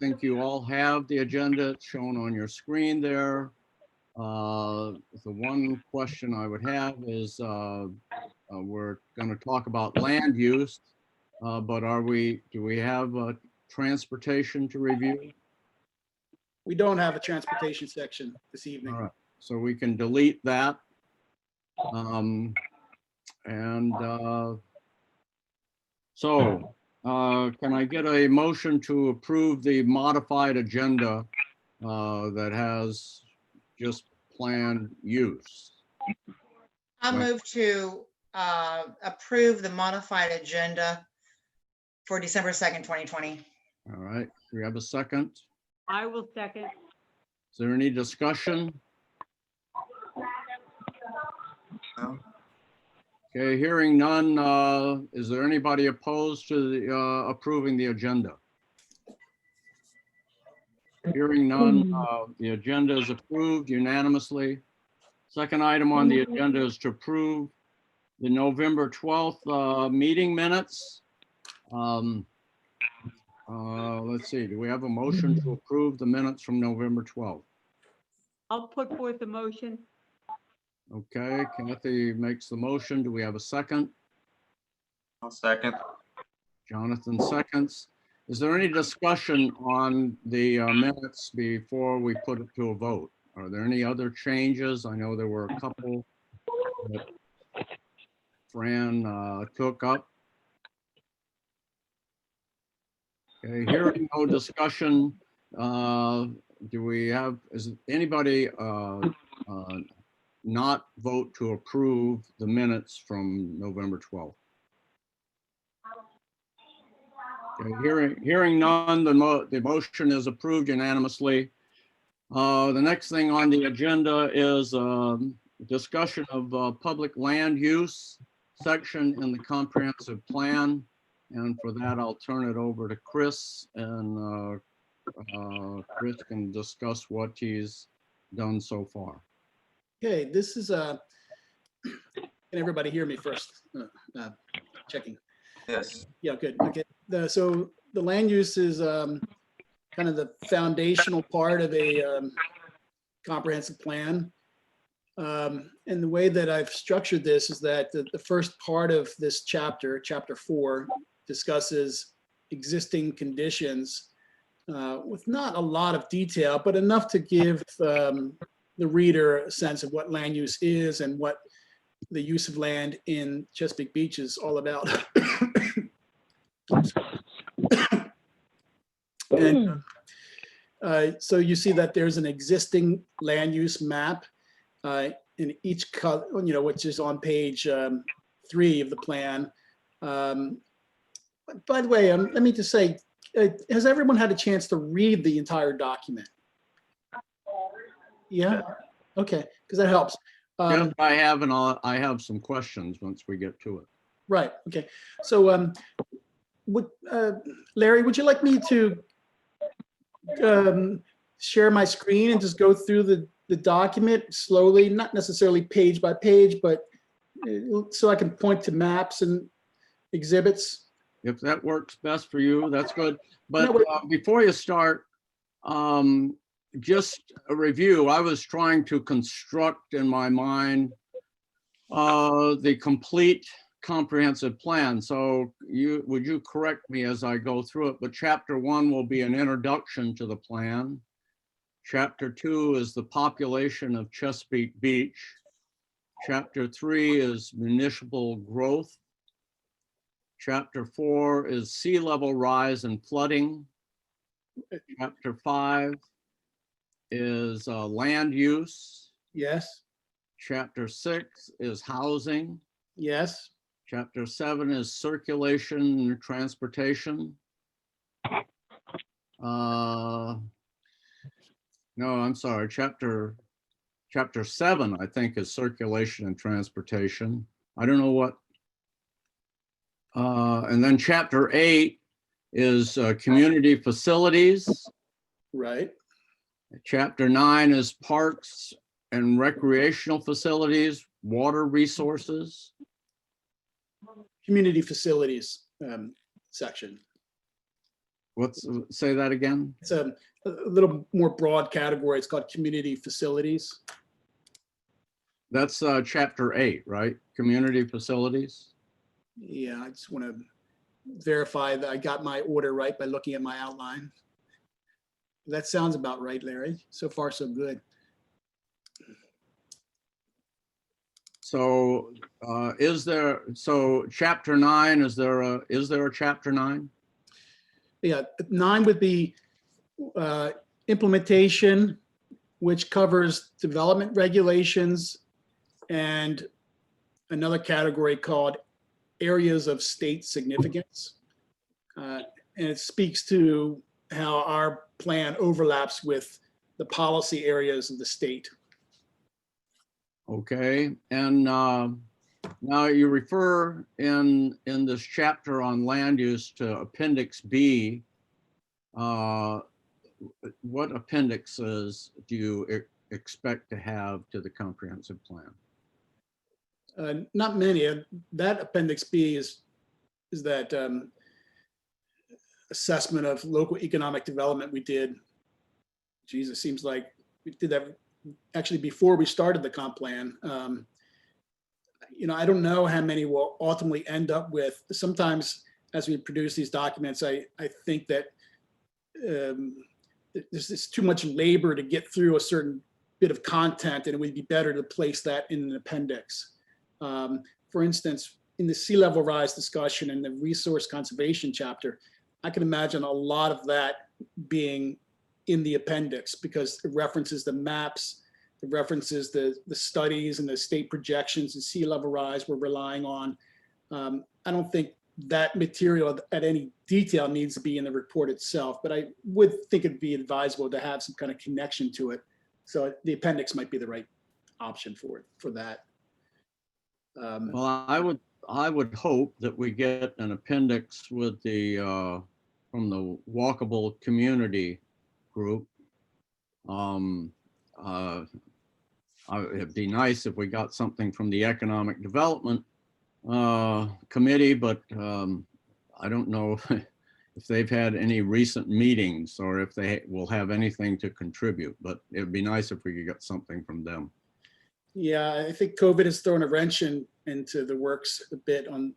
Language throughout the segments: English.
think you all have the agenda. It's shown on your screen there. The one question I would have is we're going to talk about land use, but do we have transportation to review? We don't have a transportation section this evening. All right, so we can delete that. So can I get a motion to approve the modified agenda that has just planned use? I'll move to approve the modified agenda for December 2nd, 2020. All right, do we have a second? I will second. Is there any discussion? No. Okay, hearing none, is there anybody opposed to the approving the agenda? Hearing none, the agenda is approved unanimously. Second item on the agenda is to approve the November 12th meeting minutes. Let's see, do we have a motion to approve the minutes from November 12th? I'll put forth the motion. Okay, Kathy makes the motion. Do we have a second? I'll second. Jonathan seconds. Is there any discussion on the minutes before we put it to a vote? Are there any other changes? I know there were a couple that Fran took up. Okay, hearing no discussion, do we have, is anybody not vote to approve the minutes from November 12th? Okay, hearing none, the motion is approved unanimously. The next thing on the agenda is discussion of public land use section in the comprehensive plan. And for that, I'll turn it over to Chris, and Chris can discuss what he's done so far. Okay, this is can everybody hear me first? Checking. Yes. Yeah, good. Okay. So the land use is kind of the foundational part of a comprehensive plan. And the way that I've structured this is that the first part of this chapter, chapter 4, discusses existing conditions with not a lot of detail, but enough to give the reader a sense of what land use is and what the use of land in Chesapeake Beach is all about. And so you see that there's an existing land use map in each color, which is on page 3 of the plan. By the way, let me just say, has everyone had a chance to read the entire document? Yeah. Okay, because that helps. Yes, I have, and I have some questions once we get to it. Right. Okay. So, Larry, would you like me to share my screen and just go through the document slowly, not necessarily page by page, but so I can point to maps and exhibits? If that works best for you, that's good. But before you start, just a review. I was trying to construct in my mind the complete comprehensive plan. So would you correct me as I go through it? But chapter 1 will be an introduction to the plan. Chapter 2 is the population of Chesapeake Beach. Chapter 3 is municipal growth. Chapter 4 is sea level rise and flooding. Chapter 5 is land use. Yes. Chapter 6 is housing. Yes. Chapter 7 is circulation and transportation. No, I'm sorry. Chapter 7, I think, is circulation and transportation. I don't know what. And then chapter 8 is community facilities. Right. Chapter 9 is parks and recreational facilities, water resources. Community facilities section. say that again? It's a little more broad category. It's called community facilities. That's chapter 8, right? Community facilities. Yeah, I just want to verify that I got my order right by looking at my outline. That sounds about right, Larry. So far, so good. So so chapter 9, is there a chapter 9? Yeah, 9 would be implementation, which covers development regulations and another category called areas of state significance. And it speaks to how our plan overlaps with the policy areas of the state. Okay, and now you refer in this chapter on land use to Appendix B. What appendixes do you expect to have to the comprehensive plan? Not many. That Appendix B is that assessment of local economic development we did. Geez, it seems like we did that actually before we started the comp plan. I don't know how many we'll ultimately end up with. Sometimes as we produce these documents, I think that there's just too much labor to get through a certain bit of content, and it would be better to place that in an appendix. For instance, in the sea level rise discussion and the resource conservation chapter, I can imagine a lot of that being in the appendix because it references the maps, it references the studies and the state projections and sea level rise we're relying on. I don't think that material at any detail needs to be in the report itself, but I would think it'd be advisable to have some kind of connection to it. So the appendix might be the right option for that. Well, I would hope that we get an appendix with the from the walkable community group. It'd be nice if we got something from the economic development committee, but I don't know if they've had any recent meetings or if they will have anything to contribute, but it'd be nice if we could get something from them. Yeah, I think COVID has thrown a wrench into the works a bit on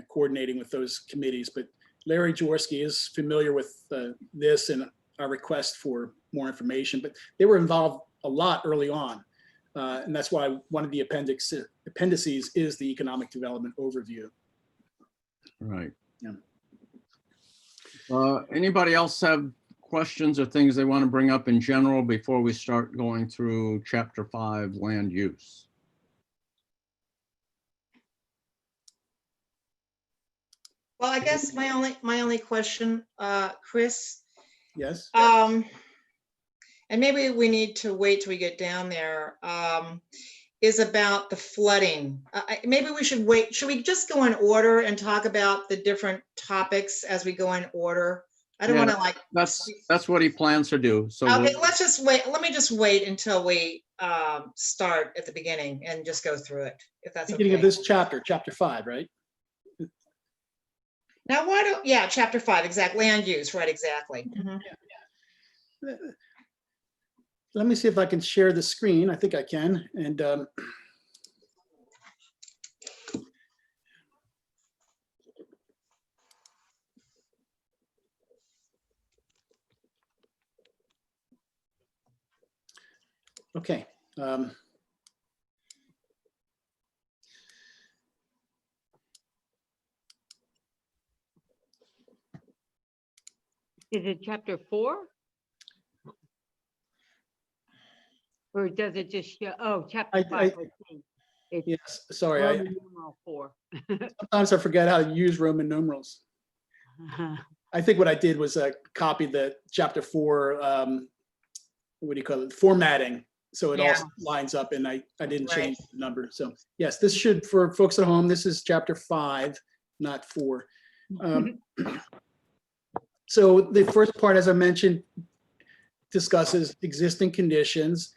coordinating with those committees, but Larry Jaworski is familiar with this and our request for more information, but they were involved a lot early on. And that's why one of the appendices is the economic development overview. Right. Yeah. Anybody else have questions or things they want to bring up in general before we start going through chapter 5, land use? Well, I guess my only question, Chris, Yes. and maybe we need to wait till we get down there, is about the flooding. Maybe we should wait. Should we just go in order and talk about the different topics as we go in order? I don't Yeah, want to like. That's what he plans to do. So Okay, let's just wait. Let me just wait until we start at the beginning and just go through it, if that's Beginning of okay. this chapter 5, right? Now, yeah, chapter 5, exactly, land use, right, exactly. Mhm. Let me see if I can share the screen. I think I can. And okay. Is it chapter 4? Or does it just show, oh, chapter 5, I see. It's Yes, sorry. Roman numeral 4. Sometimes I forget how to use Roman numerals. I think what I did was copy the chapter 4, what do you call it, formatting. So it all Yeah. lines up and I didn't Right. change the number. So yes, this should, for folks at home, this is chapter 5, not 4. So the first part, as I mentioned, discusses existing conditions.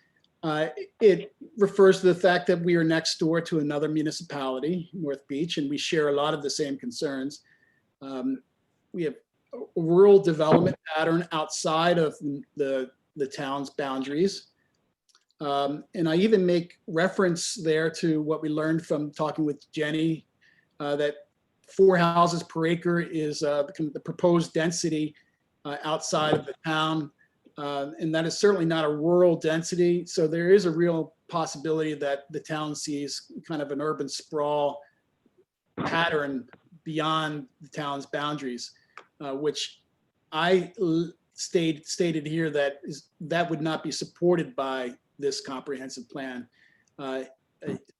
It refers to the fact that we are next door to another municipality, North Beach, and we share a lot of the same concerns. We have rural development pattern outside of the town's boundaries. And I even make reference there to what we learned from talking with Jenny, that 4 houses per acre is the proposed density outside of the town. And that is certainly not a rural density. So there is a real possibility that the town sees kind of an urban sprawl pattern beyond the town's boundaries, which I stated here that would not be supported by this comprehensive plan.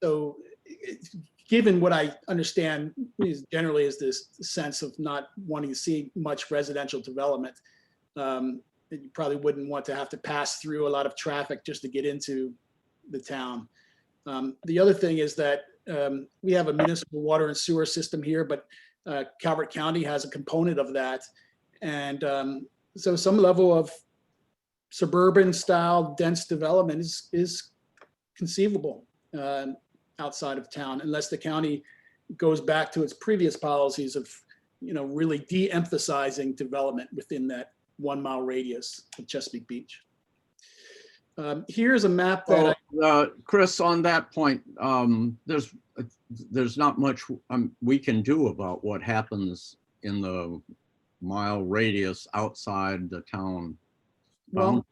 So given what I understand is generally is this sense of not wanting to see much residential development, you probably wouldn't want to have to pass through a lot of traffic just to get into the town. The other thing is that we have a municipal water and sewer system here, but Calvert County has a component of that. And so some level of suburban style dense development is conceivable outside of town, unless the county goes back to its previous policies of, really de-emphasizing development within that 1 mile radius of Chesapeake Beach. Here's a map that Chris, on that point, there's not much we can do about what happens in the mile radius outside the town. Well,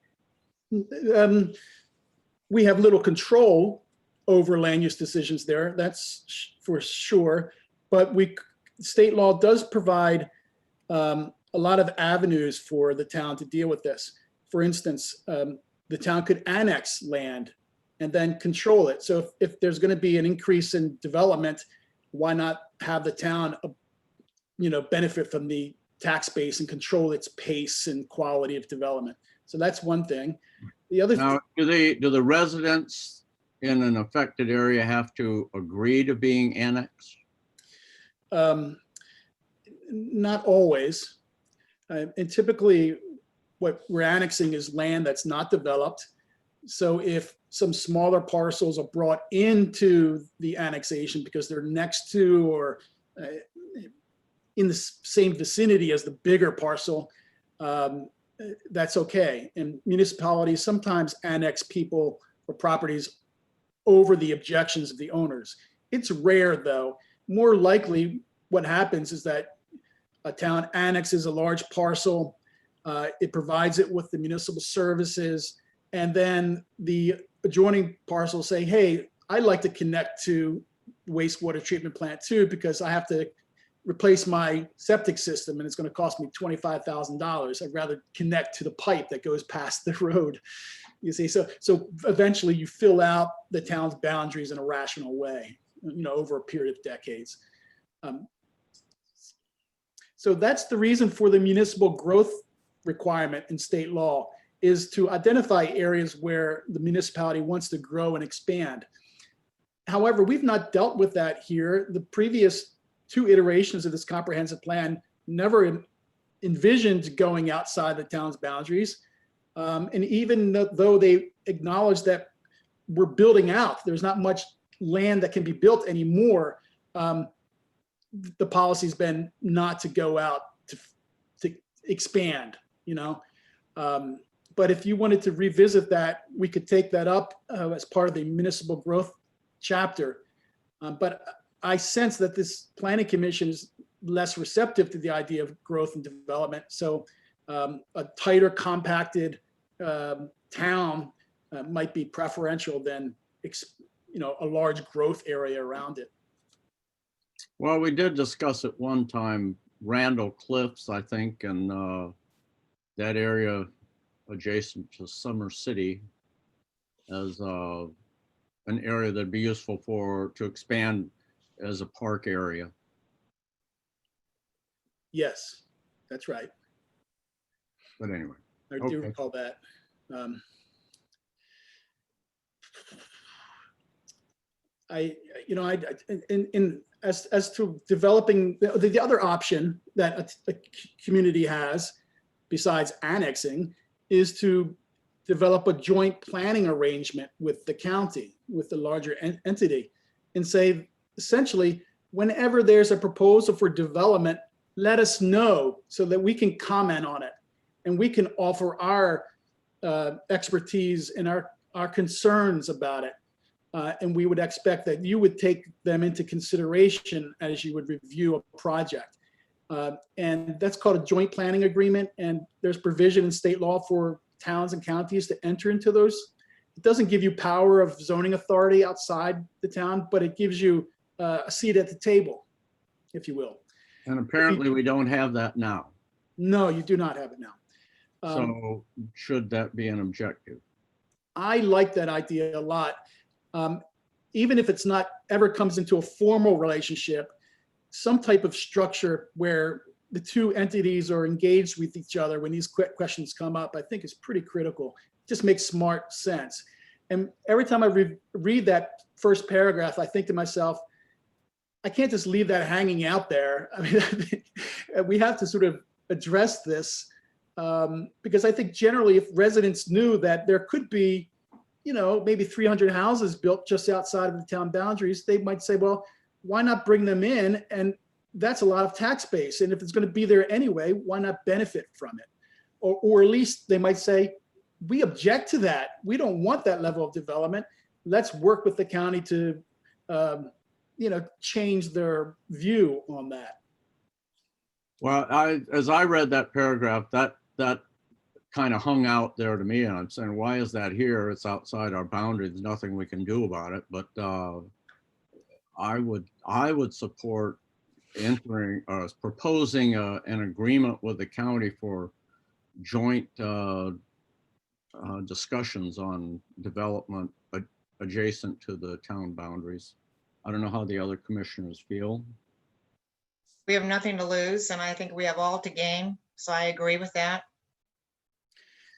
we have little control over land use decisions there, that's for sure. But state law does provide a lot of avenues for the town to deal with this. For instance, the town could annex land and then control it. So if there's going to be an increase in development, why not have the town, benefit from the tax base and control its pace and quality of development? So that's one thing. The other now, do the residents in an affected area have to agree to being annexed? Not always. And typically what we're annexing is land that's not developed. So if some smaller parcels are brought into the annexation because they're next to or in the same vicinity as the bigger parcel, that's okay. And municipalities sometimes annex people or properties over the objections of the owners. It's rare though. More likely what happens is that a town annexes a large parcel, it provides it with the municipal services, and then the adjoining parcels say, hey, I'd like to connect to wastewater treatment plant too, because I have to replace my septic system and it's going to cost me $25,000. I'd rather connect to the pipe that goes past the road. You see, so eventually you fill out the town's boundaries in a rational way, over a period of decades. So that's the reason for the municipal growth requirement in state law, is to identify areas where the municipality wants to grow and expand. However, we've not dealt with that here. The previous 2 iterations of this comprehensive plan never envisioned going outside the town's boundaries. And even though they acknowledge that we're building out, there's not much land that can be built anymore, the policy's been not to go out to expand, but if you wanted to revisit that, we could take that up as part of the municipal growth chapter. But I sense that this planning commission is less receptive to the idea of growth and development. So a tighter, compacted town might be preferential than a large growth area around it. Well, we did discuss at one time Randall Cliffs, I think, and that area adjacent to Summer City as an area that'd be useful to expand as a park area. Yes, that's right. But anyway. I do Okay. recall that. As to developing the other option that a community has besides annexing is to develop a joint planning arrangement with the county, with the larger entity, and say, essentially, whenever there's a proposal for development, let us know so that we can comment on it and we can offer our expertise and our concerns about it. And we would expect that you would take them into consideration as you would review a project. And that's called a joint planning agreement. And there's provision in state law for towns and counties to enter into those. It doesn't give you power of zoning authority outside the town, but it gives you a seat at the table, if you will. And apparently we don't have that now. No, you do not have it now. So should that be an objective? I like that idea a lot. Even if it's not ever comes into a formal relationship, some type of structure where the two entities are engaged with each other when these questions come up, I think is pretty critical. It just makes smart sense. And every time I read that first paragraph, I think to myself, I can't just leave that hanging out there. I mean, we have to sort of address this because I think generally if residents knew that there could be, you know, maybe 300 houses built just outside of the town boundaries, they might say, well, why not bring them in? And that's a lot of tax base. And if it's going to be there anyway, why not benefit from it? Or at least they might say, we object to that. We don't want that level of development. Let's work with the county to, change their view on that. Well, as I read that paragraph, that kind of hung out there to me, and I'm saying, why is that here? It's outside our boundaries. There's nothing we can do about it. But I would support proposing an agreement with the county for joint discussions on development adjacent to the town boundaries. I don't know how the other commissioners feel. We have nothing to lose, and I think we have all to gain. So I agree with that.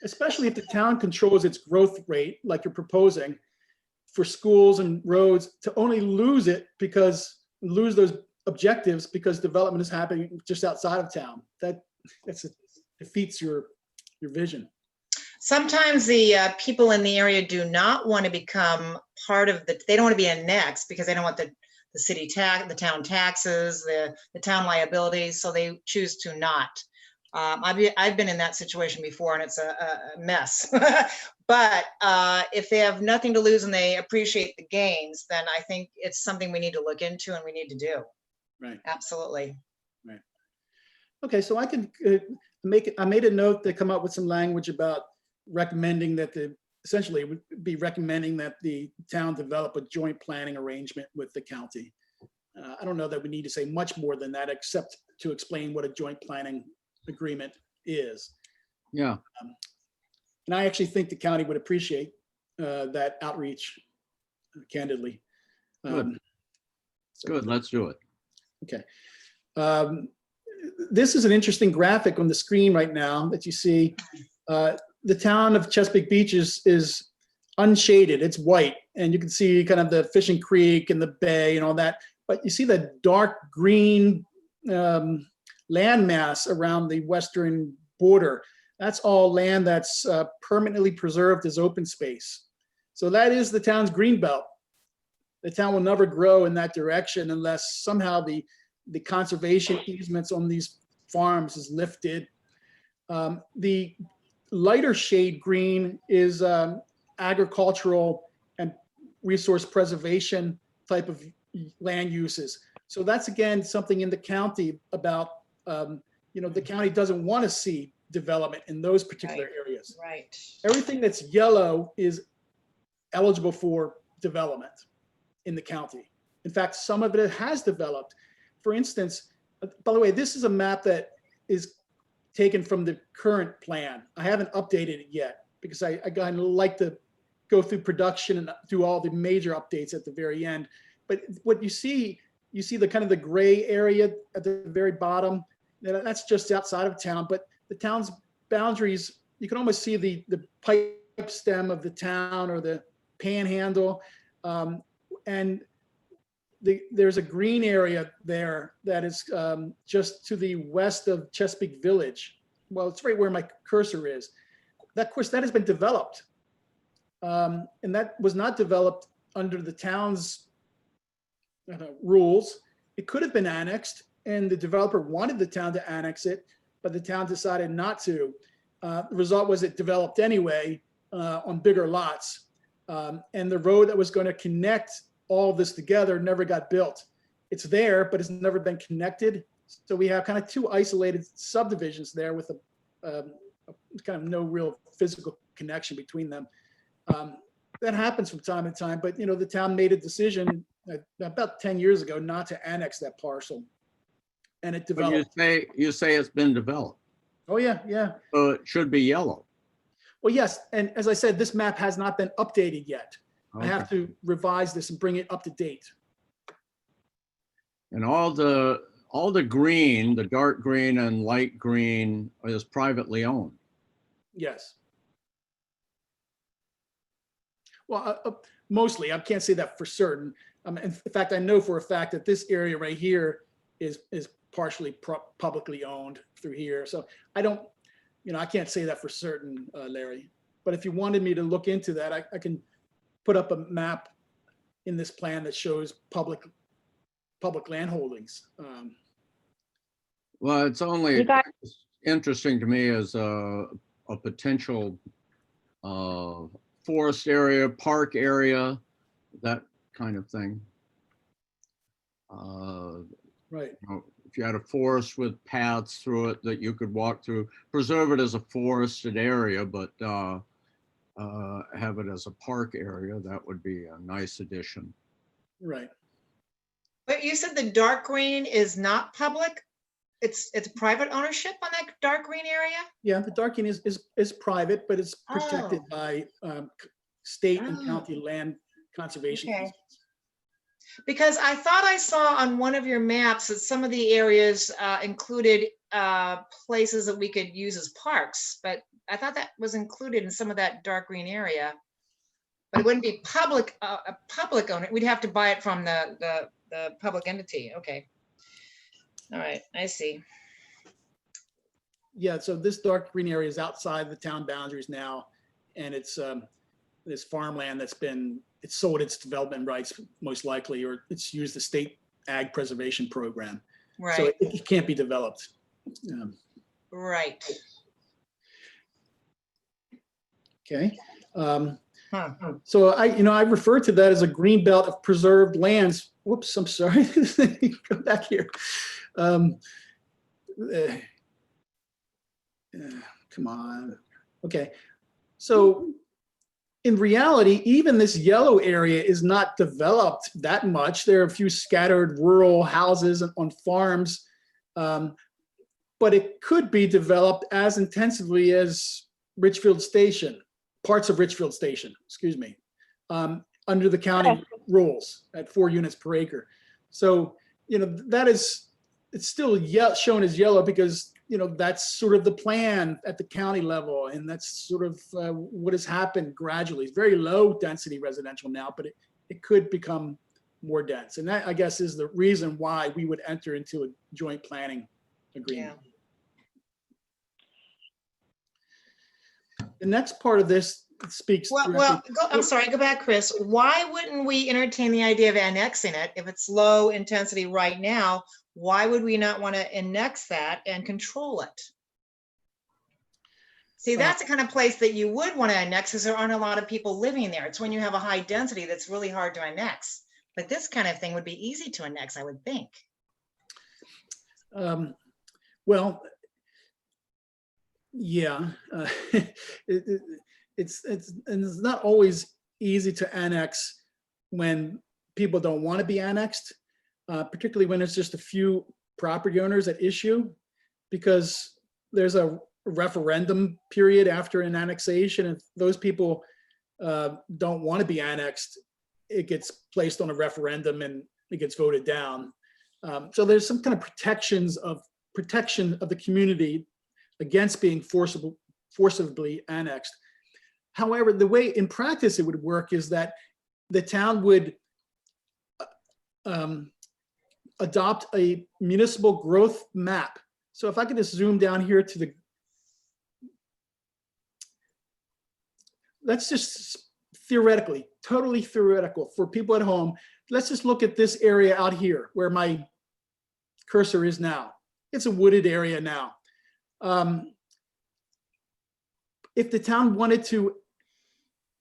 Especially if the town controls its growth rate, like you're proposing, for schools and roads, to only lose those objectives because development is happening just outside of town. That defeats your vision. Sometimes the people in the area do not want to become part of they don't want to be annexed because they don't want the city tax, the town taxes, the town liabilities, so they choose to not. I've been in that situation before, and it's a mess. But if they have nothing to lose and they appreciate the gains, then I think it's something we need to look into and we need to do. Right. Absolutely. Right. Okay, so I can I made a note to come up with some language about recommending that essentially would be recommending that the town develop a joint planning arrangement with the county. I don't know that we need to say much more than that, except to explain what a joint planning agreement is. Yeah. And I actually think the county would appreciate that outreach, candidly. Good. Good, let's do it. Okay. This is an interesting graphic on the screen right now that you see. The town of Chesapeake Beach is unshaded, it's white, and you can see kind of the fishing creek and the bay and all that. But you see the dark green landmass around the western border. That's all land that's permanently preserved as open space. So that is the town's green belt. The town will never grow in that direction unless somehow the conservation easements on these farms is lifted. The lighter shade green is agricultural and resource preservation type of land uses. So that's again something in the county about, the county doesn't want to see development in those particular areas. Right. Everything that's yellow is eligible for development in the county. In fact, some of it has developed. For instance, by the way, this is a map that is taken from the current plan. I haven't updated it yet because I kind of like to go through production and do all the major updates at the very end. But what you see the kind of the gray area at the very bottom. That's just outside of town, but the town's boundaries, you can almost see the pipe stem of the town or the panhandle. And there's a green area there that is just to the west of Chesapeake Village. Well, it's right where my cursor is. That, of course, that has been developed. And that was not developed under the town's rules. It could have been annexed. and the developer wanted the town to annex it, but the town decided not to. The result was it developed anyway on bigger lots. And the road that was going to connect all of this together never got built. It's there, but it's never been connected. So we have kind of two isolated subdivisions there with a kind of no real physical connection between them. That happens from time to time, but the town made a decision about 10 years ago not to annex that parcel, and it But developed. you say it's been developed, Oh yeah, yeah. so it should be yellow. Well, yes, and as I said, this map has not been updated yet. I have to revise this and bring it up to date. And all the green, the dark green and light green is privately owned. Yes. Well, mostly, I can't say that for certain. In fact, I know for a fact that this area right here is partially publicly owned through here. So I don't, I can't say that for certain, Larry. But if you wanted me to look into that, I can put up a map in this plan that shows public land holdings. Well, it's only You got- interesting to me as a potential forest area, park area, that kind of thing. Right. If you had a forest with paths through it that you could walk through, preserve it as a forested area, but have it as a park area, that would be a nice addition. Right. But you said the dark green is not public? It's private ownership on that dark green area? Yeah, the darking is private, but it's protected Oh. by state and Oh. county land conservation. Okay. easements. Because I thought I saw on one of your maps that some of the areas included places that we could use as parks, but I thought that was included in some of that dark green area. But it wouldn't be public, a public owner. We'd have to buy it from the public entity. Okay. All right, I see. Yeah, so this dark green area is outside the town boundaries now, and it's this farmland it's sold its development rights most likely, or it's used the state ag preservation program. So Right, it can't be developed. right. Okay. Huh. So I refer to that as a green belt of preserved lands. Whoops, I'm sorry. Go back here. Come on. Okay. So in reality, even this yellow area is not developed that much. There are a few scattered rural houses on farms, but it could be developed as intensively as Richfield Station, parts of Richfield Station, excuse me, under the county rules at 4 units per acre. So, it's still shown as yellow because, that's sort of the plan at the county level. And that's sort of what has happened gradually. It's very low density residential now, but it could become more dense. And that, I guess, is the reason why we would enter into a joint planning agreement. The next part of this speaks. Well, I'm sorry, go back, Chris. Why wouldn't we entertain the idea of annexing it? If it's low intensity right now, why would we not want to annex that and control it? See, that's the kind of place that you would want to annex because there aren't a lot of people living there. It's when you have a high density that's really hard to annex. But this kind of thing would be easy to annex, I would think. Well, yeah, it's not always easy to annex when people don't want to be annexed, particularly when it's just a few property owners at issue, because there's a referendum period after an annexation. If those people don't want to be annexed, it gets placed on a referendum and it gets voted down. So there's some kind of protection of the community against being forcibly annexed. However, the way in practice it would work is that the town would adopt a municipal growth map. So if I could just zoom down here to let's just theoretically, totally theoretical for people at home, let's just look at this area out here where my cursor is now. It's a wooded area now. If the town wanted to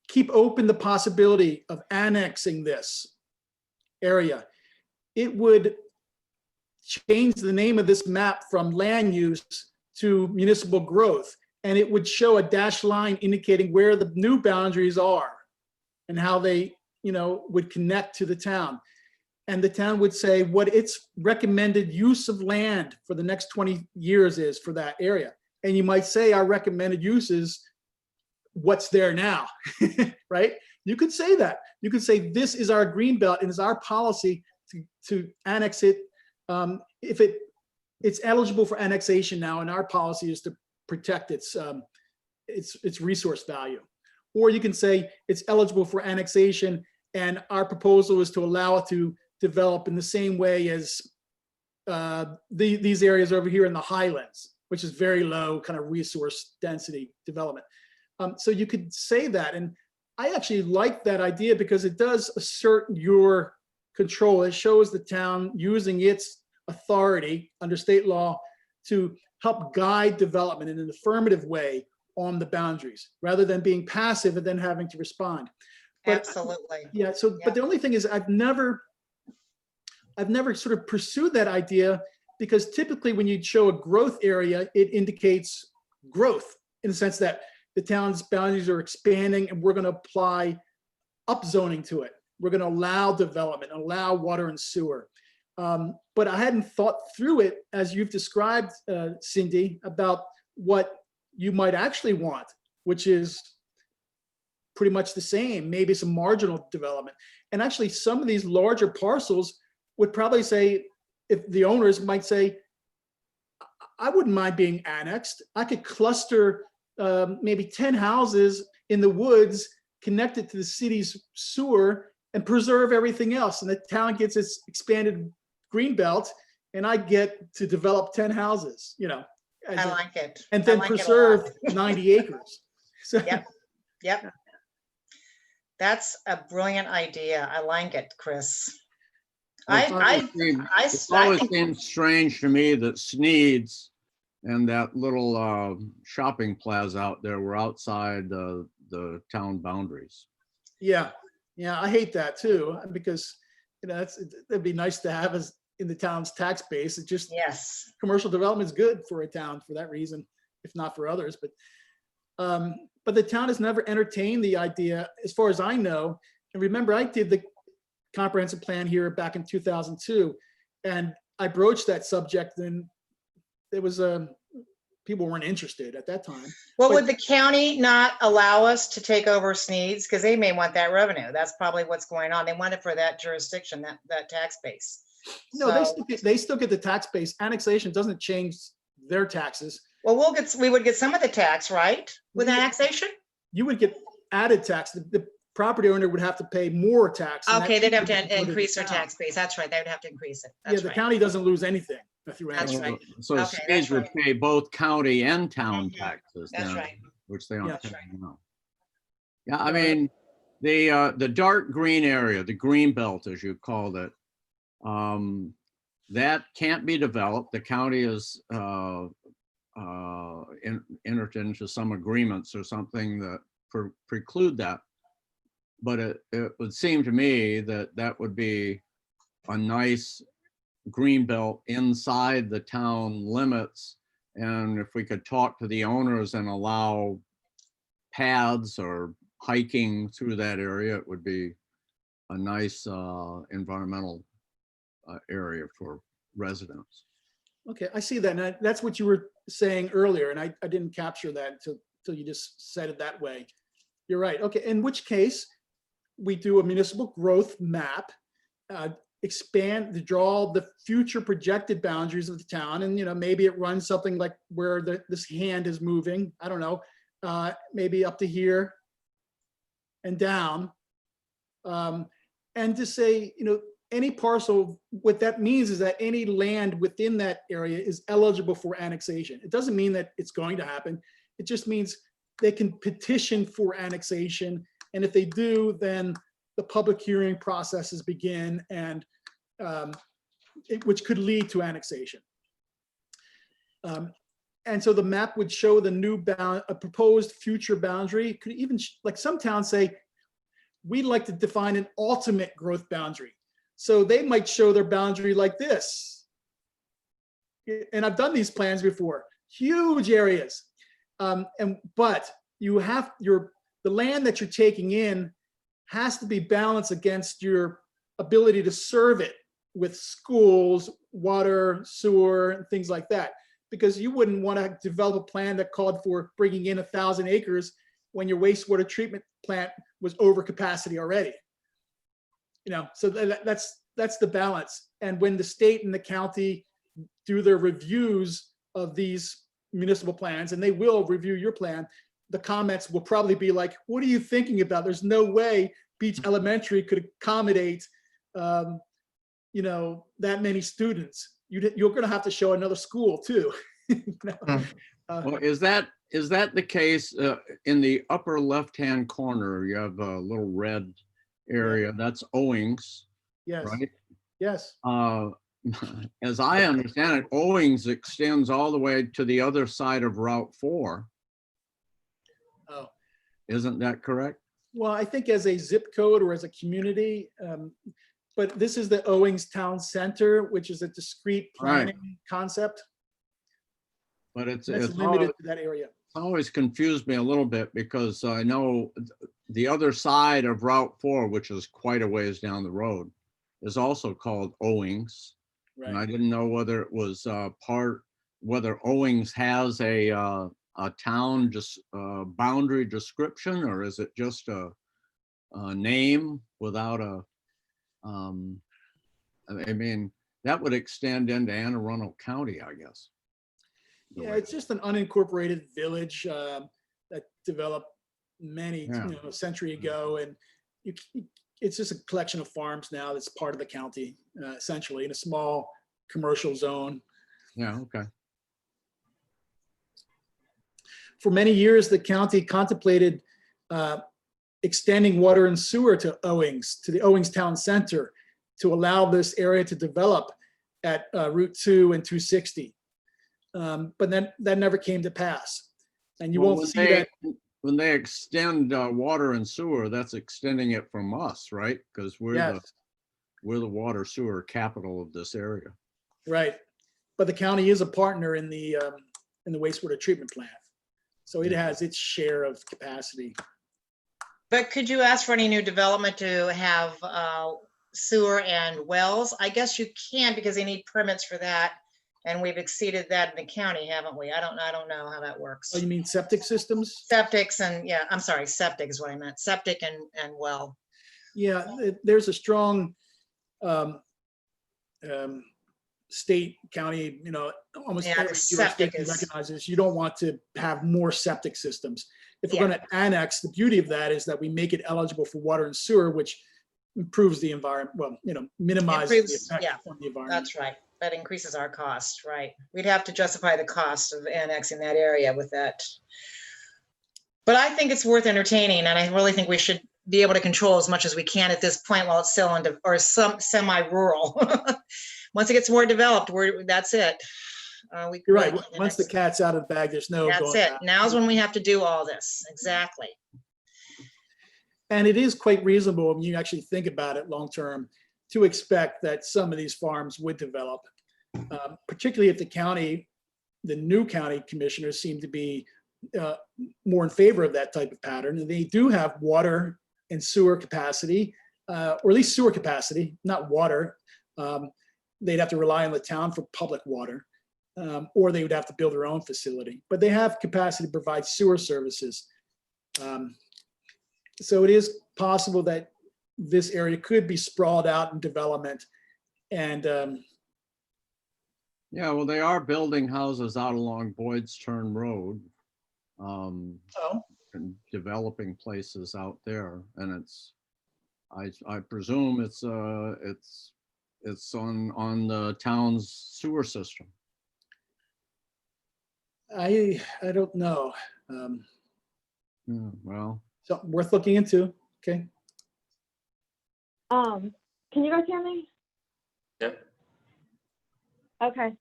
keep open the possibility of annexing this area, it would change the name of this map from land use to municipal growth. And it would show a dashed line indicating where the new boundaries are and how they, would connect to the town. And the town would say what its recommended use of land for the next 20 years is for that area. And you might say our recommended use is what's there now, right? You could say that. You could say this is our green belt and it's our policy to annex it if it's eligible for annexation now, and our policy is to protect its resource value. Or you can say it's eligible for annexation and our proposal is to allow it to develop in the same way as these areas over here in the highlands, which is very low kind of resource density development. So you could say that. And I actually like that idea because it does assert your control. It shows the town using its authority under state law to help guide development in an affirmative way on the boundaries, rather than being passive and then having to respond. But, Absolutely. yeah. So, but the only thing is, I've never sort of pursued that idea, because typically when you show a growth area, it indicates growth in the sense that the town's boundaries are expanding and we're going to apply upzoning to it. We're going to allow development, allow water and sewer. But I hadn't thought through it as you've described, Cindy, about what you might actually want, which is pretty much the same, maybe some marginal development. And actually some of these larger parcels would probably say, if the owners might say, I wouldn't mind being annexed. I could cluster maybe 10 houses in the woods connected to the city's sewer and preserve everything else. And the town gets its expanded green belt and I get to develop 10 houses, I like it. and I then like it a preserve lot. 90 acres. So, Yep. That's a brilliant idea. I like it, Chris. It always think seems strange to me that Sneed's and that little shopping plaza out there were outside the town boundaries. yeah, I hate that too, because it'd be nice to have us in the town's tax base. It just, yes. commercial development is good for a town for that reason, if not for others. But the town has never entertained the idea, as far as I know. And remember, I did the comprehensive plan here back in 2002, and I broached that subject, and it was people weren't interested at that time. Well, But- would the county not allow us to take over Sneed's? Because they may want that revenue. That's probably what's going on. They want it for that jurisdiction, that tax base. No, So- they still get the tax base. Annexation doesn't change their taxes. Well, we would get some of the tax, right? With Yeah. annexation? You would get added tax. The property owner would have to pay more tax. and Okay, that they'd have would go to the increase their town. tax base. That's right. They would have to increase it. Yeah, That's the right. county doesn't lose anything through That's annexation. right. So Okay, Sneed's that's would right. pay both county and town Mhm. taxes, That's then, right. which they Yeah. aren't That's paying now. Yeah, I mean, the dark green area, the green belt, as you called it, that can't be developed. The county is entered into some agreements or something that preclude that. But it would seem to me that that would be a nice green belt inside the town limits. And if we could talk to the owners and allow paths or hiking through that area, it would be a nice environmental area for residents. Okay, I see that. And that's what you were saying earlier, and I didn't capture that until you just said it that way. You're right. Okay, in which case we do a municipal growth map, expand to draw the future projected boundaries of the town, and maybe it runs something like where this hand is moving. I don't know, maybe up to here and down, and to say any parcel. What that means is that any land within that area is eligible for annexation. It doesn't mean that it's going to happen. It just means they can petition for annexation. And if they do, then the public hearing processes begin, and which could lead to annexation. And so the map would show the new a proposed future boundary. Could even, like some towns say, we'd like to define an ultimate growth boundary. So they might show their boundary like this. And I've done these plans before, huge areas. But you have the land that you're taking in has to be balanced against your ability to serve it with schools, water, sewer, and things like that. Because you wouldn't want to develop a plan that called for bringing in 1,000 acres when your wastewater treatment plant was over capacity already. So that's the balance. And when the state and the county do their reviews of these municipal plans, and they will review your plan, the comments will probably be like, what are you thinking about? There's no way Beach Elementary could accommodate, that many students. You're going to have to show another school too. Well, is that the case in the upper left-hand corner? You have a little red area. That's Owings, Yes. right? Yes. As I understand it, Owings extends all the way to the other side of Route 4. Oh. Isn't that correct? Well, I think as a zip code or as a community, but this is the Owings Town Center, which is a discrete planning concept. But it's limited to that area. always confused me a little bit because I know the other side of Route 4, which is quite a ways down the road, is also called Owings. Right. And I didn't know whether it was whether Owings has a town just boundary description, or is it just a name without a, I mean, that would extend into Anne Arundel County, I guess. Yeah, it's just an unincorporated village that developed many, a century ago, and it's just a collection of farms now that's part of the county, essentially, in a small commercial zone. Yeah, okay. For many years, the county contemplated extending water and sewer to Owings, to the Owings Town Center, to allow this area to develop at Route 2 and 260. But then that never came to pass. And you won't see that. When they extend water and sewer, that's extending it from us, right? Because we're the water sewer capital of this area. Right. But the county is a partner in the wastewater treatment plant. So it has its share of capacity. But could you ask for any new development to have sewer and wells? I guess you can, because they need permits for that. And we've exceeded that in the county, haven't we? I don't know how that works. Oh, you mean septic systems? Septics and, yeah, I'm sorry, septic is what I meant. Septic and well. Yeah, there's a strong state, county, almost Yeah, every septic jurisdiction is- recognizes you don't want to have more septic systems. If we're Yeah. going to annex, the beauty of that is that we make it eligible for water and sewer, which improves the environment, well, minimizes the Improves- effect yeah, on the environment. That's right. That increases our cost, right? We'd have to justify the cost of annexing that area with that. But I think it's worth entertaining, and I really think we should be able to control as much as we can at this point while it's still into, or some semi-rural. Once it gets more developed, that's it. You're right. Once the cat's out of the bag, there's no That's going it. back. Now's when we have to do all this. Exactly. And it is quite reasonable when you actually think about it long-term to expect that some of these farms would develop, particularly if the new county commissioners seem to be more in favor of that type of pattern. And they do have water and sewer capacity, or at least sewer capacity, not water. They'd have to rely on the town for public water, or they would have to build their own facility. But they have capacity to provide sewer services. So it is possible that this area could be sprawled out in development. And Yeah, well, they are building houses out along Boyd's Turn Road. And developing places out there, and I presume it's on the town's sewer system. I don't know. Yeah, well, So worth looking into. Okay. Can you guys hear me? Yep. Okay,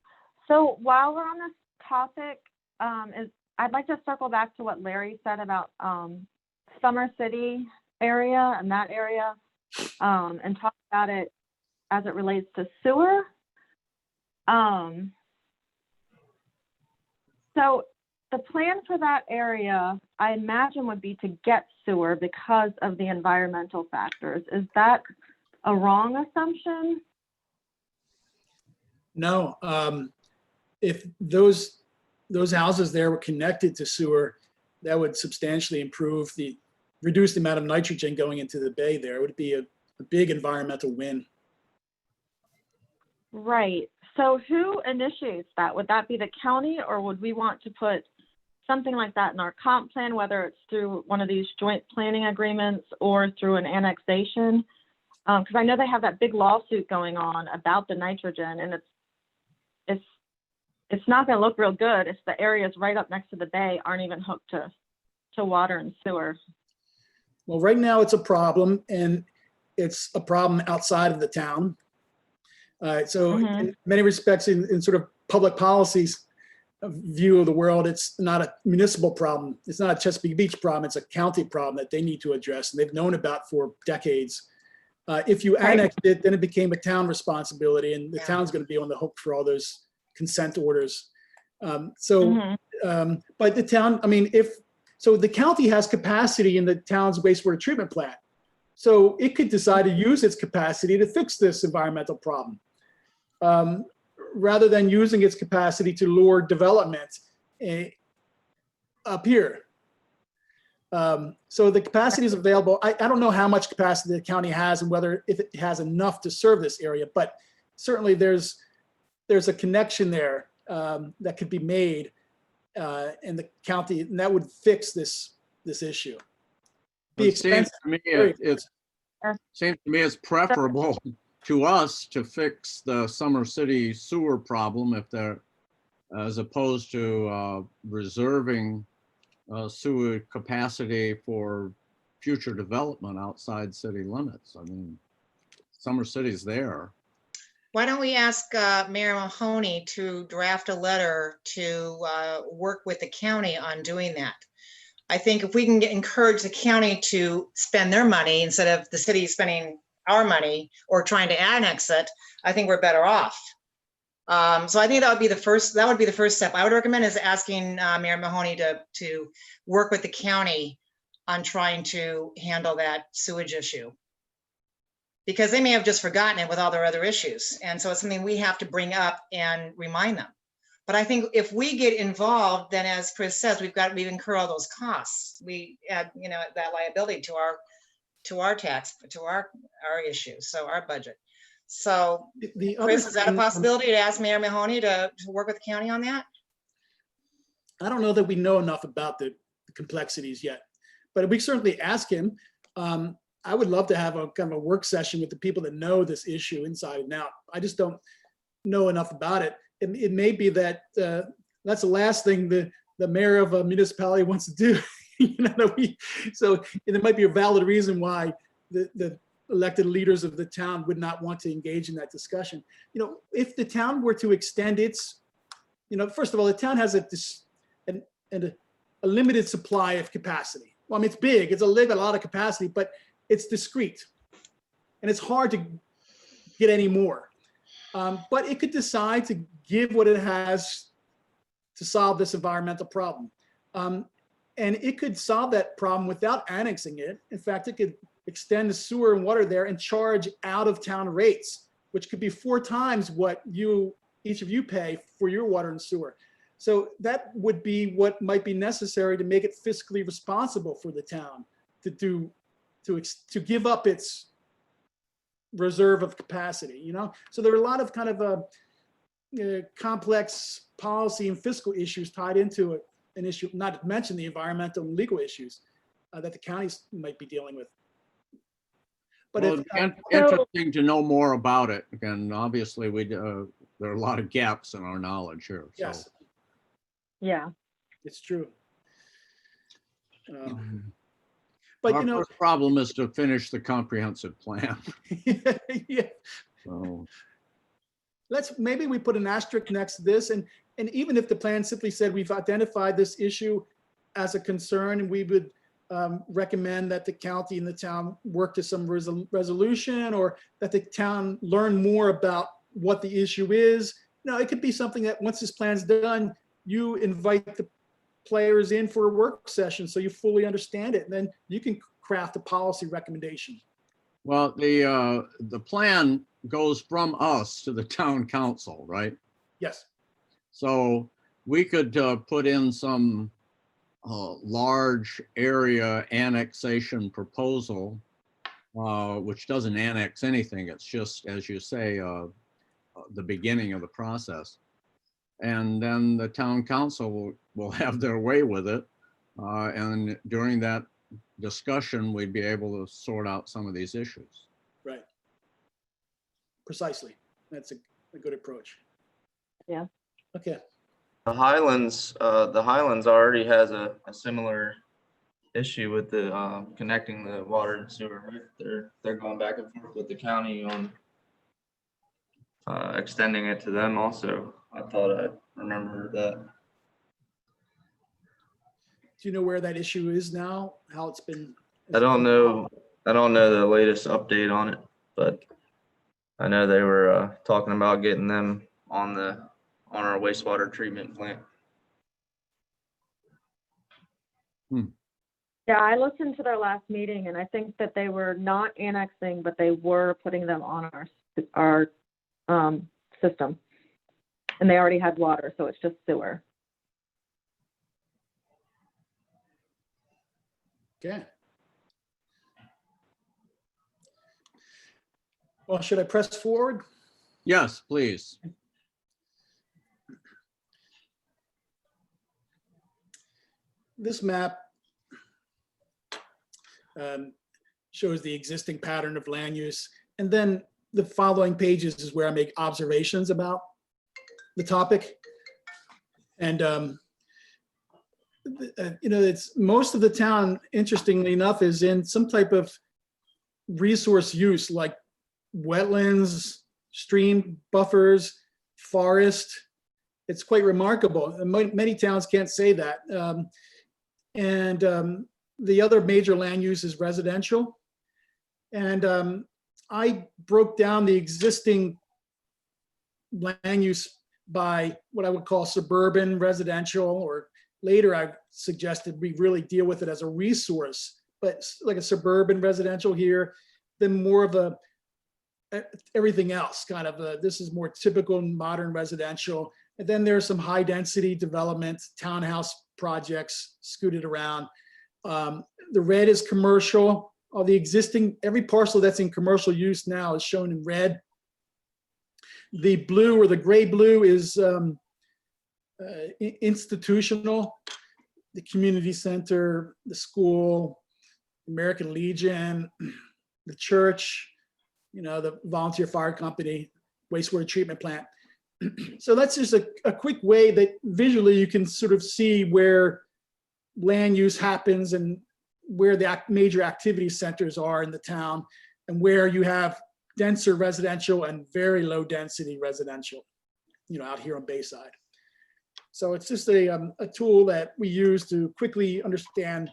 so while we're on this topic, I'd like to circle back to what Larry said about Summer City area and that area, and talk about it as it relates to sewer. So the plan for that area, I imagine, would be to get sewer because of the environmental factors. Is that a wrong assumption? No, if those houses there were connected to sewer, that would substantially reduce the amount of nitrogen going into the bay there. It would be a big environmental win. Right. So who initiates that? Would that be the county, or would we want to put something like that in our comp plan, whether it's through one of these joint planning agreements or through an annexation? Because I know they have that big lawsuit going on about the nitrogen, and it's not going to look real good if the areas right up next to the bay aren't even hooked to water and sewer. Well, right now it's a problem, and it's a problem outside of the town. So in many respects, in sort of public policies view of the world, it's not a municipal problem. It's not a Chesapeake Beach problem. It's a county problem that they need to address, and they've known about for decades. If you annexed it, then it became a town responsibility, and the town's going to be on the hook for all those consent orders. But the town, I mean, so the county has capacity in the town's wastewater treatment plant. So it could decide to use its capacity to fix this environmental problem, rather than using its capacity to lure development up here. So the capacity is available. I don't know how much capacity the county has and if it has enough to serve this area, but certainly there's a connection there that could be made in the county, and that would fix this issue. It seems to me it's preferable to us to fix the Summer City sewer problem as opposed to reserving sewer capacity for future development outside city limits. I mean, Summer City's there. Why don't we ask Mayor Mahoney to draft a letter to work with the county on doing that? I think if we can encourage the county to spend their money instead of the city spending our money or trying to annex it, I think we're better off. So I think that would be the first step. I would recommend is asking Mayor Mahoney to work with the county on trying to handle that sewage issue, because they may have just forgotten it with all their other issues. And so it's something we have to bring up and remind them. But I think if we get involved, then as Chris says, we incur all those costs. We add, that liability to our tax, to our issues, so our budget. So Chris, is that a possibility to ask Mayor Mahoney to work with the county on that? I don't know that we know enough about the complexities yet, but we certainly ask him. I would love to have a kind of a work session with the people that know this issue inside and out. I just don't know enough about it. It may be that that's the last thing the mayor of a municipality wants to do. So there might be a valid reason why the elected leaders of the town would not want to engage in that discussion. If the town were to extend its, first of all, the town has a limited supply of capacity. Well, I mean, it's big, it's a lot of capacity, but it's discrete and it's hard to get any more. But it could decide to give what it has to solve this environmental problem. And it could solve that problem without annexing it. In fact, it could extend the sewer and water there and charge out of town rates, which could be 4 times what each of you pay for your water and sewer. So that would be what might be necessary to make it fiscally responsible for the town to give up its reserve of capacity, So there are a lot of kind of complex policy and fiscal issues tied into an issue, not to mention the environmental and legal issues that the counties might be dealing with. But Well, interesting to know more about it. Again, obviously, there are a lot of gaps in our knowledge here. So. Yes. Yeah, it's true. But our first problem is to finish the comprehensive plan. Yeah. So, maybe we put an asterisk next to this, and even if the plan simply said we've identified this issue as a concern, and we would recommend that the county and the town work to some resolution, or that the town learn more about what the issue is. No, it could be something that once this plan's done, you invite the players in for a work session so you fully understand it, and then you can craft a policy recommendation. Well, the plan goes from us to the town council, right? Yes. So we could put in some large area annexation proposal, which doesn't annex anything. It's just, as you say, the beginning of the process. And then the town council will have their way with it. And during that discussion, we'd be able to sort out some of these issues. Right. Precisely. That's a good approach. Yeah. Okay. The Highlands already has a similar issue with the connecting the water and sewer. Right? They're going back and forth with the county on extending it to them also. I thought I remembered that. Do you know where that issue is now? How it's been? I don't know the latest update on it, but I know they were talking about getting them on our wastewater treatment plant. Yeah, I listened to their last meeting, and I think that they were not annexing, but they were putting them on our system. And they already had water, so it's just sewer. Okay. Well, should I press forward? Yes, please. This map shows the existing pattern of land use. And then the following pages is where I make observations about the topic. And, it's most of the town, interestingly enough, is in some type of resource use like wetlands, stream buffers, forest. It's quite remarkable. And many towns can't say that. The other major land use is residential. And I broke down the existing land use by what I would call suburban residential, or later I suggested we really deal with it as a resource, but like a suburban residential here, then more of everything else, kind of this is more typical modern residential. And then there's some high density development, townhouse projects scooted around. The red is commercial. All the existing, every parcel that's in commercial use now is shown in red. The blue, or the gray blue, is institutional. The community center, the school, American Legion, the church, the volunteer fire company, wastewater treatment plant. So that's just a quick way that visually you can sort of see where land use happens and where the major activity centers are in the town, and where you have denser residential and very low density residential, out here on Bayside. So it's just a tool that we use to quickly understand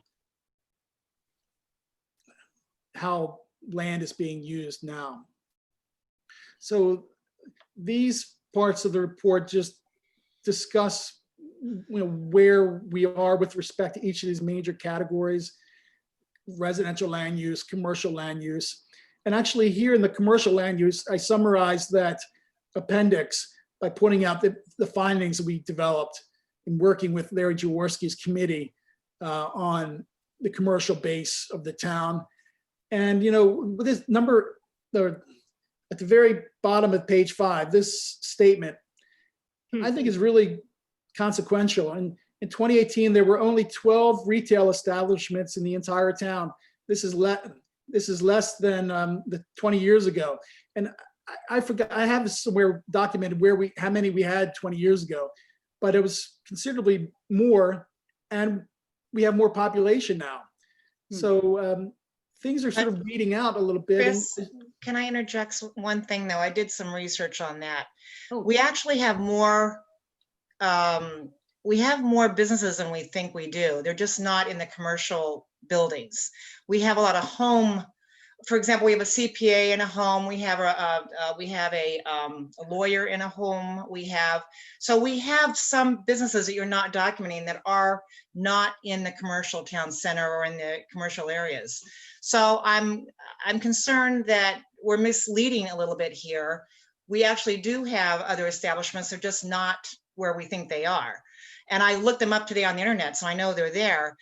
how land is being used now. So these parts of the report just discuss where we are with respect to each of these major categories: residential land use, commercial land use. And actually here in the commercial land use, I summarized that appendix by pointing out the findings we developed in working with Larry Jaworski's committee on the commercial base of the town. And, with this number, at the very bottom of page 5, this statement, I think is really consequential. And in 2018, there were only 12 retail establishments in the entire town. This is less than the 20 years ago. And I forgot, I have somewhere documented how many we had 20 years ago, but it was considerably more, and we have more population now. So things are sort of weeding out a little bit. Chris, can I interject one thing though? I did some research on that. Oh. We actually have more, businesses than we think we do. They're just not in the commercial buildings. We have a lot of home. For example, we have a CPA in a home. We have a lawyer in a home. We have some businesses that you're not documenting that are not in the commercial town center or in the commercial areas. So I'm concerned that we're misleading a little bit here. We actually do have other establishments. They're just not where we think they are. And I looked them up today on the internet, so I know they're there.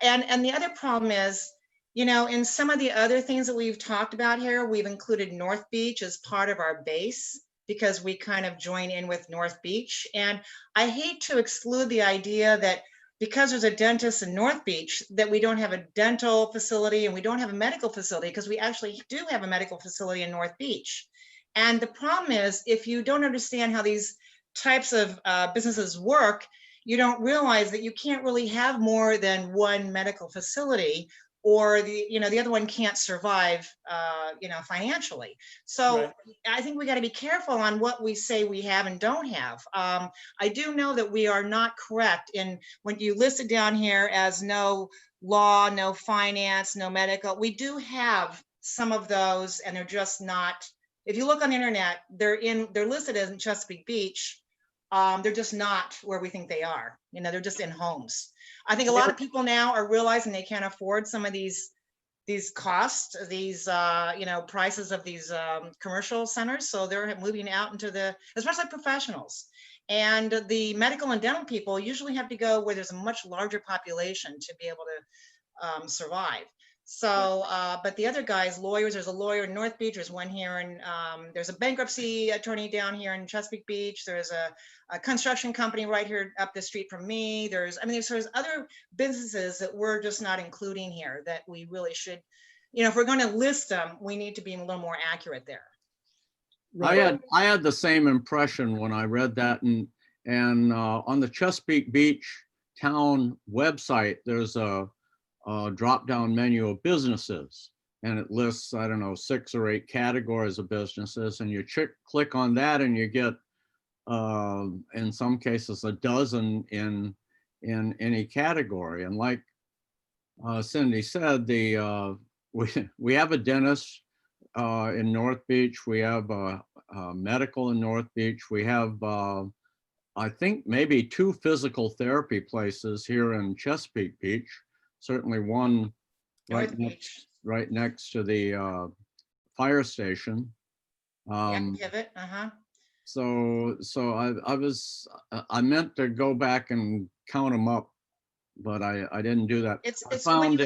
And the other problem is, you know, in some of the other things that we've talked about here, we've included North Beach as part of our base because we kind of join in with North Beach. And I hate to exclude the idea that because there's a dentist in North Beach, that we don't have a dental facility and we don't have a medical facility, because we actually do have a medical facility in North Beach. And the problem is, if you don't understand how these types of businesses work, you don't realize that you can't really have more than one medical facility, or the other one can't survive, financially. So Right. I think we got to be careful on what we say we have and don't have. I do know that we are not correct in when you list it down here as no law, no finance, no medical. We do have some of those, and they're just not. If you look on the internet, they're listed as in Chesapeake Beach. They're just not where we think they are. They're just in homes. I think a lot of people now are realizing they can't afford some of these costs, these prices of these commercial centers. So they're moving out into especially professionals. And the medical and dental people usually have to go where there's a much larger population to be able to survive. So, but the other guys, lawyers, there's a lawyer in North Beach, there's one here, and there's a bankruptcy attorney down here in Chesapeake Beach. There's a construction company right here up the street from me. There's other businesses that we're just not including here that we really should, if we're going to list them, we need to be a little more accurate there. Right. I had the same impression when I read that, and on the Chesapeake Beach town website, there's a drop-down menu of businesses, and it lists, I don't know, 6 or 8 categories of businesses, and you click on that and you get in some cases a dozen in any category. And like Cindy said, we have a dentist in North Beach, we have medical in North Beach, we have I think maybe 2 physical therapy places here in Chesapeake Beach. Certainly one right next to the fire station. Pivot, So I meant to go back and count them up, but I didn't do that. I found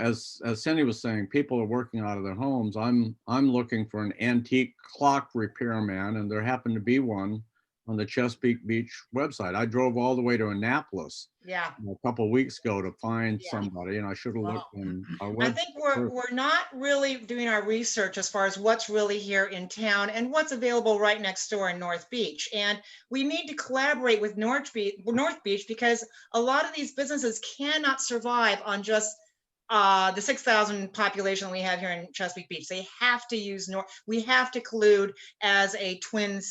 as Cindy was saying, people are working out of their homes. I'm looking for an antique clock repairman, and there happened to be one on the Chesapeake Beach website. I drove all the way to Annapolis a couple of weeks ago to find somebody, and I should have looked in our website. I think we're not really doing our research as far as what's really here in town and what's available right next door in North Beach. And we need to collaborate with North Beach because a lot of these businesses cannot survive on just the 6,000 population we have here in Chesapeake Beach. They have to use we have to collude as a Twin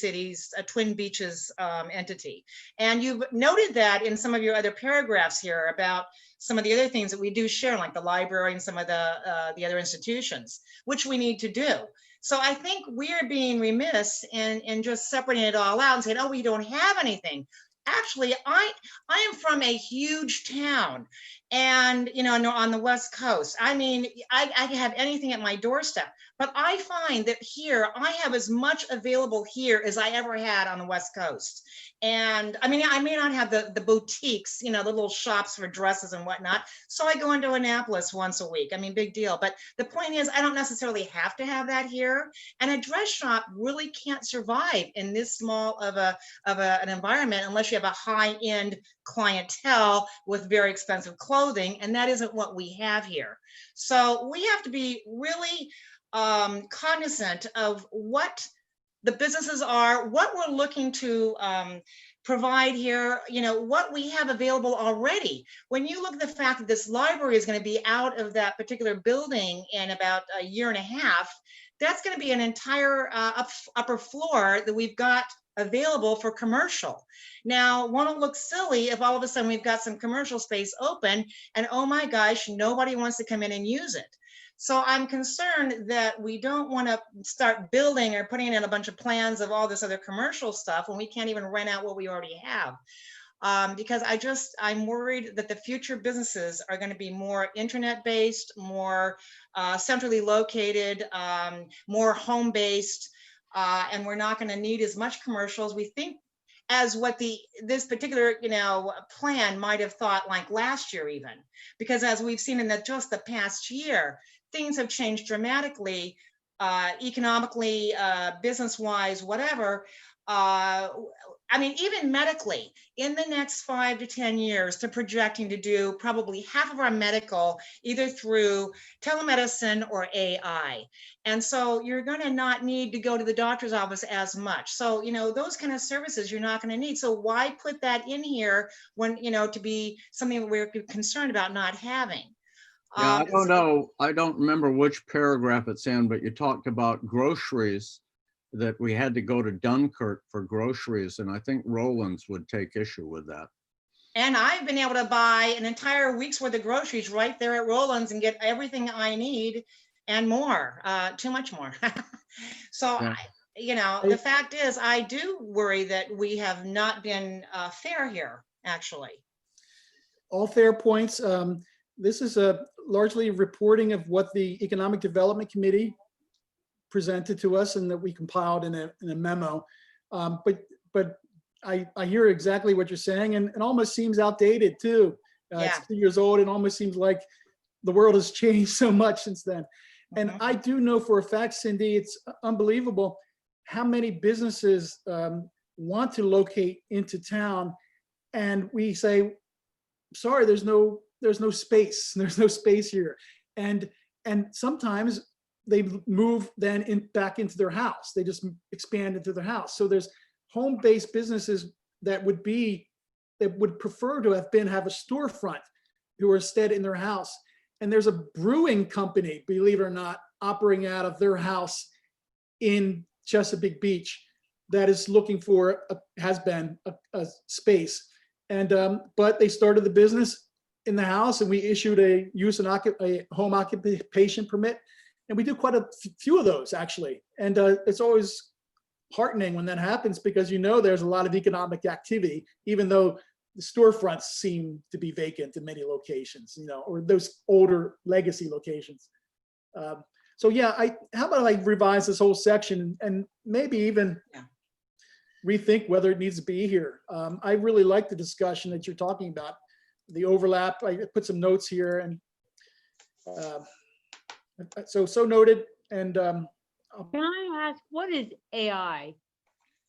Beaches entity. And you've noted that in some of your other paragraphs here about some of the other things that we do share, like the library and some of the other institutions, which we need to do. So I think we're being remiss in just separating it all out and saying, oh, we don't have anything. Actually, I am from a huge town, and on the West Coast. I mean, I can have anything at my doorstep, but I find that here I have as much available here as I ever had on the West Coast. And I mean, I may not have the boutiques, the little shops for dresses and whatnot. So I go into Annapolis once a week. I mean, big deal. But the point is, I don't necessarily have to have that here. And a dress shop really can't survive in this small of an environment unless you have a high-end clientele with very expensive clothing, and that isn't what we have here. So we have to be really cognizant of what the businesses are, what we're looking to provide here, what we have available already. When you look at the fact that this library is going to be out of that particular building in about a year and a half, that's going to be an entire upper floor that we've got available for commercial. Now, won't it look silly if all of a sudden we've got some commercial space open and oh my gosh, nobody wants to come in and use it. So I'm concerned that we don't want to start building or putting in a bunch of plans of all this other commercial stuff when we can't even rent out what we already have. Because I'm worried that the future businesses are going to be more internet-based, more centrally located, more home-based, and we're not going to need as much commercials. We think as what this particular plan might have thought like last year even, because as we've seen in just the past year, things have changed dramatically, economically, business-wise, whatever. I mean, even medically, in the next 5 to 10 years, they're projecting to do probably half of our medical either through telemedicine or AI. And so you're going to not need to go to the doctor's office as much. So, those kind of services you're not going to need. So why put that in here when, to be something that we're concerned about not having? Yeah, I don't know. I don't remember which paragraph it's in, but you talked about groceries, that we had to go to Dunkirk for groceries. And I think Roland's would take issue with that. And I've been able to buy an entire week's worth of groceries right there at Roland's and get everything I need and more, too much more. So, Yeah. the fact is, I do worry that we have not been fair here, actually. All fair points. This is a largely reporting of what the Economic Development Committee presented to us and that we compiled in a memo. But I hear exactly what you're saying, and it almost seems outdated too. It's 2 years old. It almost seems like the world has changed so much since then. And I do know for a fact, Cindy, it's unbelievable how many businesses want to locate into town, and we say, sorry, there's no space. There's no space here, and sometimes they move then back into their house. They just expand into their house. So there's home-based businesses that would prefer to have a storefront who are instead in their house. And there's a brewing company, believe it or not, operating out of their house in Chesapeake Beach that is looking for a space. And but they started the business in the house, and we issued a home occupation permit. And we do quite a few of those actually. And it's always heartening when that happens, because there's a lot of economic activity, even though the storefronts seem to be vacant in many locations, or those older legacy locations. So yeah, how about I revise this whole section and maybe even rethink whether it needs to be here. I really like the discussion that you're talking about, the overlap. I put some notes here, and so noted. And Can I ask, what is AI?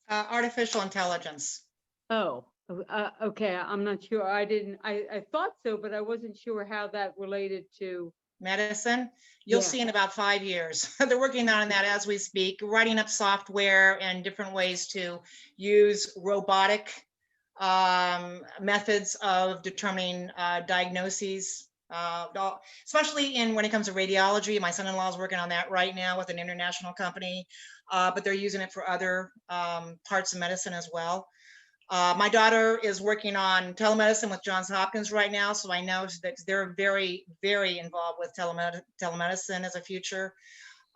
Artificial intelligence. Oh, okay. I'm not sure. I thought so, but I wasn't sure how that related to Medicine. You'll see in about 5 years. They're working on that as we speak, writing up software and different ways to use robotic methods of determining diagnoses, especially when it comes to radiology. My son-in-law is working on that right now with an international company, but they're using it for other parts of medicine as well. My daughter is working on telemedicine with Johns Hopkins right now, so I know that they're very, very involved with telemedicine as a future.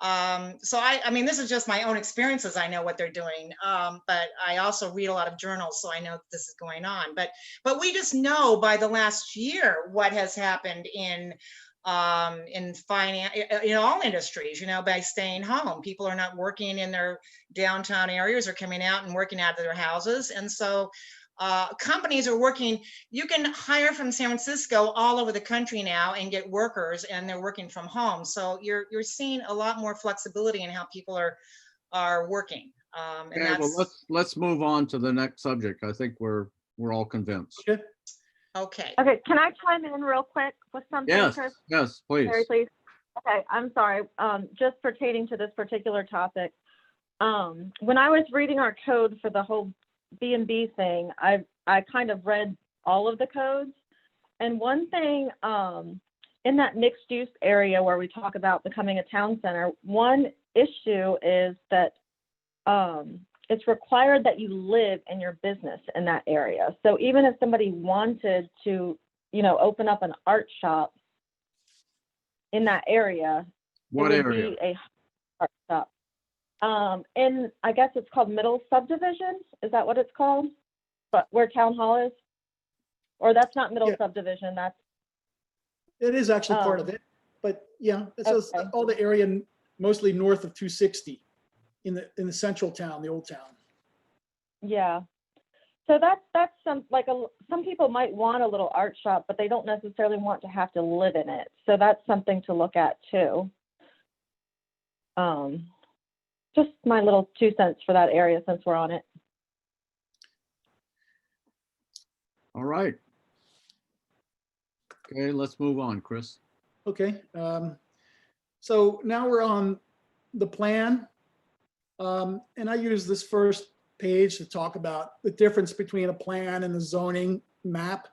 So I mean, this is just my own experiences. I know what they're doing, but I also read a lot of journals, so I know this is going on. But we just know by the last year what has happened in finance, all industries, by staying home. People are not working in their downtown areas, or coming out and working out of their houses. And so companies are working. You can hire from San Francisco all over the country now and get workers, and they're working from home. So you're seeing a lot more flexibility in how people are working. And Okay, well, let's move on to the next subject. I think we're all convinced. okay. Okay, can I chime in real quick with something, Yes, Chris? yes, please. Very please. Okay, I'm sorry. Just pertaining to this particular topic. When I was reading our code for the whole B&B thing, I kind of read all of the codes. And one thing, in that mixed use area where we talk about becoming a town center, one issue is that it's required that you live in your business in that area. So even if somebody wanted to, open up an art shop in that area, What it would area? be a art shop. And I guess it's called Middle Subdivision. Is that what it's called? But where Town Hall is? Or that's not Middle Yeah. Subdivision, that's, It is actually part of it, but yeah, it's Okay. all the area mostly north of 260 in the central town, the old town. yeah. So that's some, some people might want a little art shop, but they don't necessarily want to have to live in it. So that's something to look at too. Just my little 2 cents for that area since we're on it. All right. Okay, let's move on, Chris. Okay, so now we're on the plan. And I use this first page to talk about the difference between a plan and the zoning map.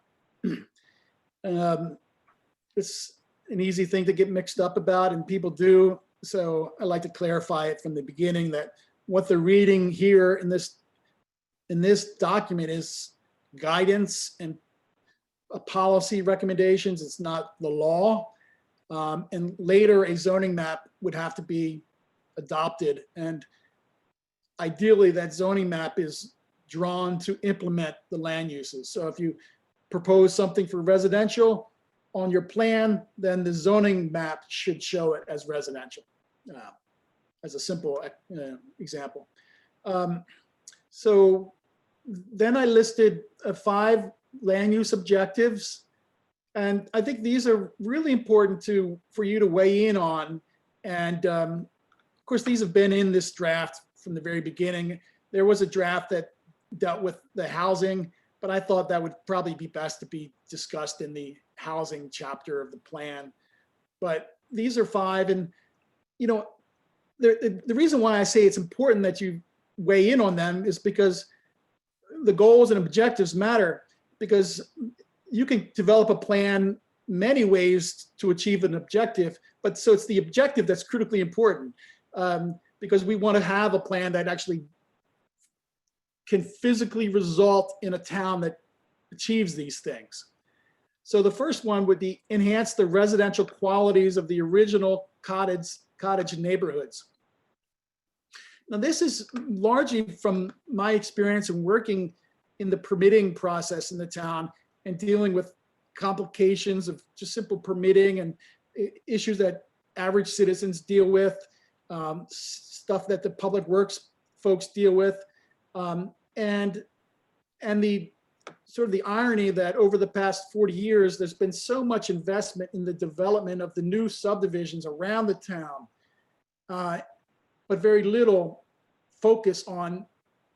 It's an easy thing to get mixed up about, and people do. So I like to clarify it from the beginning that what they're reading here in this document is guidance and policy recommendations. It's not the law. And later a zoning map would have to be adopted. And ideally that zoning map is drawn to implement the land uses. So if you propose something for residential on your plan, then the zoning map should show it as residential, as a simple example. So then I listed 5 land use objectives. And I think these are really important for you to weigh in on. And of course, these have been in this draft from the very beginning. There was a draft that dealt with the housing, but I thought that would probably be best to be discussed in the housing chapter of the plan. But these are 5. And, the reason why I say it's important that you weigh in on them is because the goals and objectives matter, because you can develop a plan many ways to achieve an objective, but so it's the objective that's critically important, because we want to have a plan that actually can physically result in a town that achieves these things. So the first one would be enhance the residential qualities of the original cottage neighborhoods. Now, this is largely from my experience in working in the permitting process in the town and dealing with complications of just simple permitting and issues that average citizens deal with, stuff that the public works folks deal with, and the sort of the irony that over the past 40 years, there's been so much investment in the development of the new subdivisions around the town, but very little focus on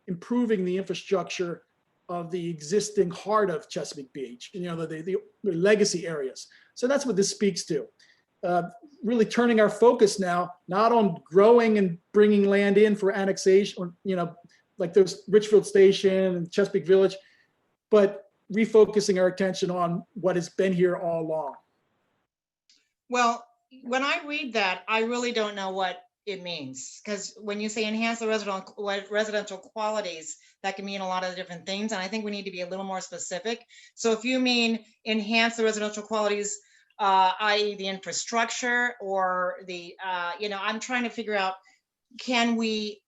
improving the infrastructure of the existing heart of Chesapeake Beach, the legacy areas. So that's what this speaks to. Really turning our focus now, not on growing and bringing land in for annexation, or, like those Richfield Station and Chesapeake Village, but refocusing our attention on what has been here all along. Well, when I read that, I really don't know what it means, because when you say enhance the residential qualities, that can mean a lot of different things, and I think we need to be a little more specific. So if you mean enhance the residential qualities, i.e. the infrastructure or the, I'm trying to figure out, can we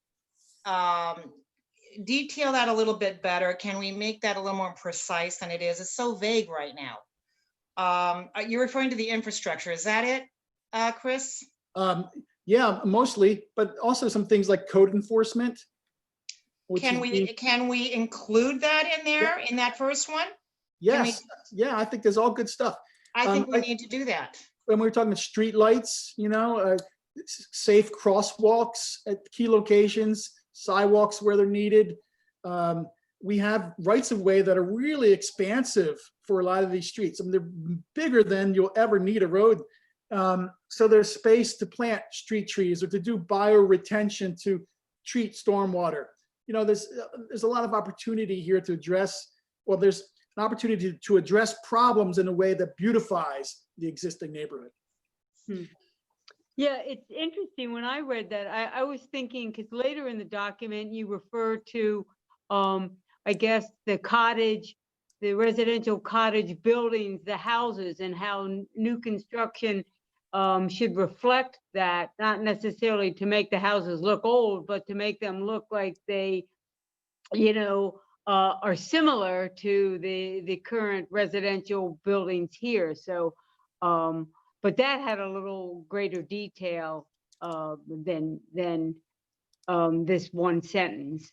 detail that a little bit better? Can we make that a little more precise than it is? It's so vague right now. You're referring to the infrastructure, is that it, Chris? Yeah, mostly, but also some things like code enforcement. Can we include that in there, in that first one? Yes, yeah, I think there's all good stuff. I think we need to do that. When we were talking about street lights, safe crosswalks at key locations, sidewalks where they're needed. We have rights of way that are really expansive for a lot of these streets. I mean, they're bigger than you'll ever need a road. So there's space to plant street trees or to do bioretention to treat stormwater. there's a lot of opportunity here to address, well, there's an opportunity to address problems in a way that beautifies the existing neighborhood. Yeah, it's interesting. When I read that, I was thinking, because later in the document, you refer to, I guess, the cottage, the residential cottage buildings, the houses, and how new construction should reflect that, not necessarily to make the houses look old, but to make them look like they, are similar to the current residential buildings here. So, but that had a little greater detail than this one sentence.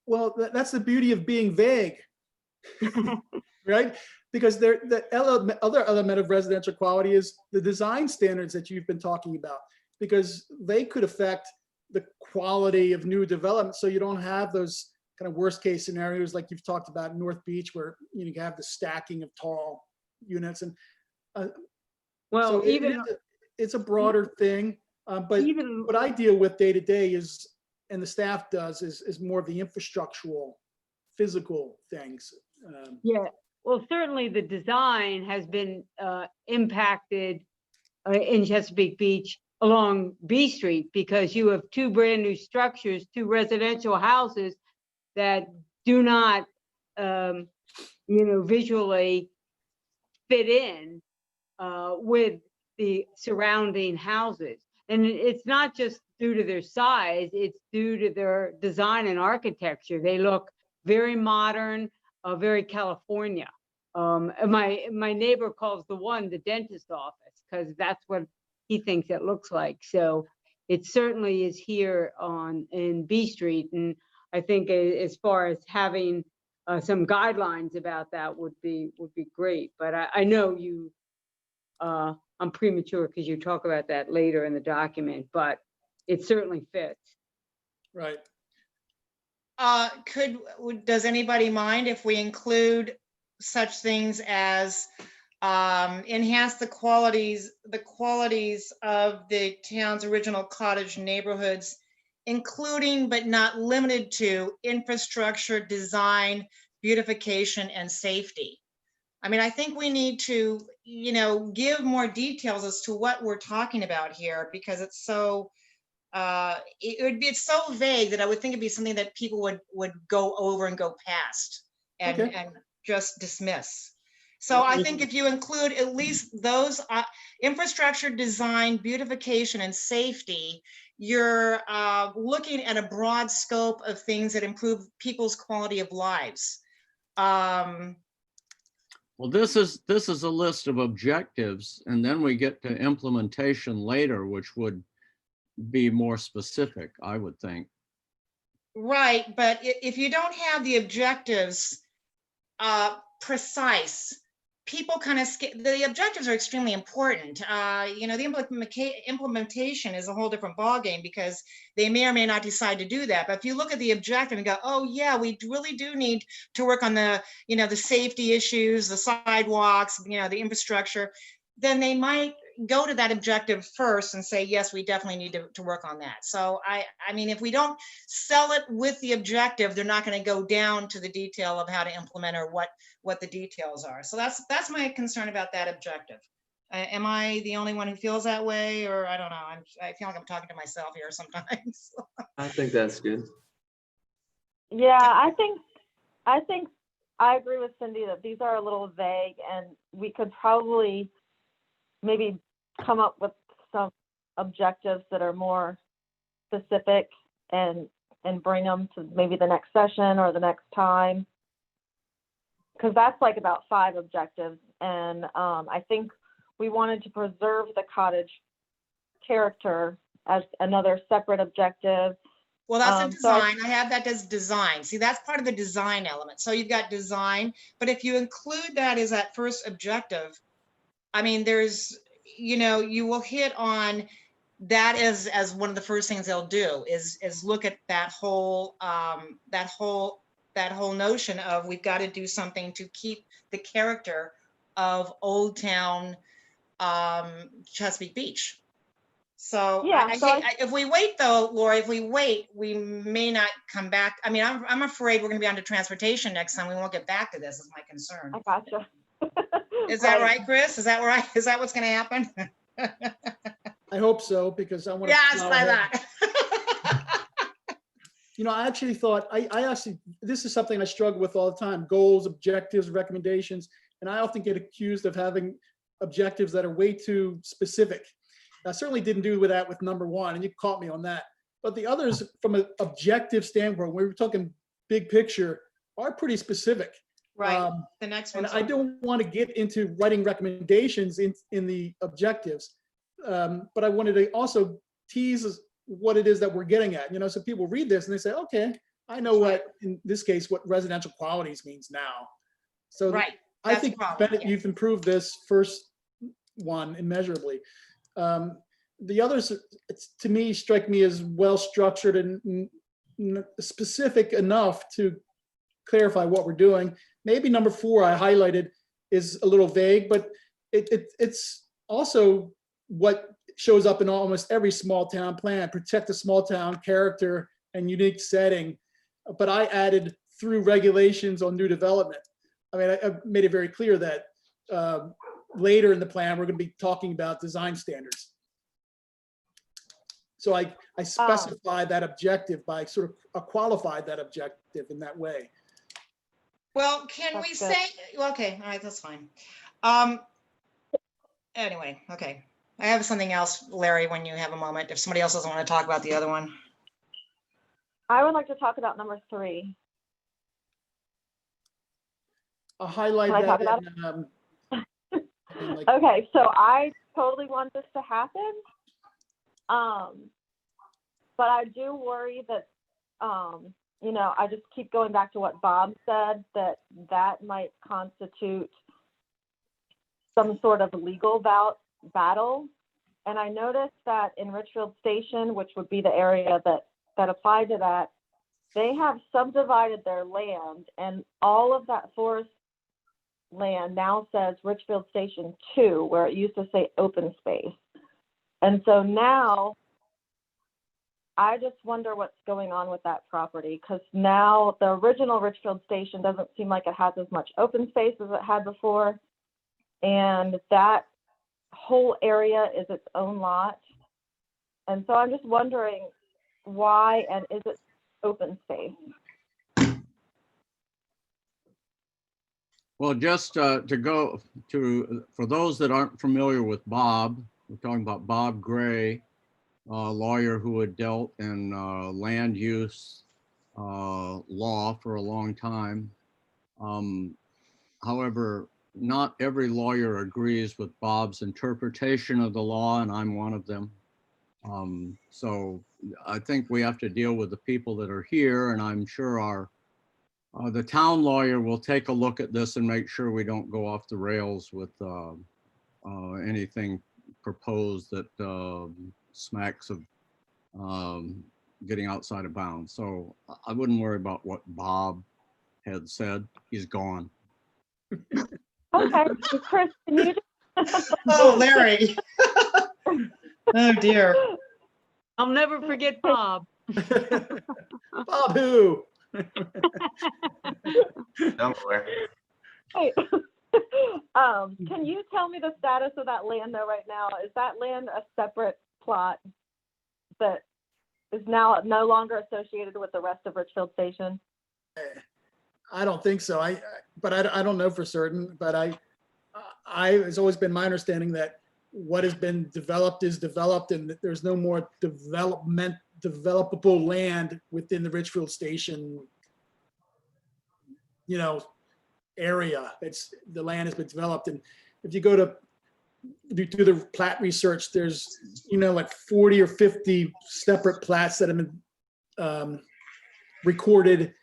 Well, that's the beauty of being vague, right? Because the other element of residential quality is the design standards that you've been talking about, because they could affect the quality of new development. So you don't have those kind of worst case scenarios like you've talked about in North Beach, where you have the stacking of tall units. And Well, so even it's a broader thing, but even what I deal with day to day is, and the staff does, is more of the infrastructural, physical things. yeah, well, certainly the design has been impacted in Chesapeake Beach along B Street, because you have two brand new structures, two residential houses that do not, visually fit in with the surrounding houses. And it's not just due to their size, it's due to their design and architecture. They look very modern, very California. My neighbor calls the one the dentist office, because that's what he thinks it looks like. So it certainly is here in B Street. And I think as far as having some guidelines about that would be great. But I know I'm premature because you talk about that later in the document, but it certainly fits. Right. Does anybody mind if we include such things as enhance the qualities of the town's original cottage neighborhoods, including but not limited to infrastructure, design, beautification, and safety? I mean, I think we need to, give more details as to what we're talking about here, because it's so, it's so vague that I would think it'd be something that people would go over and go past and, Okay. and just dismiss. So I think if you include at least those infrastructure, design, beautification, and safety, you're looking at a broad scope of things that improve people's quality of lives. Well, this is a list of objectives, and then we get to implementation later, which would be more specific, I would think. Right, but if you don't have the objectives precise, people kind of the objectives are extremely important. The implementation is a whole different ballgame, because they may or may not decide to do that. But if you look at the objective and go, oh yeah, we really do need to work on the safety issues, the sidewalks, the infrastructure, then they might go to that objective first and say, yes, we definitely need to work on that. So I mean, if we don't sell it with the objective, they're not going to go down to the detail of how to implement or what the details are. So that's my concern about that objective. Am I the only one who feels that way? Or I don't know, I feel like I'm talking to myself here sometimes. I think that's good. Yeah, I think I agree with Cindy that these are a little vague, and we could probably maybe come up with some objectives that are more specific and bring them to maybe the next session or the next time. Because that's like about 5 objectives. And I think we wanted to preserve the cottage character as another separate objective. Well, that's a design. I have that as design. See, that's part of the design element. So you've got design, but if you include that as that first objective, I mean, there's, you will hit on that as one of the first things they'll do is look at that whole notion of we've got to do something to keep the character of Old Town Chesapeake Beach. So Yeah, so if we wait though, Lori, if we wait, we may not come back. I mean, I'm afraid we're gonna be under transportation next time. We won't get back to this is my concern. I gotcha. Is that right, Chris? Is that right? Is that what's gonna happen? I hope so, because I want to. Yes, I thought. You know, I actually thought, this is something I struggle with all the time, goals, objectives, recommendations. And I often get accused of having objectives that are way too specific. I certainly didn't do with that with number one, and you caught me on that. But the others, from an objective standpoint, we were talking big picture, are pretty specific. Right, the next one. And I don't want to get into writing recommendations in the objectives. But I wanted to also tease what it is that we're getting at, so people read this and they say, okay, I know what, in this case, what residential qualities means now. So Right. I That's think, probably, Bennett, yeah. you've improved this first one immeasurably. The others, to me, strike me as well-structured and specific enough to clarify what we're doing. Maybe number 4 I highlighted is a little vague, but it's also what shows up in almost every small town plan: protect the small town character and unique setting. But I added through regulations on new development. I mean, I made it very clear that later in the plan, we're going to be talking about design standards. So I specified that objective by sort of qualified that objective in that way. Well, can That's we good. say, okay, all right, that's fine. Anyway, okay. I have something else, Larry, when you have a moment, if somebody else doesn't want to talk about the other one. I would like to talk about number 3. I'll highlight Can I talk that. about in, like, Okay, so I totally want this to happen. But I do worry that, I just keep going back to what Bob said, that might constitute some sort of legal battle. And I noticed that in Richfield Station, which would be the area that applied to that, they have subdivided their land, and all of that forest land now says Richfield Station 2, where it used to say open space. And so now I just wonder what's going on with that property, because now the original Richfield Station doesn't seem like it has as much open space as it had before. And that whole area is its own lot. And so I'm just wondering why, and is it open space? Well, just to go to, for those that aren't familiar with Bob, we're talking about Bob Gray, a lawyer who had dealt in land use law for a long time. However, not every lawyer agrees with Bob's interpretation of the law, and I'm one of them. So I think we have to deal with the people that are here, and I'm sure the town lawyer will take a look at this and make sure we don't go off the rails with anything proposed that smacks of getting outside of bounds. So I wouldn't worry about what Bob had said. He's gone. Okay, Chris, can you Oh, Larry. Oh, dear. I'll never forget Bob. Bob who? Somewhere. Hey, can you tell me the status of that land though right now? Is that land a separate plot that is now no longer associated with the rest of Richfield Station? I don't think so. I don't know for certain, but it's always been my understanding that what has been developed is developed, and that there's no more developable land within the Richfield Station, area. The land has been developed. And if you go to do the plat research, there's, like 40 or 50 separate plats that have been recorded.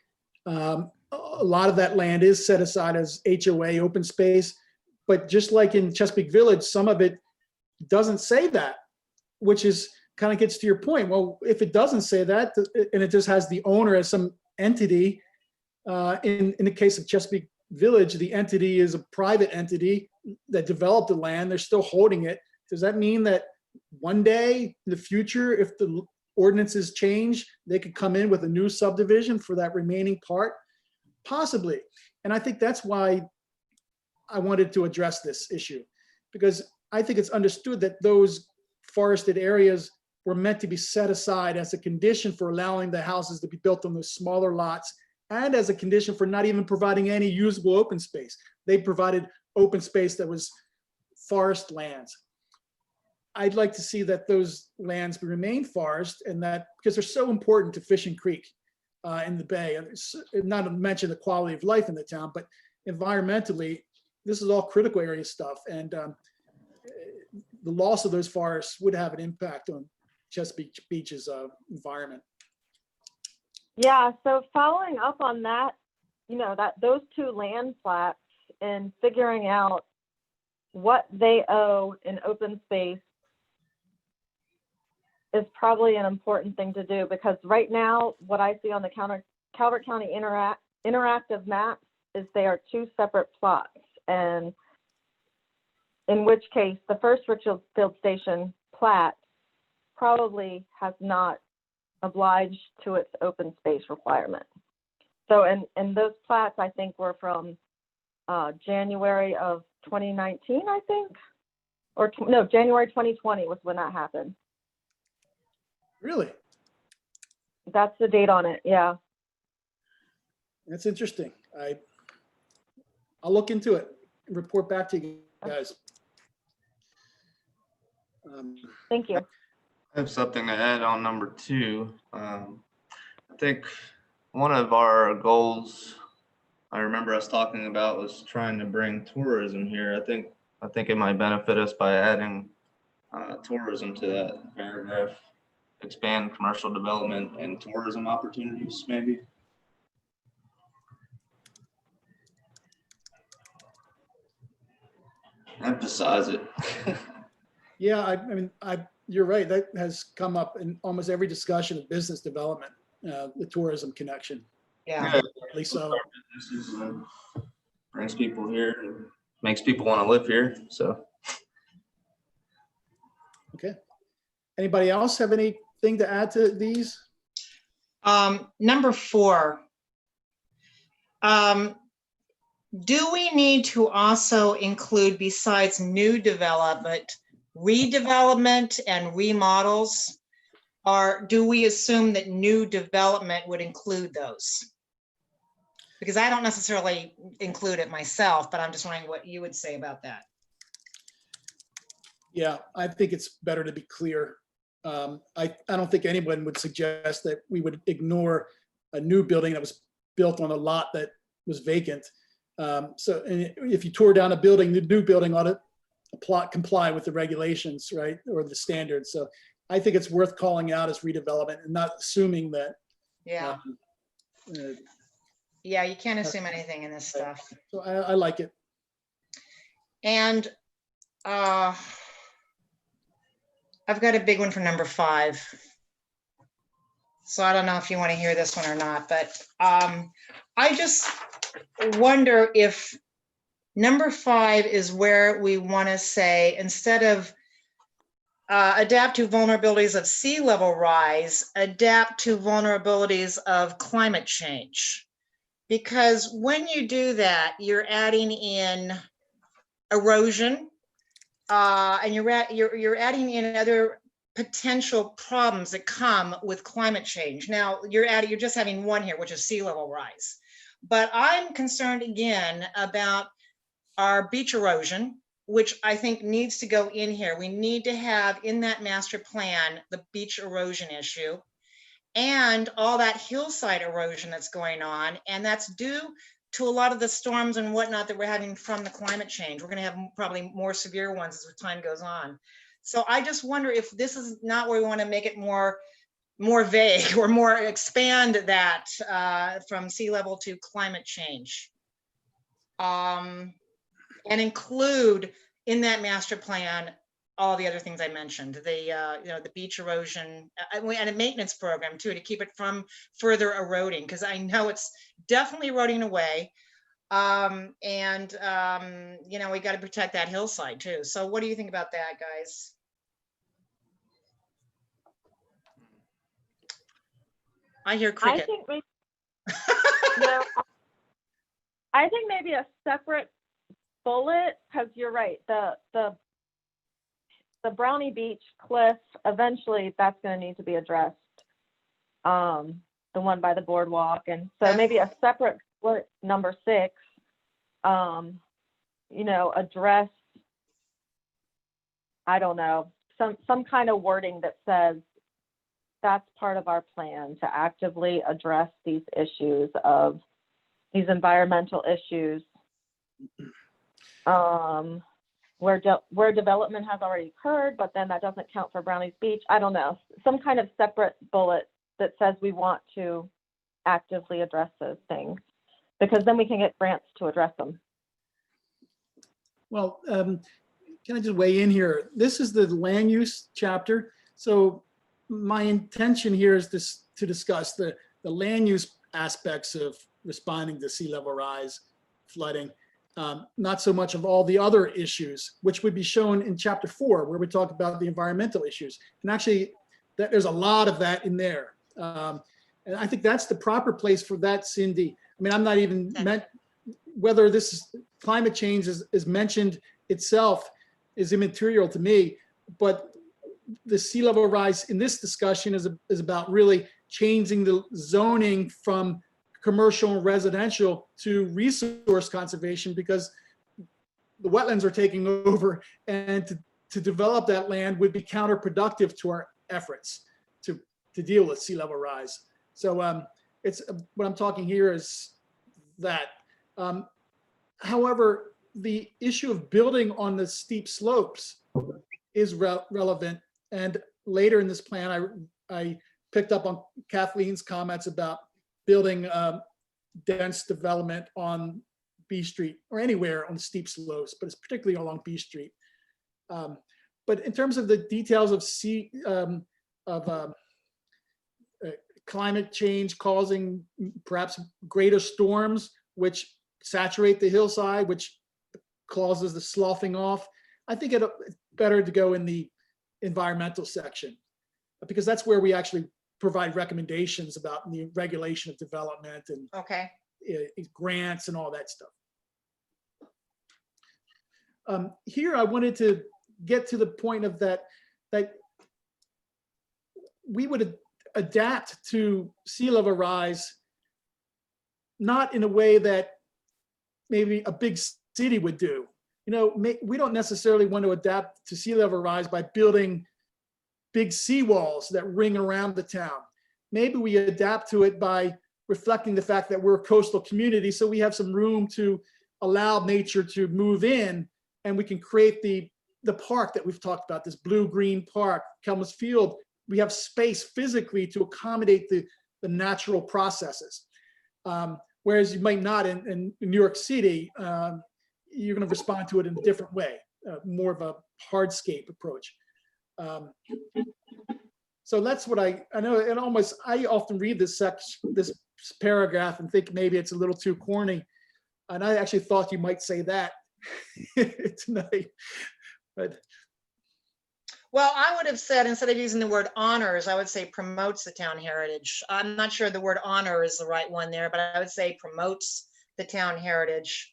A lot of that land is set aside as HOA open space, but just like in Chesapeake Village, some of it doesn't say that, which is kind of gets to your point. Well, if it doesn't say that, and it just has the owner as some entity, in the case of Chesapeake Village, the entity is a private entity that developed the land. They're still holding it. Does that mean that one day in the future, if the ordinances change, they could come in with a new subdivision for that remaining part, possibly. And I think that's why I wanted to address this issue, because I think it's understood that those forested areas were meant to be set aside as a condition for allowing the houses to be built on those smaller lots, and as a condition for not even providing any usable open space. They provided open space that was forest lands. I'd like to see that those lands remain forest, and that, because they're so important to Fishing Creek in the Bay, and not to mention the quality of life in the town, but environmentally, this is all critical area stuff. And the loss of those forests would have an impact on Chesapeake Beach's environment. Yeah, so following up on that, those two land plats and figuring out what they owe in open space is probably an important thing to do, because right now, what I see on the Calvert County interactive maps is they are two separate plots, and in which case the first Richfield Station plat probably has not obliged to its open space requirement. So, and those plats, I think, were from January of 2019, I think, or no, January 2020 was when that happened. Really? That's the date on it, yeah. That's interesting. I'll look into it and report back to you guys. Thank you. I have something to add on number 2. I think one of our goals I remember us talking about was trying to bring tourism here. I think it might benefit us by adding tourism to that paragraph. Expand commercial development and tourism opportunities, maybe. Emphasize it. Yeah, I mean, you're right. That has come up in almost every discussion of business development, the tourism connection. Yeah. At least so. Businesses and brings people here and makes people want to live here. So. Okay. Anybody else have anything to add to these? Number 4. Do we need to also include, besides new development, redevelopment and remodels? Or do we assume that new development would include those? Because I don't necessarily include it myself, but I'm just wondering what you would say about that. Yeah, I think it's better to be clear. I don't think anyone would suggest that we would ignore a new building that was built on a lot that was vacant. So and if you tore down a building, the new building ought to comply with the regulations, right, or the standards. So I think it's worth calling out as redevelopment and not assuming that. Yeah. Yeah, you can't assume anything in this stuff. So I like it. And I've got a big one for number 5. So I don't know if you want to hear this one or not, but I just wonder if number 5 is where we want to say, instead of adapt to vulnerabilities of sea level rise, adapt to vulnerabilities of climate change. Because when you do that, you're adding in erosion, and you're adding in other potential problems that come with climate change. Now you're just having one here, which is sea level rise. But I'm concerned again about our beach erosion, which I think needs to go in here. We need to have in that master plan the beach erosion issue and all that hillside erosion that's going on, and that's due to a lot of the storms and whatnot that we're having from the climate change. We're going to have probably more severe ones as time goes on. So I just wonder if this is not where we want to make it more vague or more expand that from sea level to climate change, and include in that master plan all the other things I mentioned, the beach erosion, and a maintenance program too, to keep it from further eroding, because I know it's definitely eroding away. We got to protect that hillside too. So what do you think about that, guys? I hear I cricket. think maybe, no, I think maybe a separate bullet, because you're right, the Brownie Beach cliff, eventually that's going to need to be addressed. The one by the boardwalk, and so maybe a separate bullet, number 6, you know, address, I don't know, some kind of wording that says that's part of our plan to actively address these issues of these environmental issues, where development has already occurred, but then that doesn't count for Brownies Beach. I don't know, some kind of separate bullet that says we want to actively address those things, because then we can get grants to address them. Well, can I just weigh in here? This is the land use chapter. So my intention here is to discuss the land use aspects of responding to sea level rise, flooding, not so much of all the other issues, which would be shown in chapter 4, where we talk about the environmental issues. And actually, there's a lot of that in there. And I think that's the proper place for that, Cindy. I mean, I'm not even meant, whether this is climate change is mentioned itself is immaterial to me, but the sea level rise in this discussion is about really changing the zoning from commercial and residential to resource conservation, because the wetlands are taking over, and to develop that land would be counterproductive to our efforts to deal with sea level rise. So it's what I'm talking here is that. However, the issue of building on the steep slopes is relevant. And later in this plan, I picked up on Kathleen's comments about building dense development on B Street or anywhere on steep slopes, but it's particularly along B Street. But in terms of the details of climate change causing perhaps greater storms, which saturate the hillside, which causes the sloughing off, I think it's better to go in the environmental section, because that's where we actually provide recommendations about the regulation of development and Okay. Grants and all that stuff. Here, I wanted to get to the point of that we would adapt to sea level rise, not in a way that maybe a big city would do. You know, we don't necessarily want to adapt to sea level rise by building big seawalls that ring around the town. Maybe we adapt to it by reflecting the fact that we're a coastal community, so we have some room to allow nature to move in, and we can create the park that we've talked about, this blue-green park, Kelmus Field. We have space physically to accommodate the natural processes. Whereas you might not in New York City, you're going to respond to it in a different way, more of a hardscape approach. So that's what I know. And I often read this paragraph and think maybe it's a little too corny. And I actually thought you might say that tonight. But Well, I would have said, instead of using the word honors, I would say promotes the town heritage. I'm not sure the word honor is the right one there, but I would say promotes the town heritage.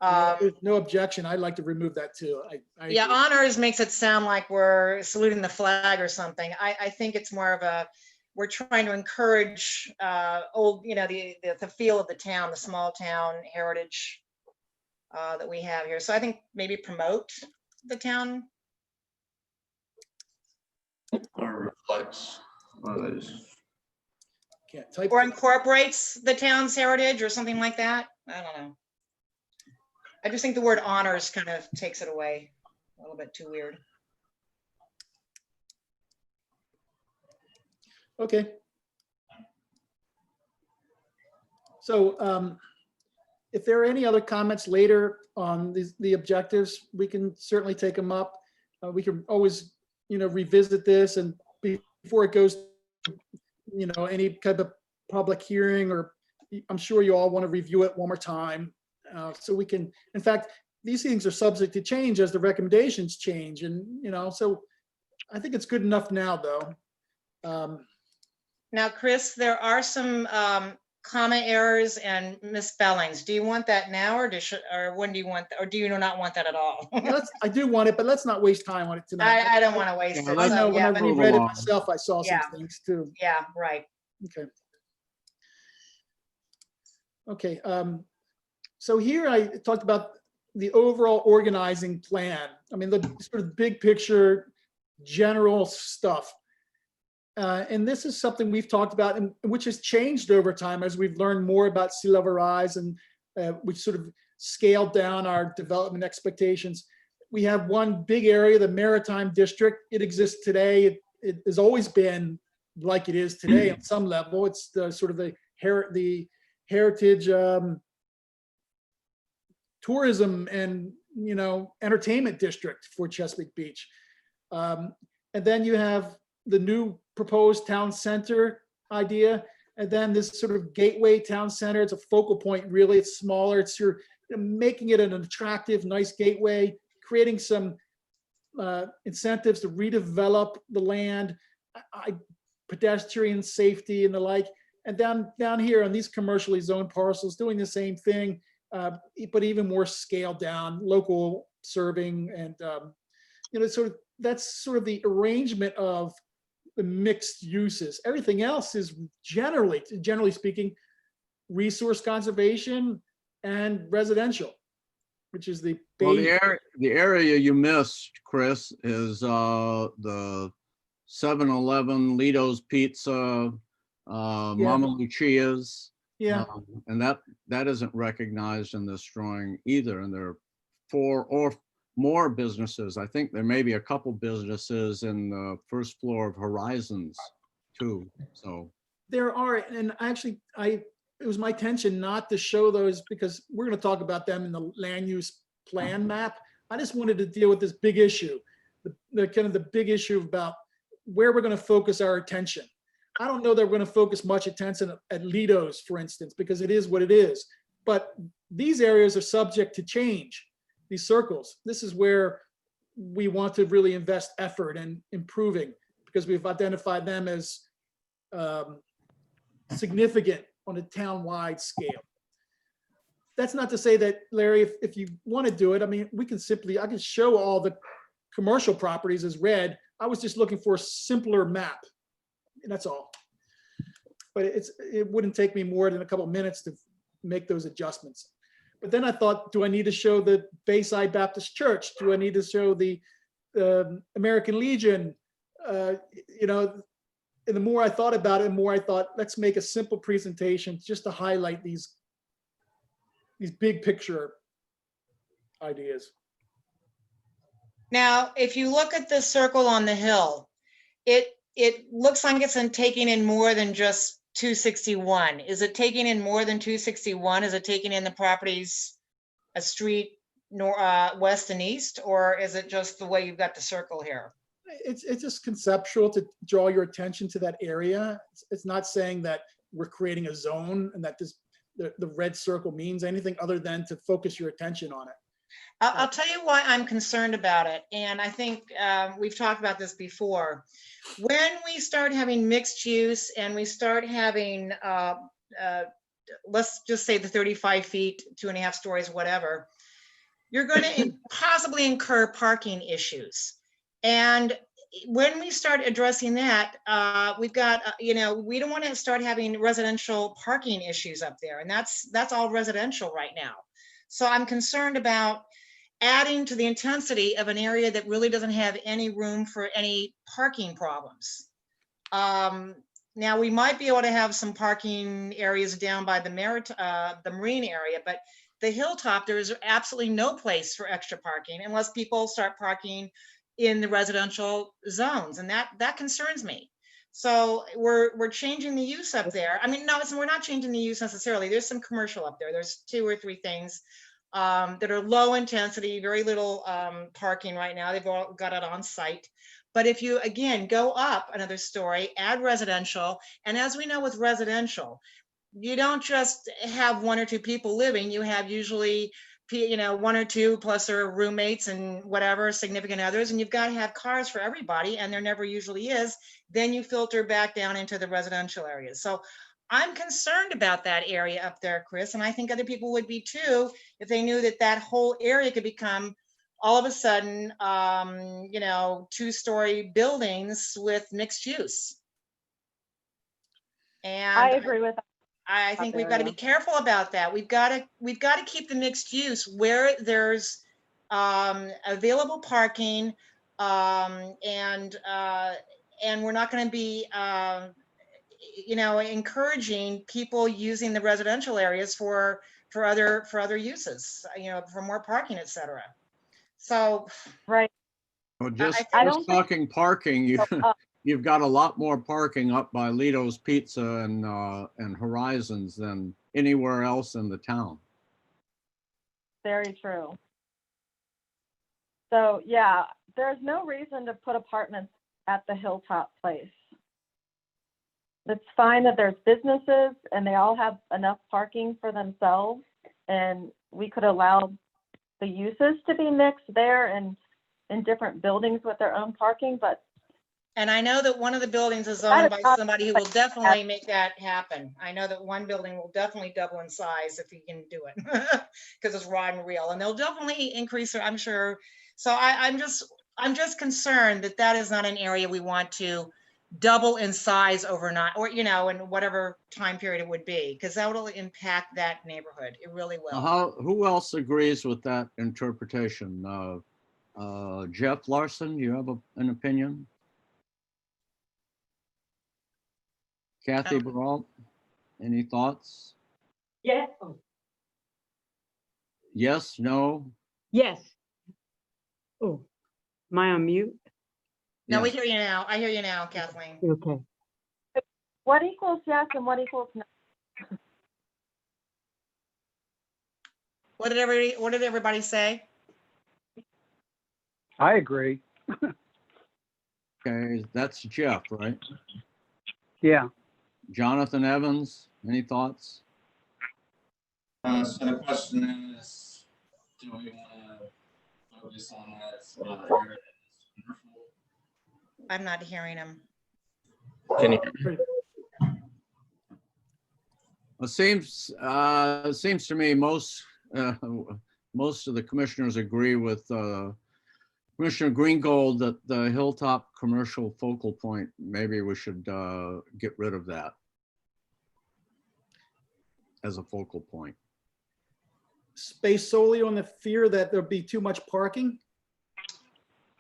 there's no objection. I'd like to remove that too. Yeah, honors makes it sound like we're saluting the flag or something. I think it's more of we're trying to encourage old, the feel of the town, the small town heritage that we have here. So I think maybe promote the town. Or reflects one of those. Can't type. Or incorporates the town's heritage or something like that. I don't know. I just think the word honors kind of takes it away a little bit too weird. Okay. So if there are any other comments later on the objectives, we can certainly take them up. We can always, revisit this, and before it goes, any kind of public hearing, or I'm sure you all want to review it one more time. So we can, in fact, these things are subject to change as the recommendations change. And, so I think it's good enough now, though. Now, Chris, there are some comma errors and misspellings. Do you want that now, or when do you want, or do you not want that at all? I do want it, but let's not waste time on it tonight. I don't want to waste Yeah, it. I let's So, know when yeah, I but move reread it along. myself, I saw some Yeah. things too. yeah, right. Okay. Okay, so here I talked about the overall organizing plan. I mean, the sort of big picture, general stuff. And this is something we've talked about and which has changed over time as we've learned more about sea level rise and we sort of scaled down our development expectations. We have one big area, the Maritime District. It exists today. It has always been like it is today on some level. It's the sort of the heritage tourism and, you know, entertainment district for Chesapeake Beach. And then you have the new proposed town center idea. And then this sort of gateway town center, it's a focal point, really. It's smaller. It's making it an attractive, nice gateway, creating some incentives to redevelop the land, pedestrian safety and the like. And down here on these commercially zoned parcels, doing the same thing, but even more scaled down, local serving, and you know, sort of that's sort of the arrangement of the mixed uses. Everything else is generally speaking, resource conservation and residential, which is the Well, base. the area you missed, Chris, is the 7-Eleven, Lito's Pizza, Mama Lucia's. Yeah, And that isn't recognized in this drawing either. And there are 4 or more businesses. I think there may be a couple businesses in the first floor of Horizons too. So there are, and actually, it was my intention not to show those because we're going to talk about them in the land use plan map. I just wanted to deal with this big issue, the kind of the big issue about where we're going to focus our attention. I don't know that we're going to focus much attention at Lito's, for instance, because it is what it is. But these areas are subject to change, these circles. This is where we want to really invest effort in improving because we've identified them as significant on a town-wide scale. That's not to say that, Larry, if you want to do it, I mean, I can show all the commercial properties as red. I was just looking for a simpler map. And that's all. But it wouldn't take me more than a couple of minutes to make those adjustments. But then I thought, do I need to show the Bayside Baptist Church? Do I need to show the American Legion? You know, and the more I thought about it, the more I thought, let's make a simple presentation just to highlight these big picture ideas. Now, if you look at the circle on the hill, it looks like it's taking in more than just 261. Is it taking in more than 261? Is it taking in the properties, a street west and east, or is it just the way you've got the circle here? It's just conceptual to draw your attention to that area. It's not saying that we're creating a zone and that the red circle means anything other than to focus your attention on it. I'll tell you why I'm concerned about it. And I think we've talked about this before. When we start having mixed use and we start having, let's just say the 35 feet, 2.5 stories, whatever, you're going to possibly incur parking issues. And when we start addressing that, we've got, you know, we don't want to start having residential parking issues up there. And that's all residential right now. So I'm concerned about adding to the intensity of an area that really doesn't have any room for any parking problems. Now we might be able to have some parking areas down by the marine area, but the hilltop, there is absolutely no place for extra parking unless people start parking in the residential zones, and that concerns me. So we're changing the use up there. I mean, no, we're not changing the use necessarily. There's some commercial up there. There's 2 or 3 things that are low intensity, very little parking right now. They've all got it on site. But if you, again, go up another story, add residential, and as we know with residential, you don't just have 1 or 2 people living, you have usually you know, one or two plus their roommates and whatever, significant others, and you've got to have cars for everybody, and there never usually is, then you filter back down into the residential areas. So I'm concerned about that area up there, Chris, and I think other people would be too, if they knew that that whole area could become all of a sudden, you know, 2-story buildings with mixed use. And I agree with that. I think we've got to be careful about that. We've got to keep the mixed use where there's available parking, and we're not going to be, you know, encouraging people using the residential areas for other uses, you know, for more parking, et cetera. So, Right. Well, just I don't think- talking parking, you've got a lot more parking up by Lito's Pizza and Horizons than anywhere else in the town. Very true. So yeah, there's no reason to put apartments at the Hilltop place. It's fine that there's businesses and they all have enough parking for themselves, and we could allow the uses to be mixed there and in different buildings with their own parking, but and I know that one of the buildings is That owned is by not- somebody who will definitely make that happen. I know that one building will definitely double in size if he can do it, because it's raw and real, and they'll definitely increase it, I'm sure. So I'm just concerned that that is not an area we want to double in size overnight, or, you know, in whatever time period it would be, because that will impact that neighborhood. It really will. Who else agrees with that interpretation? Jeff Larson, do you have an opinion? Kathy Baralt, any thoughts? Yeah. Yes, no? Yes. Oh, am I on mute? No, we Yes. hear you now. I hear you now, Kathleen. Okay. what equals yes and what equals no? What did everybody say? I agree. Okay, that's Jeff, right? Yeah. Jonathan Evans, any thoughts? So the question is, do we want to focus on that area that's commercial? I'm not hearing him. Can you hear me? It seems to me most of the commissioners agree with Commissioner Greengold that the Hilltop commercial focal point, maybe we should get rid of that as a focal point. Based solely on the fear that there'll be too much parking?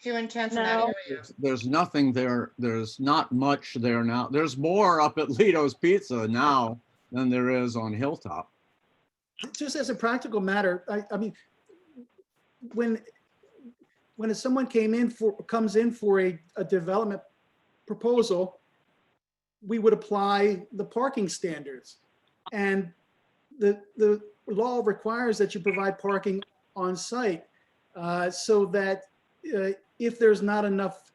Too intense in that No. area. There's nothing there. There's not much there now. There's more up at Lito's Pizza now than there is on Hilltop. Just as a practical matter, I mean, when someone comes in for a development proposal, we would apply the parking standards. And the law requires that you provide parking on site, so that if there's not enough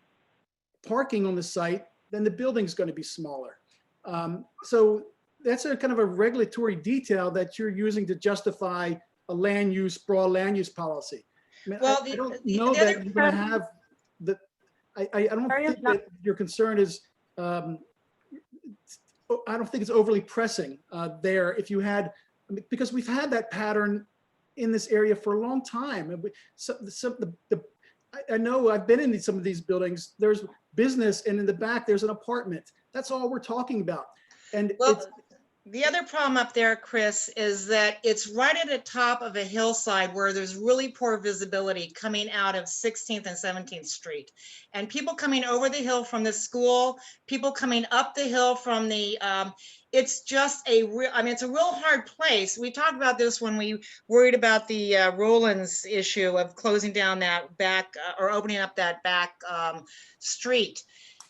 parking on the site, then the building's going to be smaller. So that's a kind of a regulatory detail that you're using to justify a broad land use policy. I mean, Well, I the- don't the know other- that you're going to have I don't Sorry, it's think not- that your concern is, I don't think it's overly pressing there. If you had, because we've had that pattern in this area for a long time. And I know I've been in some of these buildings, there's business and in the back, there's an apartment. That's all we're talking about. And it's, Well, the other problem up there, Chris, is that it's right at the top of a hillside where there's really poor visibility coming out of 16th and 17th Street. And people coming over the hill from the school, people coming up the hill from the, it's just it's a real hard place. We talked about this when we worried about the Rollins issue of closing down that back or opening up that back street.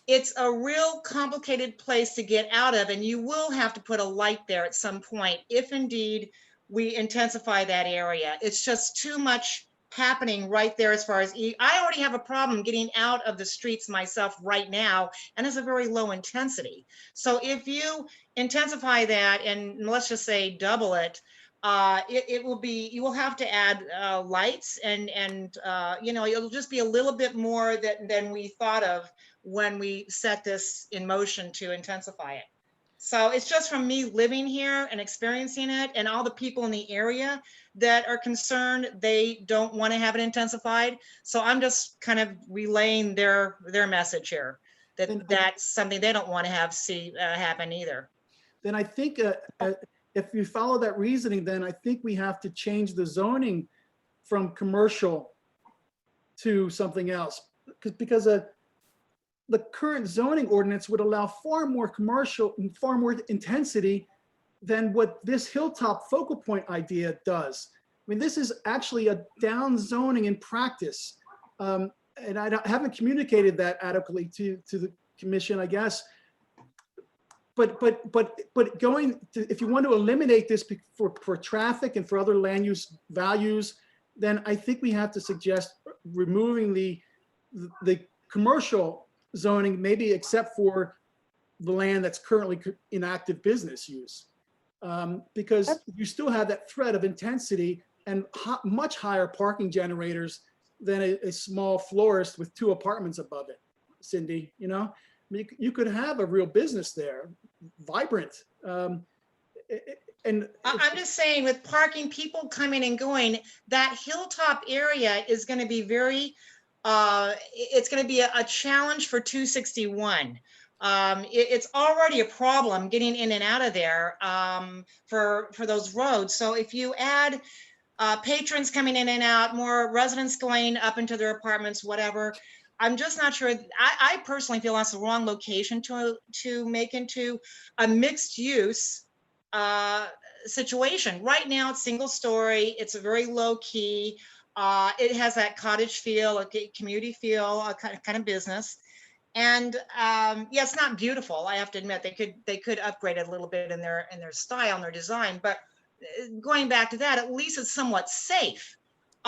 It's a real complicated place to get out of, and you will have to put a light there at some point if indeed we intensify that area. It's just too much happening right there as far as, I already have a problem getting out of the streets myself right now, and it's a very low intensity. So if you intensify that and let's just say double it, it will be, you will have to add lights and you know, it'll just be a little bit more than we thought of when we set this in motion to intensify it. So it's just from me living here and experiencing it, and all the people in the area that are concerned, they don't want to have it intensified. So I'm just kind of relaying their message here, that that's something they don't want to see happen either. Then I think if you follow that reasoning, then I think we have to change the zoning from commercial to something else. Because the current zoning ordinance would allow far more commercial and far more intensity than what this hilltop focal point idea does. I mean, this is actually a down zoning in practice. And haven't communicated that adequately to the commission, I guess. But going to, if you want to eliminate this for traffic and for other land use values, then I think we have to suggest removing the commercial zoning, maybe except for the land that's currently in active business use. Because you still have that threat of intensity and much higher parking generators than a small florist with 2 apartments above it, Cindy, you know? I mean, you could have a real business there, vibrant. And I'm just saying, with parking, people coming and going, that hilltop area is going to be very, it's going to be a challenge for 261. It's already a problem getting in and out of there for those roads. So if you add patrons coming in and out, more residents going up into their apartments, whatever, I'm just not sure. I personally feel that's the wrong location to make into a mixed use situation. Right now, it's single story. It's a very low key. It has that cottage feel, a community feel, a kind of business. And yeah, it's not beautiful. I have to admit, they could upgrade it a little bit in their style and their design. But going back to that, at least it's somewhat safe.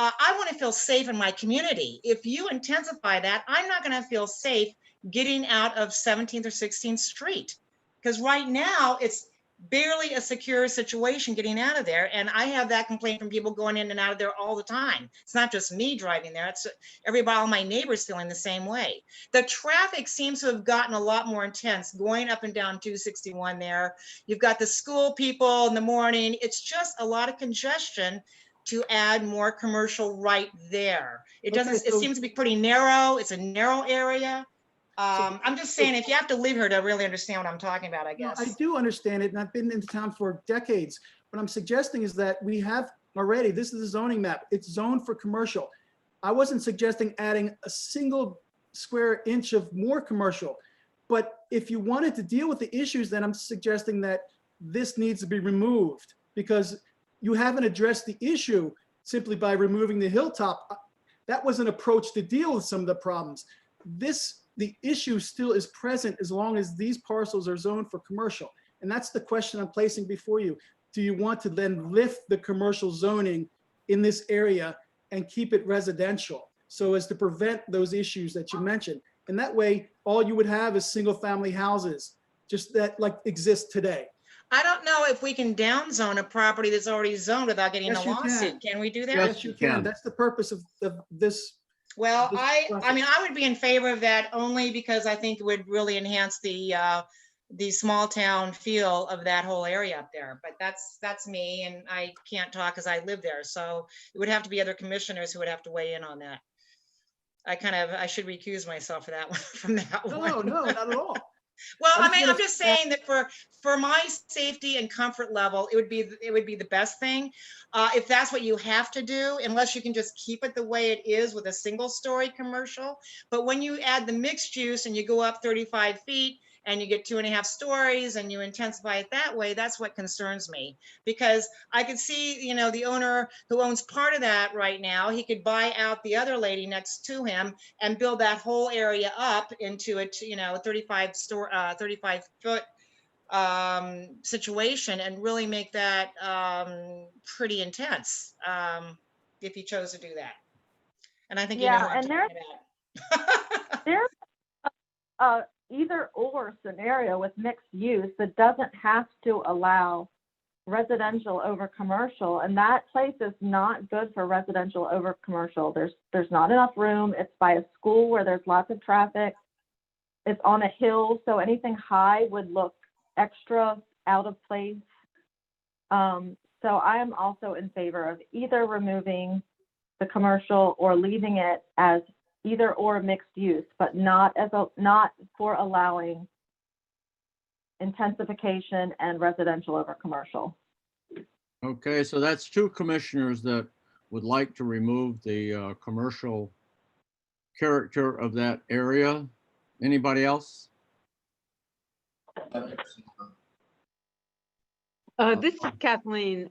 I want to feel safe in my community. If you intensify that, I'm not going to feel safe getting out of 17th or 16th Street, because right now it's barely a secure situation getting out of there. And I have that complaint from people going in and out of there all the time. It's not just me driving there. It's everybody, all my neighbors feeling the same way. The traffic seems to have gotten a lot more intense going up and down 261 there. You've got the school people in the morning. It's just a lot of congestion to add more commercial right there. It doesn't, Okay, it so- seems to be pretty narrow. It's a narrow area. I'm just saying, if you have to live here to really understand what I'm talking about, I No, guess. I do understand it, and I've been in town for decades. What I'm suggesting is that we have already, this is the zoning map, it's zoned for commercial. I wasn't suggesting adding a single square inch of more commercial. But if you wanted to deal with the issues, then I'm suggesting that this needs to be removed, because you haven't addressed the issue simply by removing the hilltop. That was an approach to deal with some of the problems. The issue still is present as long as these parcels are zoned for commercial. And that's the question I'm placing before you. Do you want to then lift the commercial zoning in this area and keep it residential so as to prevent those issues that you mentioned? And that way, all you would have is single family houses, just that like exist today. I don't know if we can downzone a property that's already zoned without getting Yes, a you lawsuit. can. Can we do that? Yes, Yes, you you can. can. That's the purpose of this. Well, this I mean, process. I would be in favor of that only because I think it would really enhance the small town feel of that whole area up there. But that's me, and I can't talk because I live there. So it would have to be other commissioners who would have to weigh in on that. I should recuse myself for that one, from that one. No, not at all. Well, I I just mean, wanna- I'm just saying that for my safety and comfort level, it would be the best thing. If that's what you have to do, unless you can just keep it the way it is with a single story commercial. But when you add the mixed use and you go up 35 feet and you get 2.5 stories and you intensify it that way, that's what concerns me. Because I could see, you know, the owner who owns part of that right now, he could buy out the other lady next to him and build that whole area up into a, you know, 35 foot situation and really make that pretty intense if he chose to do that. And I think you know Yeah, what I'm and talking about. there's a either or scenario with mixed use that doesn't have to allow residential over commercial, and that place is not good for residential over commercial. There's not enough room. It's by a school where there's lots of traffic. It's on a hill, so anything high would look extra out of place. So I am also in favor of either removing the commercial or leaving it as either or mixed use, but not for allowing intensification and residential over commercial. Okay, so that's two commissioners that would like to remove the commercial character of that area. Anybody else? This is Kathleen.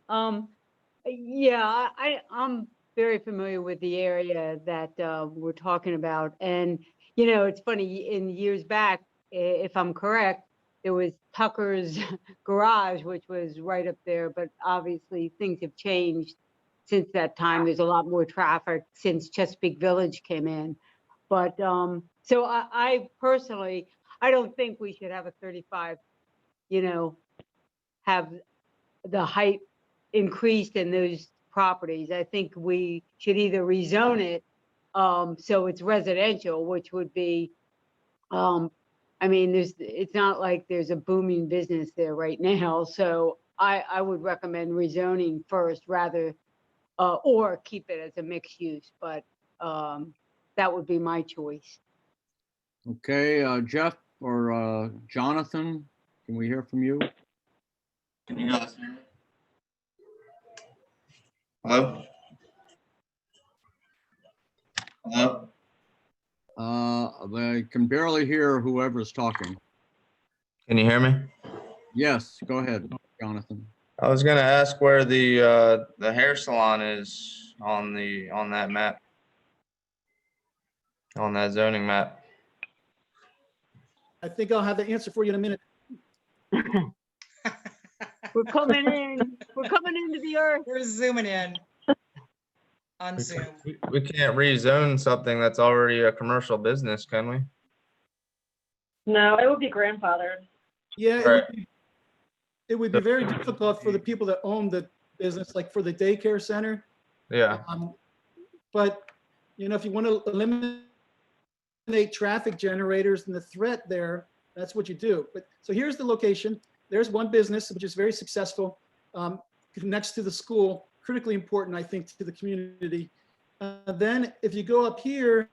Yeah, I'm very familiar with the area that we're talking about. And, you know, it's funny, in years back, if I'm correct, there was Tucker's Garage, which was right up there, but obviously things have changed since that time. There's a lot more traffic since Chesapeake Village came in. But so I personally, I don't think we should have a 35, you know, have the height increased in those properties. I think we should either rezone it so it's residential, which would be, I mean, it's not like there's a booming business there right now. So I would recommend rezoning first rather, or keep it as a mixed use, but that would be my choice. Okay, Jeff or Jonathan, can we hear from you? Can you guys hear me? Hello? Hello? I can barely hear whoever's talking. Can you hear me? Yes, go ahead, Jonathan. I was gonna ask where the hair salon is on that map, on that zoning map. I think I'll have the answer for you in a minute. We're coming in. We're coming into the earth. We're zooming in on Zoom. We can't rezone something that's already a commercial business, can we? No, it would be grandfathered. Yeah, Right. it would be very difficult for the people that own the business, like for the daycare center. Yeah. But, you know, if you want to eliminate traffic generators and the threat there, that's what you do. But so here's the location. There's one business which is very successful, next to the school, critically important, I think, to the community. Then if you go up here,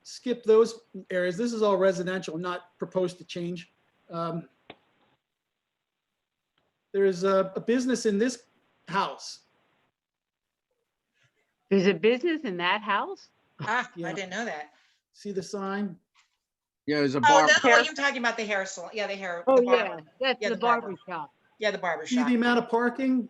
skip those areas. This is all residential, not proposed to change. There's a business in this house. There's a business in that house? Ah, Yeah. I didn't know that. See the sign? Yeah, there's a Oh, bar. no, you're talking about the hair salon. Yeah, the hair. Oh, the yeah, barber. that's Yeah, the the barber. barber shop. Yeah, the barber See shop. the amount of parking?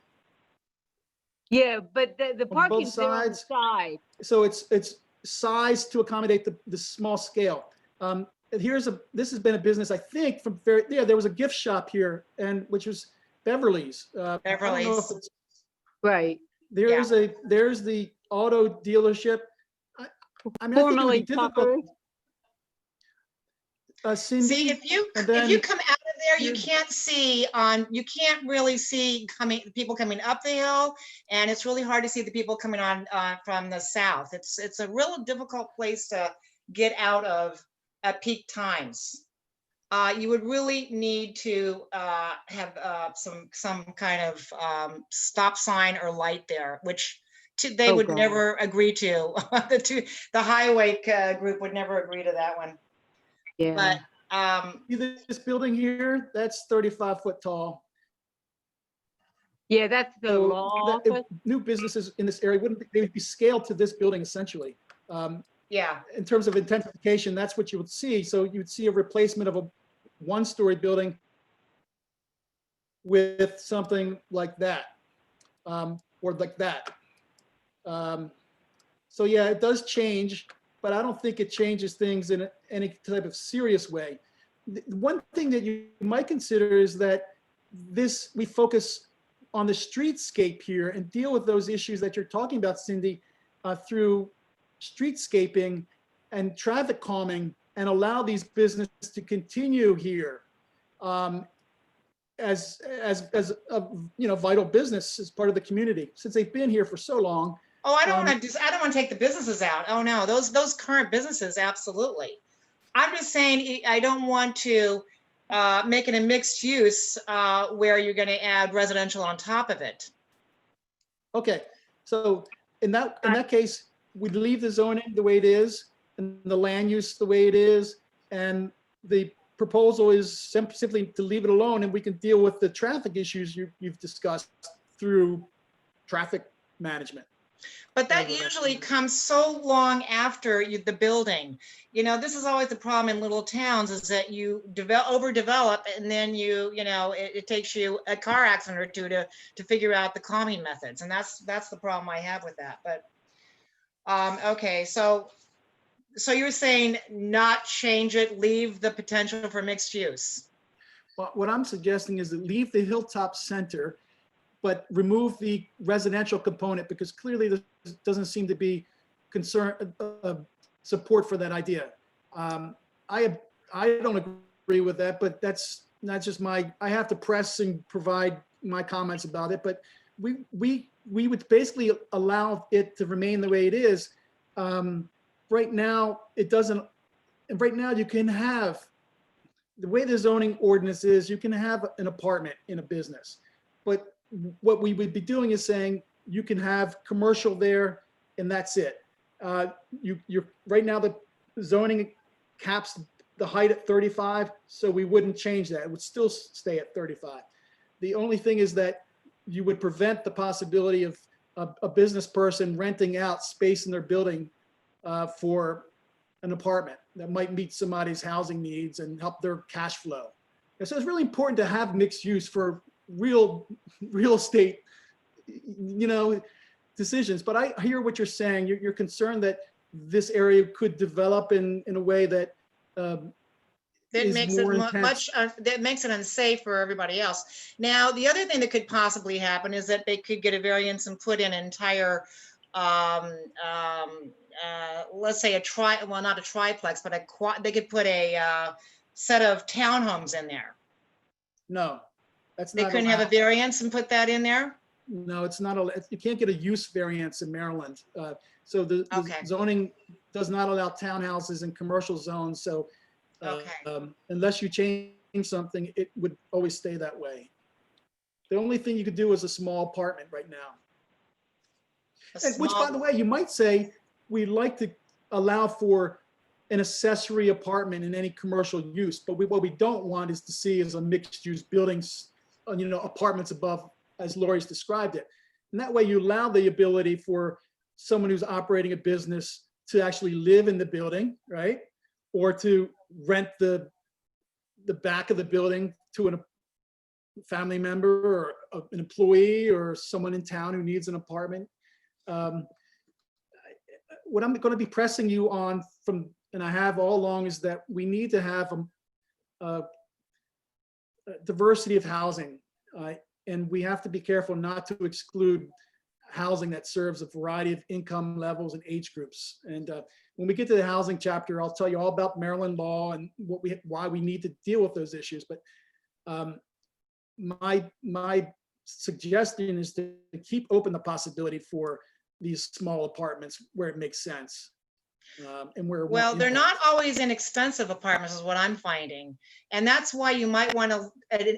Yeah, but the both parking's there on the sides? side. So it's sized to accommodate the small scale. This has been a business, I think, there was a gift shop here, and which was Beverly's. I don't know if Beverly's. it's- Right. there's the auto dealership. I mean, I think it would Formerly be difficult. Tucker's. See, Cindy, if you and then come out of there, you here's- you can't really see people coming up the hill, and it's really hard to see the people coming on from the south. It's a real difficult place to get out of at peak times. You would really need to have some kind of stop sign or light there, which they Oh, would God. never agree to. The highway group would never agree to that one. Yeah. But see this building here, that's 35 foot tall. Yeah, that's the So law that- office. new businesses in this area they would be scaled to this building essentially. yeah, In terms of intensification, that's what you would see. So you would see a replacement of a one-story with something like that, or like that. So yeah, it does change, but I don't think it changes things in any type of serious way. The one thing that you might consider is that we focus on the streetscape here and deal with those issues that you're talking about, Cindy, through streetscaping and traffic calming, and allow these businesses to continue here. as a, vital business as part of the community, since they've been here for so long. Oh, I don't want to I don't want to take the businesses out. Oh, no, those current businesses, absolutely. I'm just saying, I don't want to make it a mixed use where you're going to add residential on top of it. Okay, so in that case, we'd leave the zoning the way it is and the land use the way it is. And the proposal is simply to leave it alone, and we can deal with the traffic issues you've discussed through traffic management. But that usually comes so long after the building. This is always the problem in little towns, is that you overdevelop, and then it takes you a car accident or two to figure out the calming methods. And that's the problem I have with that. But okay, so you're saying not change it, leave the potential for mixed use. Well, what I'm suggesting is to leave the Hilltop Center, but remove the residential component, because clearly there doesn't seem to be support for that idea. I don't agree with that, but that's not just I have to press and provide my comments about it. But we would basically allow it to remain the way it is. Right now, it doesn't. And right now, you can have, the way the zoning ordinance is, you can have an apartment in a business, but what we would be doing is saying you can have commercial there, and that's it. You're right now, the zoning caps the height at 35, so we wouldn't change that. It would still stay at 35. The only thing is that you would prevent the possibility of a business person renting out space in their building for an apartment that might meet somebody's housing needs and help their cash flow. And so it's really important to have mixed use for real estate, decisions. But I hear what you're saying. You're concerned that this area could develop in a way that that makes it unsafe for everybody else. Now, the other thing that could possibly happen is that they could get a variance and put in an entire, let's say not a triplex, but they could put a set of townhomes in there. No, that's They not couldn't allowed. have a variance and put that in there? No, it's not. You can't get a use variance in Maryland. So the Okay. zoning does not allow townhouses in commercial zones. So Okay. unless you change something, it would always stay that way. The only thing you could do is a small apartment right now. Which, by the way, you might say, we'd like to allow for an accessory apartment in any commercial use, but what we don't want is to see is a mixed use buildings, apartments above, as Lori's described it. And that way you allow the ability for someone who's operating a business to actually live in the building, right? Or to rent the back of the building to a family member or an employee or someone in town who needs an apartment. What I'm going to be pressing you on and I have all along, is that we need to have a diversity of housing. And we have to be careful not to exclude housing that serves a variety of income levels and age groups. And when we get to the housing chapter, I'll tell you all about Maryland law and why we need to deal with those issues. But my suggestion is to keep open the possibility for these small apartments where it makes sense. Well, they're not always inexpensive apartments is what I'm finding. And that's why you might want to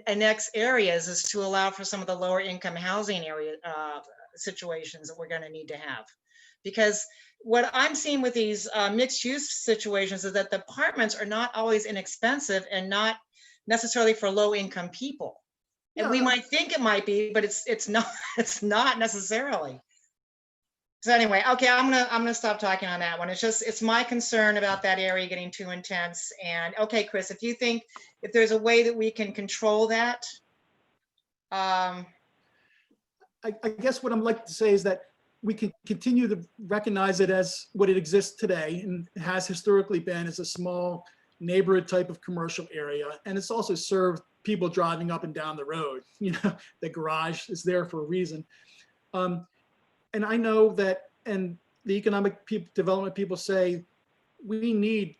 annex areas, is to allow for some of the lower income housing area situations that we're going to need to have. Because what I'm seeing with these mixed use situations is that the apartments are not always inexpensive and not necessarily for low income people. And we might think it might be, but it's not necessarily. So anyway, okay, I'm gonna stop talking on that one. It's my concern about that area getting too intense. And okay, Chris, if you think if there's a way that we can control that. I guess what I'm like to say is that we can continue to recognize it as what it exists today and has historically been, as a small neighborhood type of commercial area. And it's also served people driving up and down the road. The garage is there for a reason. And I know that, and the economic development people say, we need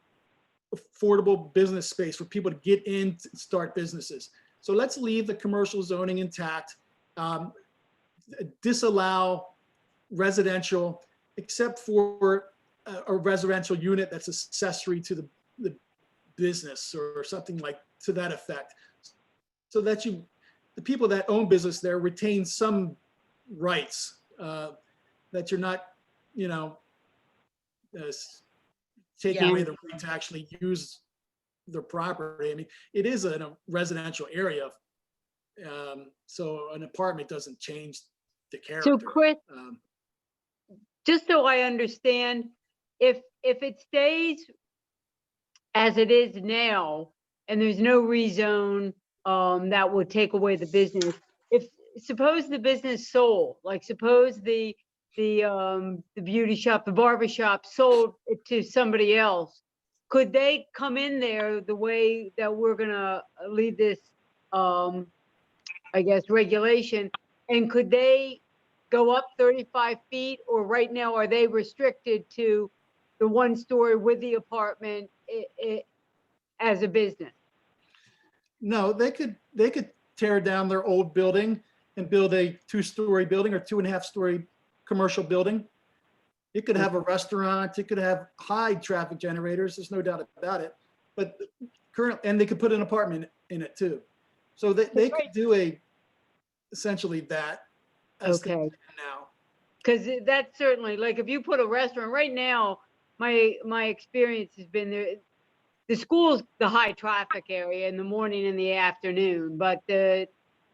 affordable business space for people to get in and start businesses. So let's leave the commercial zoning intact. Disallow residential, except for a residential unit that's accessory to the business or something like to that effect. So that the people that own business there retain some rights, that you're not, taking Yeah. away the right to actually use their property. I mean, it is in a residential area. So an apartment doesn't change the character. So Chris, Um, just so I understand, if it stays as it is now, and there's no rezone that would take away the business, if suppose the business sold, like suppose the beauty shop, the barber shop sold it to somebody else, could they come in there the way that we're gonna leave this, I guess, regulation, and could they go up 35 feet, or right now are they restricted to the 1 story with the apartment as a business? No, they could tear down their old building and build a 2-story building or 2.5-story commercial building. It could have a restaurant, it could have high traffic generators, there's no doubt about it. But and they could put an apartment in it too. So they could do essentially that. as they Okay. do now. Because that's certainly, like, if you put a restaurant right now, my experience has been there. The school's the high traffic area in the morning and the afternoon, but the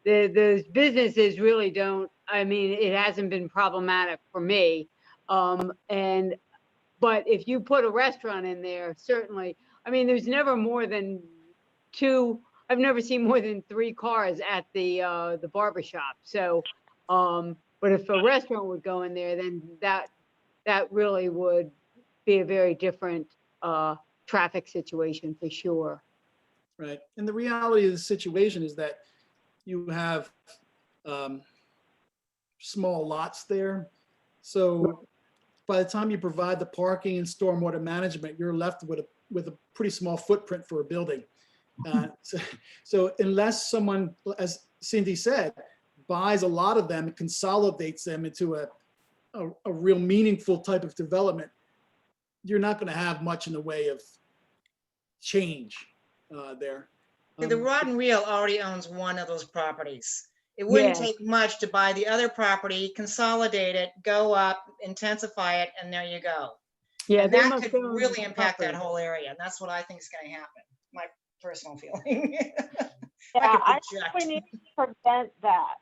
businesses really don't. I mean, it hasn't been problematic for me. But if you put a restaurant in there, certainly. I mean, there's never more than 2. I've never seen more than 3 cars at the barber shop. So, but if a restaurant would go in there, then that really would be a very different traffic situation for sure. Right. And the reality of the situation is that you have small lots there. So by the time you provide the parking and stormwater management, you're left with a pretty small footprint for a building. So unless someone, as Cindy said, buys a lot of them and consolidates them into a real meaningful type of development, you're not going to have much in the way of change there. The Rod and Reel already owns one of those properties. It wouldn't Yeah. take much to buy the other property, consolidate it, go up, intensify it, and there you go. Yeah, And they that must could own really impact that property. whole area. And that's what I think is going to happen. My personal feeling. Yeah, I could think we need to prevent that.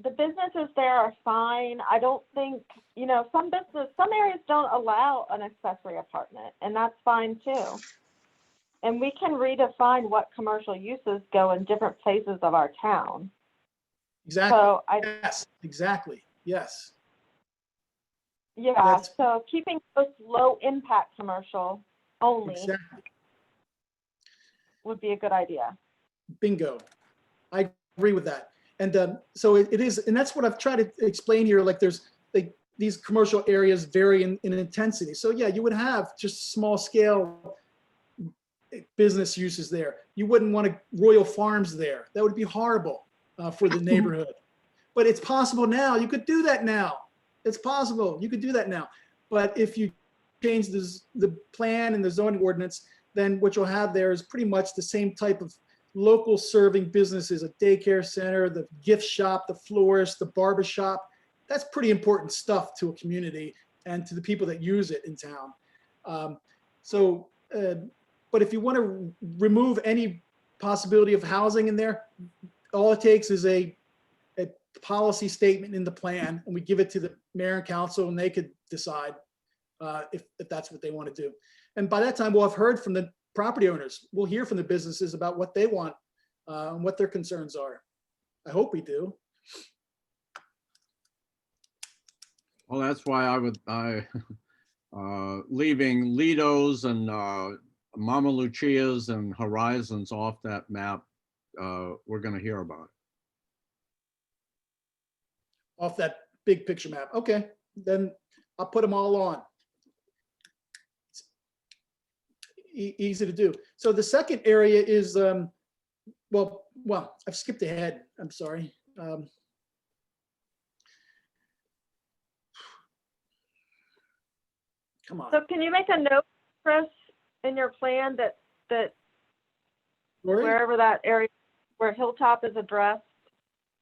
The businesses there are fine. I don't think, some areas don't allow an accessory apartment, and that's fine too. And we can redefine what commercial uses go in different places of our town. Exactly. So Yes, exactly. Yes. yeah, so keeping those low impact commercial only Exactly. would be a good idea. Bingo. I agree with that. And so it is, and that's what I've tried to explain here. Like there's these commercial areas vary in intensity. So yeah, you would have just small scale business uses there. You wouldn't want Royal Farms there. That would be horrible for the neighborhood. But it's possible now. You could do that now. It's possible. You could do that now. But if you change the plan and the zoning ordinance, then what you'll have there is pretty much the same type of local serving businesses, a daycare center, the gift shop, the florist, the barber shop. That's pretty important stuff to a community and to the people that use it in town. But if you want to remove any possibility of housing in there, all it takes is a policy statement in the plan, and we give it to the mayor and council, and they could decide if that's what they want to do. And by that time, we'll have heard from the property owners. We'll hear from the businesses about what they want and what their concerns are. I hope we do. Well, that's why leaving Lido's and Mama Lucia's and Horizons off that map, we're going to hear about it. Off that big picture map. Okay, then I'll put them all on. easy to do. So the second area is, well, I've skipped ahead. I'm sorry. Come on. So can you make a note, Chris, in your plan that Lori? wherever that area where Hilltop is addressed,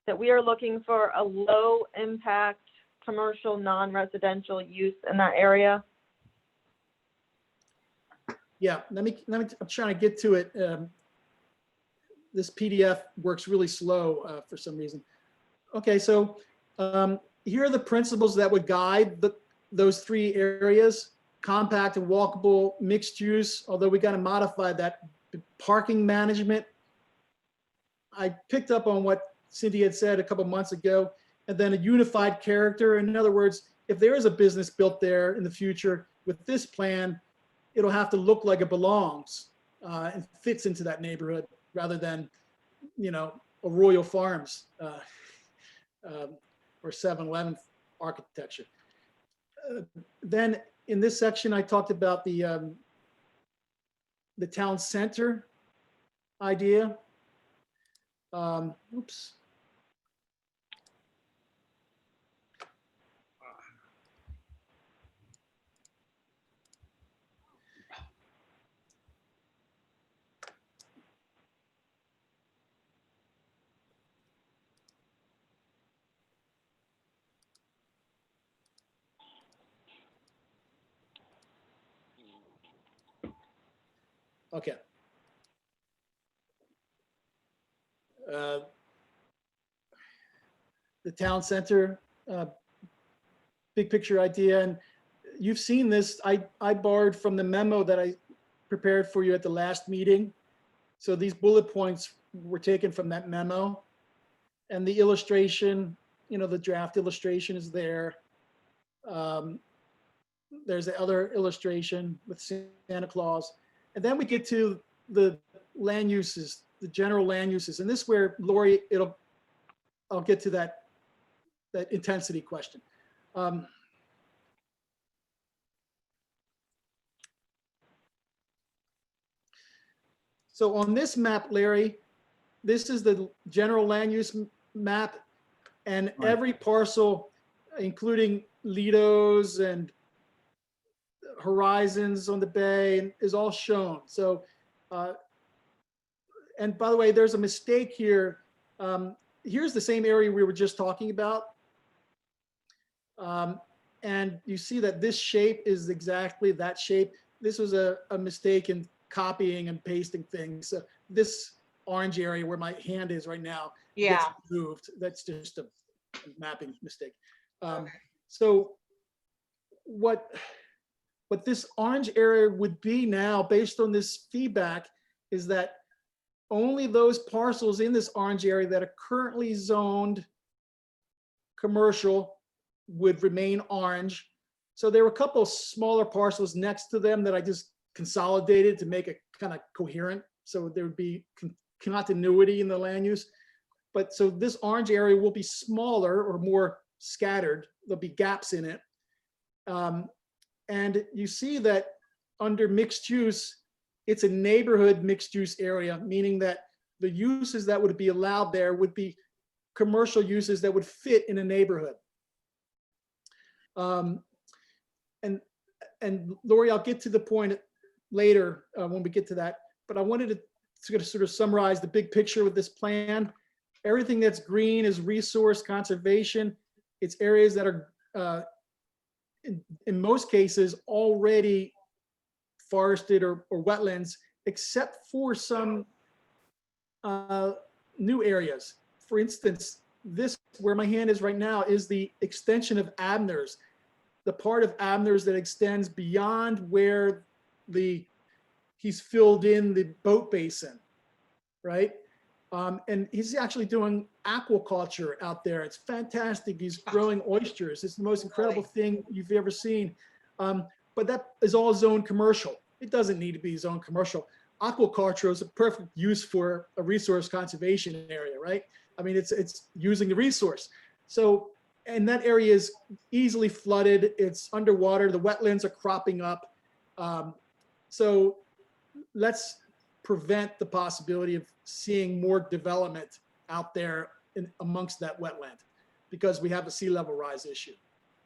that we are looking for a low impact commercial non-residential use in that area? Yeah, I'm trying to get to it. This PDF works really slow for some reason. Okay, so here are the principles that would guide those three areas: compact and walkable, mixed use, although we got to modify that. Parking management. I picked up on what Cindy had said a couple months ago, and then a unified character. In other words, if there is a business built there in the future with this plan, it'll have to look like it belongs and fits into that neighborhood rather than, you know, a Royal Farms or 7-Eleven architecture. Then in this section, I talked about the town center idea. Oops. Okay. The town center, big picture idea. And you've seen this. I borrowed from the memo that I prepared for you at the last meeting. So these bullet points were taken from that memo. And the illustration, you know, the draft illustration is there. There's the other illustration with Santa Claus. And then we get to the land uses, the general land uses. And this is where, Lori, I'll get to that intensity question. So on this map, Larry, this is the general land use map, and Right. every parcel, including Lido's and Horizons on the bay, is all shown. So, and by the way, there's a mistake here. Here's the same area we were just talking about. And you see that this shape is exactly that shape. This was a mistake in copying and pasting things. So this orange area where my hand is right now gets moved. That's just a mapping mistake. Okay. So what this orange area would be now, based on this feedback, is that only those parcels in this orange area that are currently zoned commercial would remain orange. So there were a couple of smaller parcels next to them that I just consolidated to make it kind of coherent. So there would be continuity in the land use. But so this orange area will be smaller or more scattered. There'll be gaps in it. And you see that under mixed use, it's a neighborhood mixed use area, meaning that the uses that would be allowed there would be commercial uses that would fit in a neighborhood. And Lori, I'll get to the point later when we get to that, but I wanted to sort of summarize the big picture with this plan. Everything that's green is resource conservation. It's areas that are, in most cases, already forested or wetlands, except for some new areas. For instance, this, where my hand is right now, is the extension of Abner's, the part of Abner's that extends beyond where he's filled in the boat basin, right? And he's actually doing aquaculture out there. It's fantastic. He's growing oysters. It's the most incredible thing you've ever seen. But that is all zoned commercial. It doesn't need to be zoned commercial. Aquaculture is a perfect use for a resource conservation area, right? I mean, it's using the resource. So, and that area is easily flooded. It's underwater. The wetlands are cropping up. So let's prevent the possibility of seeing more development out there amongst that wetland, because we have a sea level rise issue.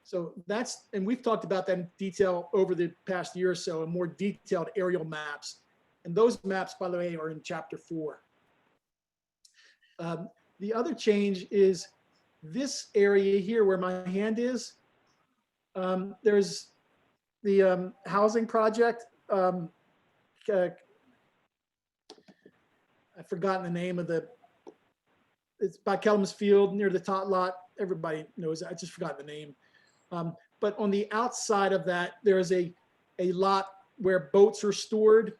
So that's, and we've talked about that in detail over the past year or so, in more detailed aerial maps. And those maps, by the way, are in chapter 4. The other change is this area here where my hand is. There's the housing project. I've forgotten the name of it's by Kellam's Field near the tot lot. Everybody knows it. I just forgot the name. But on the outside of that, there is a lot where boats are stored.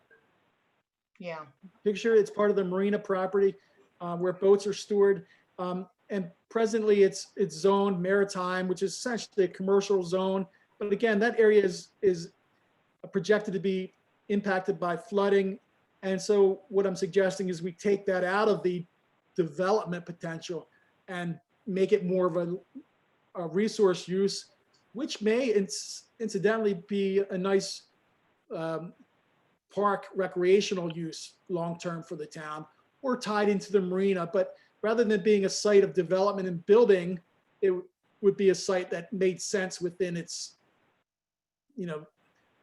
Yeah. Picture, it's part of the marina property where boats are stored. And presently it's zoned maritime, which is essentially a commercial zone. But again, that area is projected to be impacted by flooding. And so what I'm suggesting is we take that out of the development potential and make it more of a resource use, which may incidentally be a nice park recreational use long-term for the town, or tied into the marina. But rather than being a site of development and building, it would be a site that made sense within its,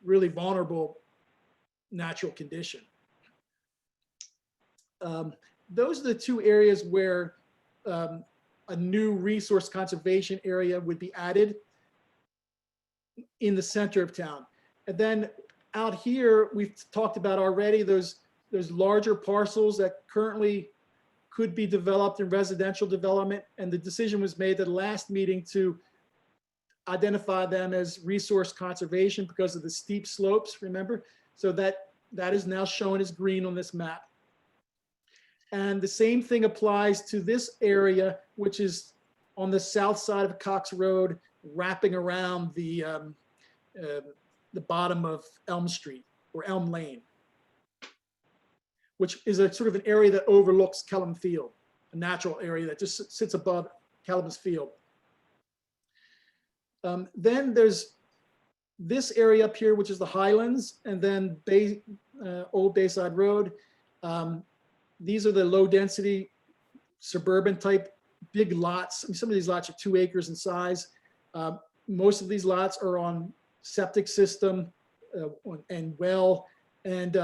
really vulnerable natural condition. Those are the two areas where a new resource conservation area would be added in the center of town. And then out here, we've talked about already, those larger parcels that currently could be developed in residential development. And the decision was made at the last meeting to identify them as resource conservation because of the steep slopes, remember? So that is now shown as green on this map. And the same thing applies to this area, which is on the south side of Cox Road, wrapping around the bottom of Elm Street or Elm Lane, which is a sort of an area that overlooks Kellam Field, a natural area that just sits above Kellam's Field. Then there's this area up here, which is the Highlands, and then Old Bayside Road. These are the low density suburban type big lots. I mean, some of these lots are 2 acres in size. Most of these lots are on septic system and well. And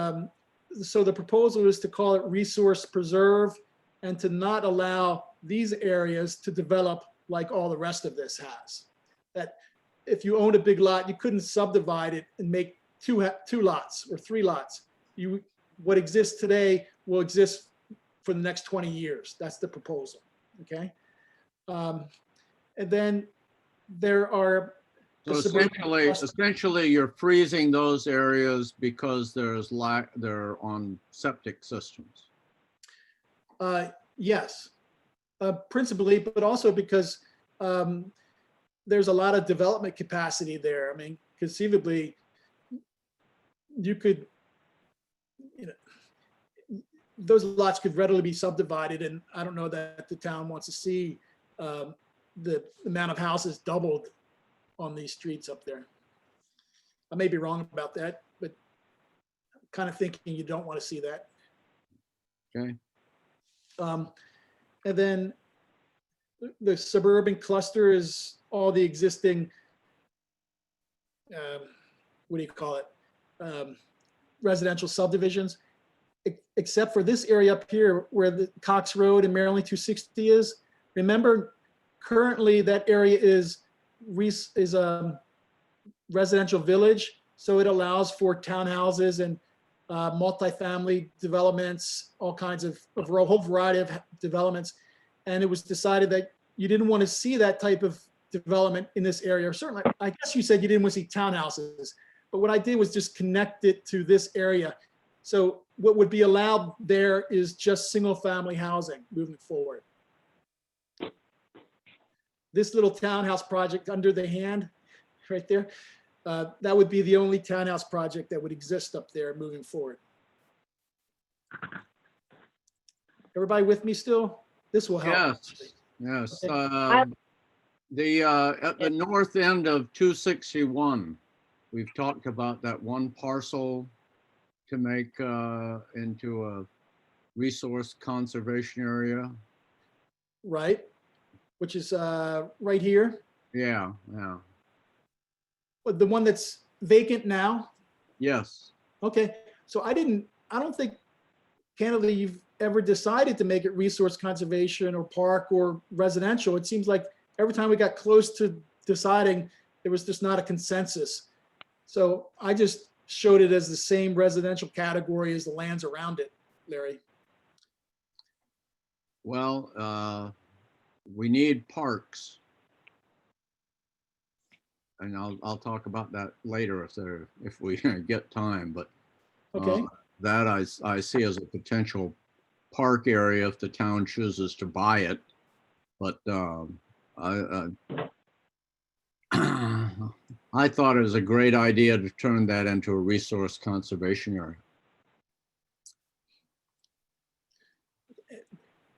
so the proposal is to call it resource preserve and to not allow these areas to develop like all the rest of this has. That if you owned a big lot, you couldn't subdivide it and make two lots or 3 lots. What exists today will exist for the next 20 years. That's the proposal, okay? And then there are. So essentially you're freezing those areas because they're on septic systems. Yes, principally, but also because there's a lot of development capacity there. I mean, conceivably, you could, those lots could readily be subdivided, and I don't know that the town wants to see the amount of houses doubled on these streets up there. I may be wrong about that, but I'm kind of thinking you don't want to see that. Okay. And then the suburban cluster is all the existing, what do you call it? Residential subdivisions, except for this area up here where the Cox Road and Maryland 260 is. Remember, currently that area is a residential village, so it allows for townhouses and multifamily developments, all kinds of a whole variety of developments. And it was decided that you didn't want to see that type of development in this area. Or certainly, I guess you said you didn't want to see townhouses, but what I did was just connect it to this area. So what would be allowed there is just single family housing moving forward. This little townhouse project under the hand right there, that would be the only townhouse project that would exist up there moving forward. Everybody with me still? This will help. Yes. Okay. At the north end of 261, we've talked about that one parcel. to make into a resource conservation area. right? Which is right here. Yeah, yeah, But the one that's vacant now. yes. Okay, so I don't think, candidly, you've ever decided to make it resource conservation or park or residential. It seems like every time we got close to deciding, there was just not a consensus. So I just showed it as the same residential category as the lands around it, Larry. Well, we need parks. And I'll talk about that later if we get time, but Okay, that I see as a potential park area if the town chooses to buy it. But I thought it was a great idea to turn that into a resource conservation area.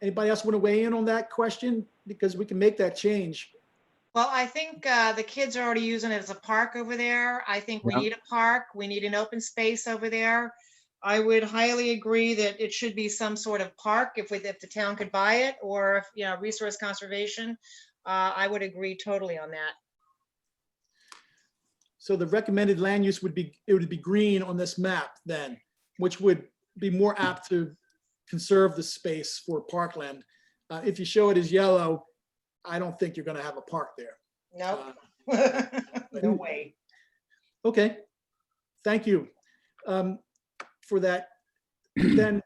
anybody else want to weigh in on that question? Because we can make that change. Well, I think the kids are already using it as a park over there. I think we Yep. need a park. We need an open space over there. I would highly agree that it should be some sort of park if the town could buy it, or if, you know, resource conservation. I would agree totally on that. So the recommended land use would be, it would be green on this map then, which would be more apt to conserve the space for parkland. If you show it as yellow, I don't think you're going to have a park there. Nope. No way. Okay, thank you for that. Then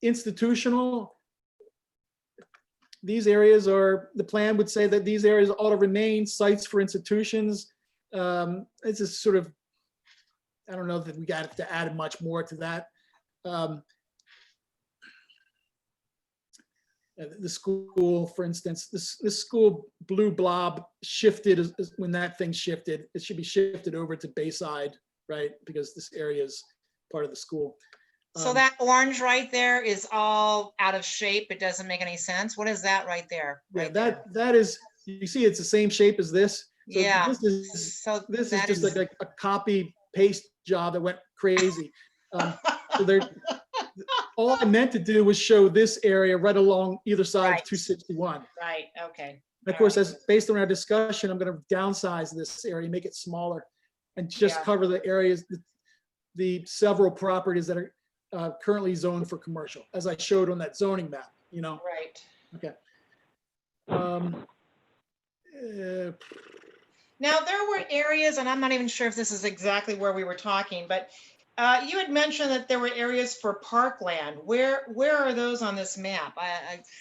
institutional, these areas are, the plan would say that these areas ought to remain sites for institutions. It's just sort of, I don't know that we got to add much more to that. The school, for instance, this school blue blob shifted when that thing shifted. It should be shifted over to Bayside, right? Because this area is part of the school. So that orange right there is all out of shape. It doesn't make any sense. What is that right there? Yeah, Right there? that is, you see, it's the same shape as this. So Yeah. This is So this is that just like a copy paste job that went crazy. So there, all I meant to do was show this area right along either side Right. of 261. Right, okay. And of course, as based on our discussion, I'm going to downsize this area, make it smaller, and just Yeah. cover the areas, the several properties that are currently zoned for commercial, as I showed on that zoning map, you know? Right. Okay. Now, there were areas, and I'm not even sure if this is exactly where we were talking, but you had mentioned that there were areas for parkland. Where are those on this map?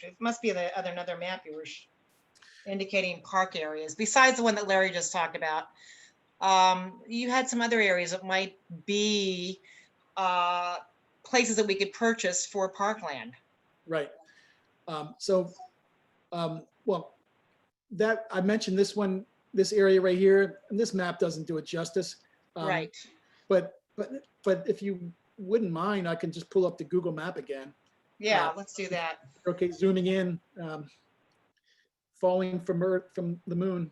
It must be another map you were indicating park areas, besides the one that Larry just talked about. You had some other areas that might be places that we could purchase for parkland. Right. Well, that I mentioned this one, this area right here, and this map doesn't do it justice. Right. But if you wouldn't mind, I can just pull up the Google map again. Yeah, let's do that. Okay, zooming in, falling from Earth, from the moon.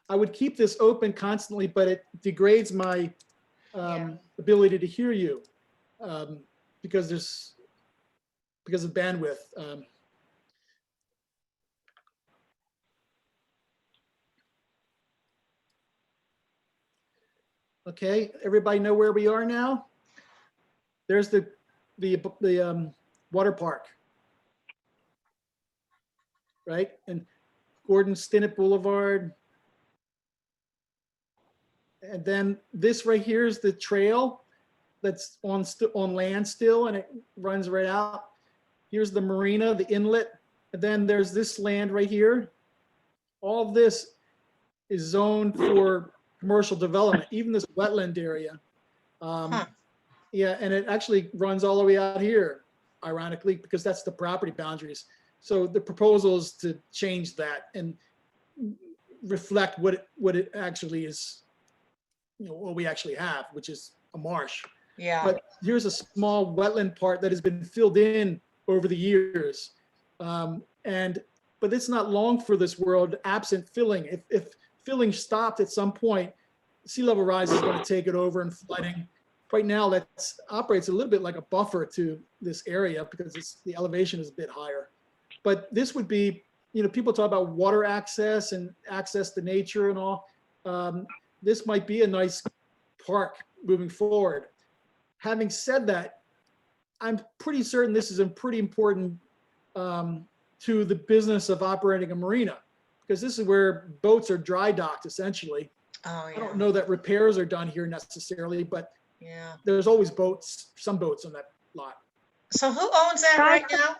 I would keep this open constantly, but it degrades my ability to hear you because of bandwidth. Okay, everybody know where we are now? There's the water park, right? And Gordon Stinnett Boulevard. And then this right here is the trail that's on land still, and it runs right out. Here's the marina, the inlet, and then there's this land right here. All of this is zoned for commercial development, even this wetland area. Yeah, and it actually runs all the way out here, ironically, because that's the property boundaries. So the proposal is to change that and reflect what it actually is, you know, what we actually have, which is a marsh. Yeah. But here's a small wetland part that has been filled in over the years. And but it's not long for this world absent filling. If filling stopped at some point, sea level rise is going to take it over and flooding. Right now, that operates a little bit like a buffer to this area because the elevation is a bit higher. But this would be, people talk about water access and access to nature and all. This might be a nice park moving forward. Having said that, I'm pretty certain this is pretty important to the business of operating a marina, because this is where boats are dry docked essentially. Oh, I yeah. don't know that repairs are done here necessarily, but Yeah. there's always some boats on that lot. So who owns that right now?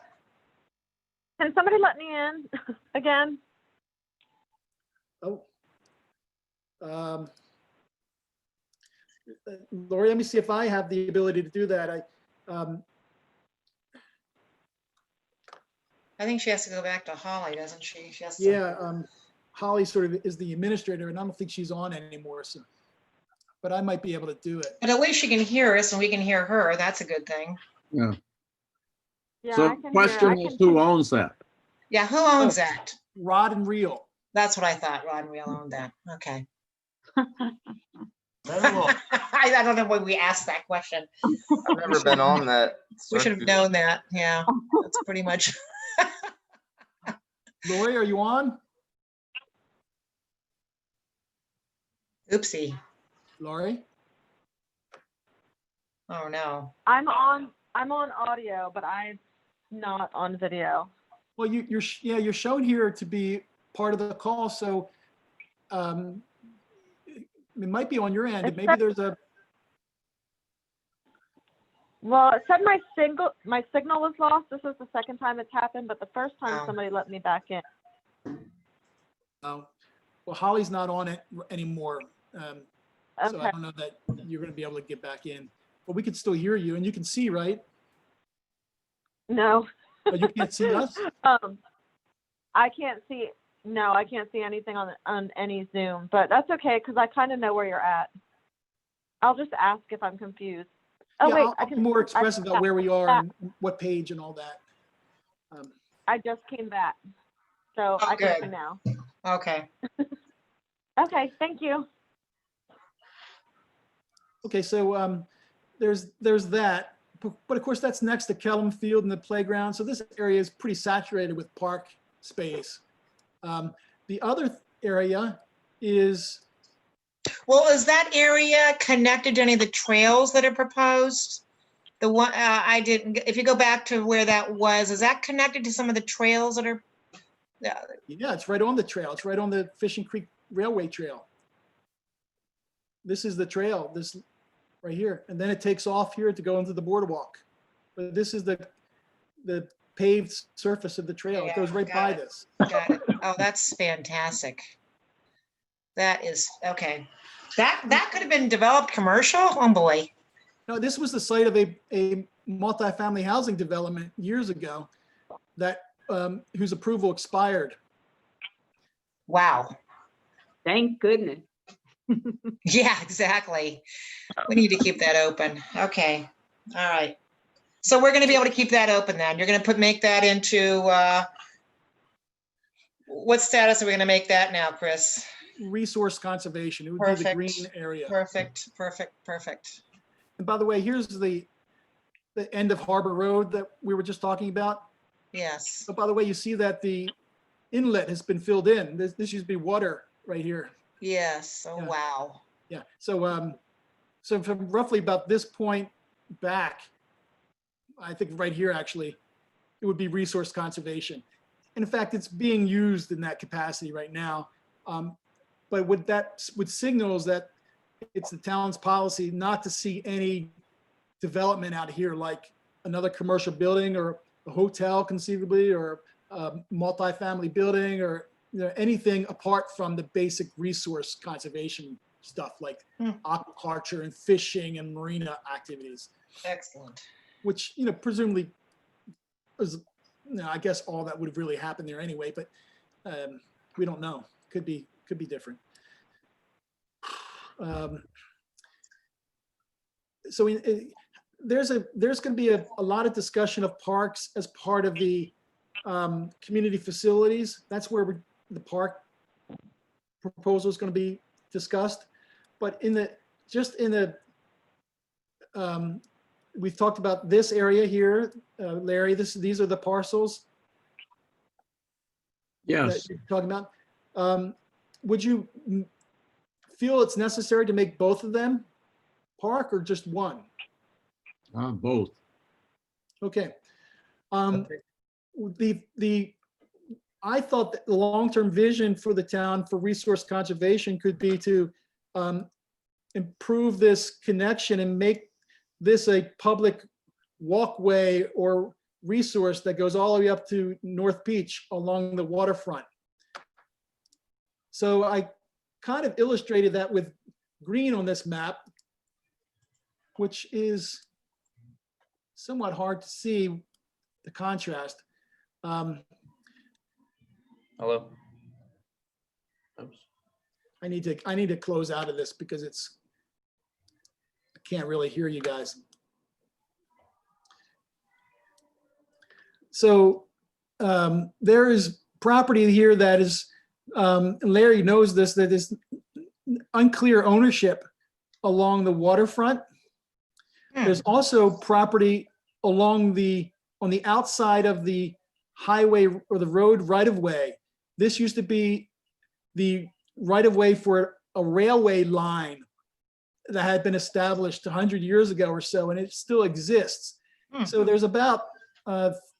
Can somebody let me in again? Oh. Lori, let me see if I have the ability to do that. I think she has to go back to Holly, doesn't she? She has to. Yeah, Holly sort of is the administrator, and I don't think she's on anymore. So, but I might be able to do it. But at least she can hear us and we can hear her. That's a good thing. Yeah. Yeah, So I the can question hear. is, who owns that? Yeah, who owns that? Rod and Reel. That's what I thought. Rod and Reel owned that. Okay. Oh, I don't know why we asked that question. I've never been on that. We should have circuit. known that. Yeah, that's pretty much. Lori, are you on? Oopsie. Lori? Oh, no. I'm on audio, but I'm not on video. Well, you're shown here to be part of the call, so it might be on your end. Maybe there's a. Well, it said my signal was lost. This is the second time it's happened, but the first time Oh. somebody let me back in. Oh, well, Holly's not on it anymore, so I Okay. don't know that you're going to be able to get back in. But we can still hear you, and you can see, right? No. But you can't see us. I can't see. No, I can't see anything on any Zoom, but that's okay because I kind of know where you're at. I'll just ask if I'm confused. Oh Yeah, wait, I'll be more expressive about where we are and what page and all that. I just came back, so Oh, I can see good. now. Okay. Okay, thank you. Okay, so there's that, but of course that's next to Kellum Field and the playground. So this area is pretty saturated with park space. The other area is, Well, is that area connected to any of the trails that are proposed? The one, I didn't, if you go back to where that was, is that connected to some of the trails that are? yeah, it's right on the trail. It's right on the Fishing Creek Railway Trail. This is the trail, this right here. And then it takes off here to go into the boardwalk. But this is the paved surface of the trail. Yeah, It goes right got by it. this. Got it. Oh, that's fantastic. That is, okay. That could have been developed commercial? Oh, boy. No, this was the site of a multifamily housing development years ago that whose approval expired. Wow. Thank goodness. Yeah, exactly. We need to keep that open. Okay. All right. So we're going to be able to keep that open then. You're going to make that into, what status are we going to make that now, Chris? Resource conservation. It would be the Perfect. green area. Perfect, perfect, perfect. And by the way, here's the end of Harbor Road that we were just talking about. Yes. But by the way, you see that the inlet has been filled in. This used to be water right here. Yes. Oh, Yeah. wow. Yeah. So from roughly about this point back, I think right here actually, it would be resource conservation. And in fact, it's being used in that capacity right now. But what that would signal is that it's the town's policy not to see any development out here, like another commercial building or a hotel conceivably, or a multifamily building, or anything apart from the basic resource conservation stuff like aquaculture and fishing and marina activities, Excellent. which presumably is, I guess all that would have really happened there anyway, but we don't know. Could be different. So there's going to be a lot of discussion of parks as part of the community facilities. That's where the park proposal is going to be discussed. But we've talked about this area here, Larry. These are the parcels that Yes, you're talking about. Would you feel it's necessary to make both of them park or just one? both. Okay. I thought that the long-term vision for the town for resource conservation could be to improve this connection and make this a public walkway or resource that goes all the way up to North Beach along the waterfront. So I kind of illustrated that with green on this map, which is somewhat hard to see the contrast. Hello? Oops. I need to close out of this because I can't really hear you guys. So there is property here that is, Larry knows this, that is unclear ownership along the waterfront. There's also property on the outside of the highway or the road right of way. This used to be the right of way for a railway line that had been established 100 years ago or so, and it still exists. So there's about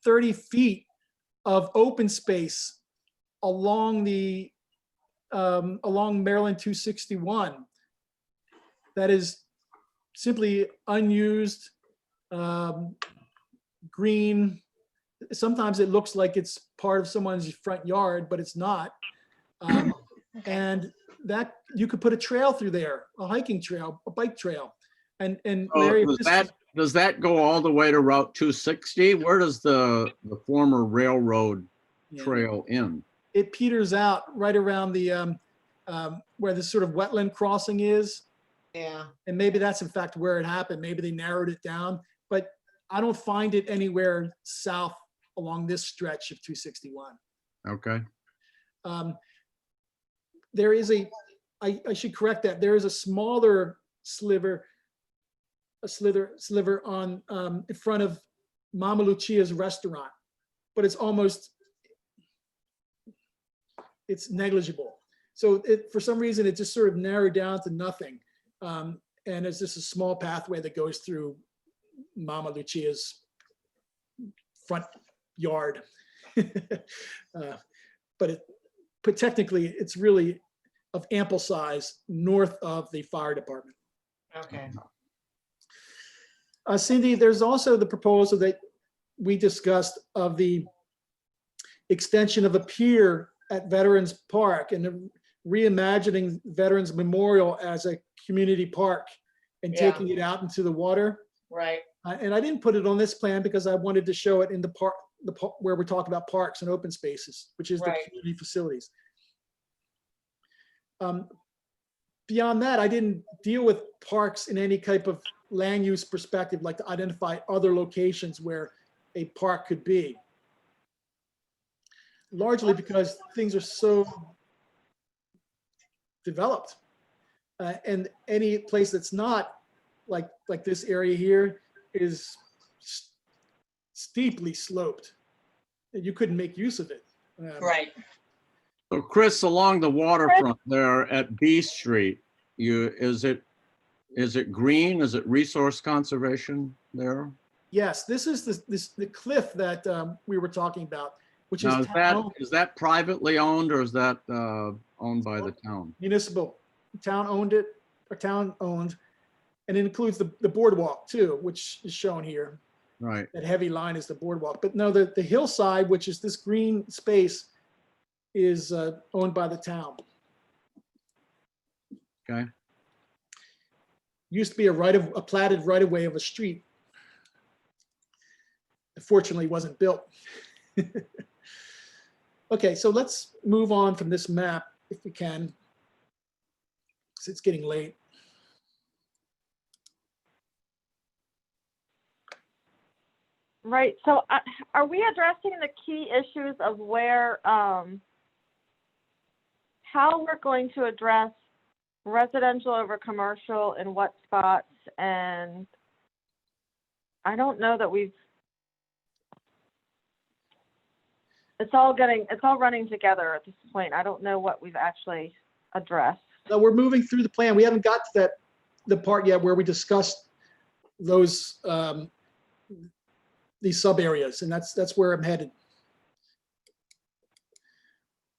30 feet of open space along along Maryland 261 that is simply unused, green. Sometimes it looks like it's part of someone's front yard, but it's not. And that you could put a trail through there, a hiking trail, a bike trail. And Larry, Does that go all the way to Route 260? Where does the former railroad trail end? it peters out right around the where the sort of wetland crossing is. Yeah. And maybe that's in fact where it happened. Maybe they narrowed it down, but I don't find it anywhere south along this stretch of 261. Okay. There is I should correct that. There is a smaller sliver on in front of Mama Lucia's restaurant, but it's negligible. So for some reason, it just sort of narrowed down to nothing. And it's just a small pathway that goes through Mama Lucia's front yard. But technically, it's really of ample size north of the fire department. Okay. Cindy, there's also the proposal that we discussed of the extension of a pier at Veterans Park and reimagining Veterans Memorial as a community park and Yeah. taking it out into the water. Right. And I didn't put it on this plan because I wanted to show it in the park, where we're talking about parks and open spaces, which is the Right. community facilities. Beyond that, I didn't deal with parks in any type of land use perspective, like to identify other locations where a park could be. Largely because things are so developed. And any place that's not like this area here is steeply sloped. And you couldn't make use of it. Right. So Chris, along the waterfront there at B Street, is it green? Is it resource conservation there? Yes, this is the cliff that we were talking about, which Now, is town is that privately owned or is that owned by the town? municipal. Town owned it, or town owned, and it includes the boardwalk too, which is shown here. Right. That heavy line is the boardwalk, but no, the hillside, which is this green space, is owned by the town. Okay. Used to be a platted right of way of a street. Fortunately, wasn't built. Okay, so let's move on from this map if we can, because it's getting late. Right, so are we addressing the key issues of where, how we're going to address residential over commercial in what spots? And I don't know that it's all running together at this point. I don't know what we've actually addressed. So we're moving through the plan. We haven't got to the part yet where we discussed those, these sub areas, and that's where I'm headed.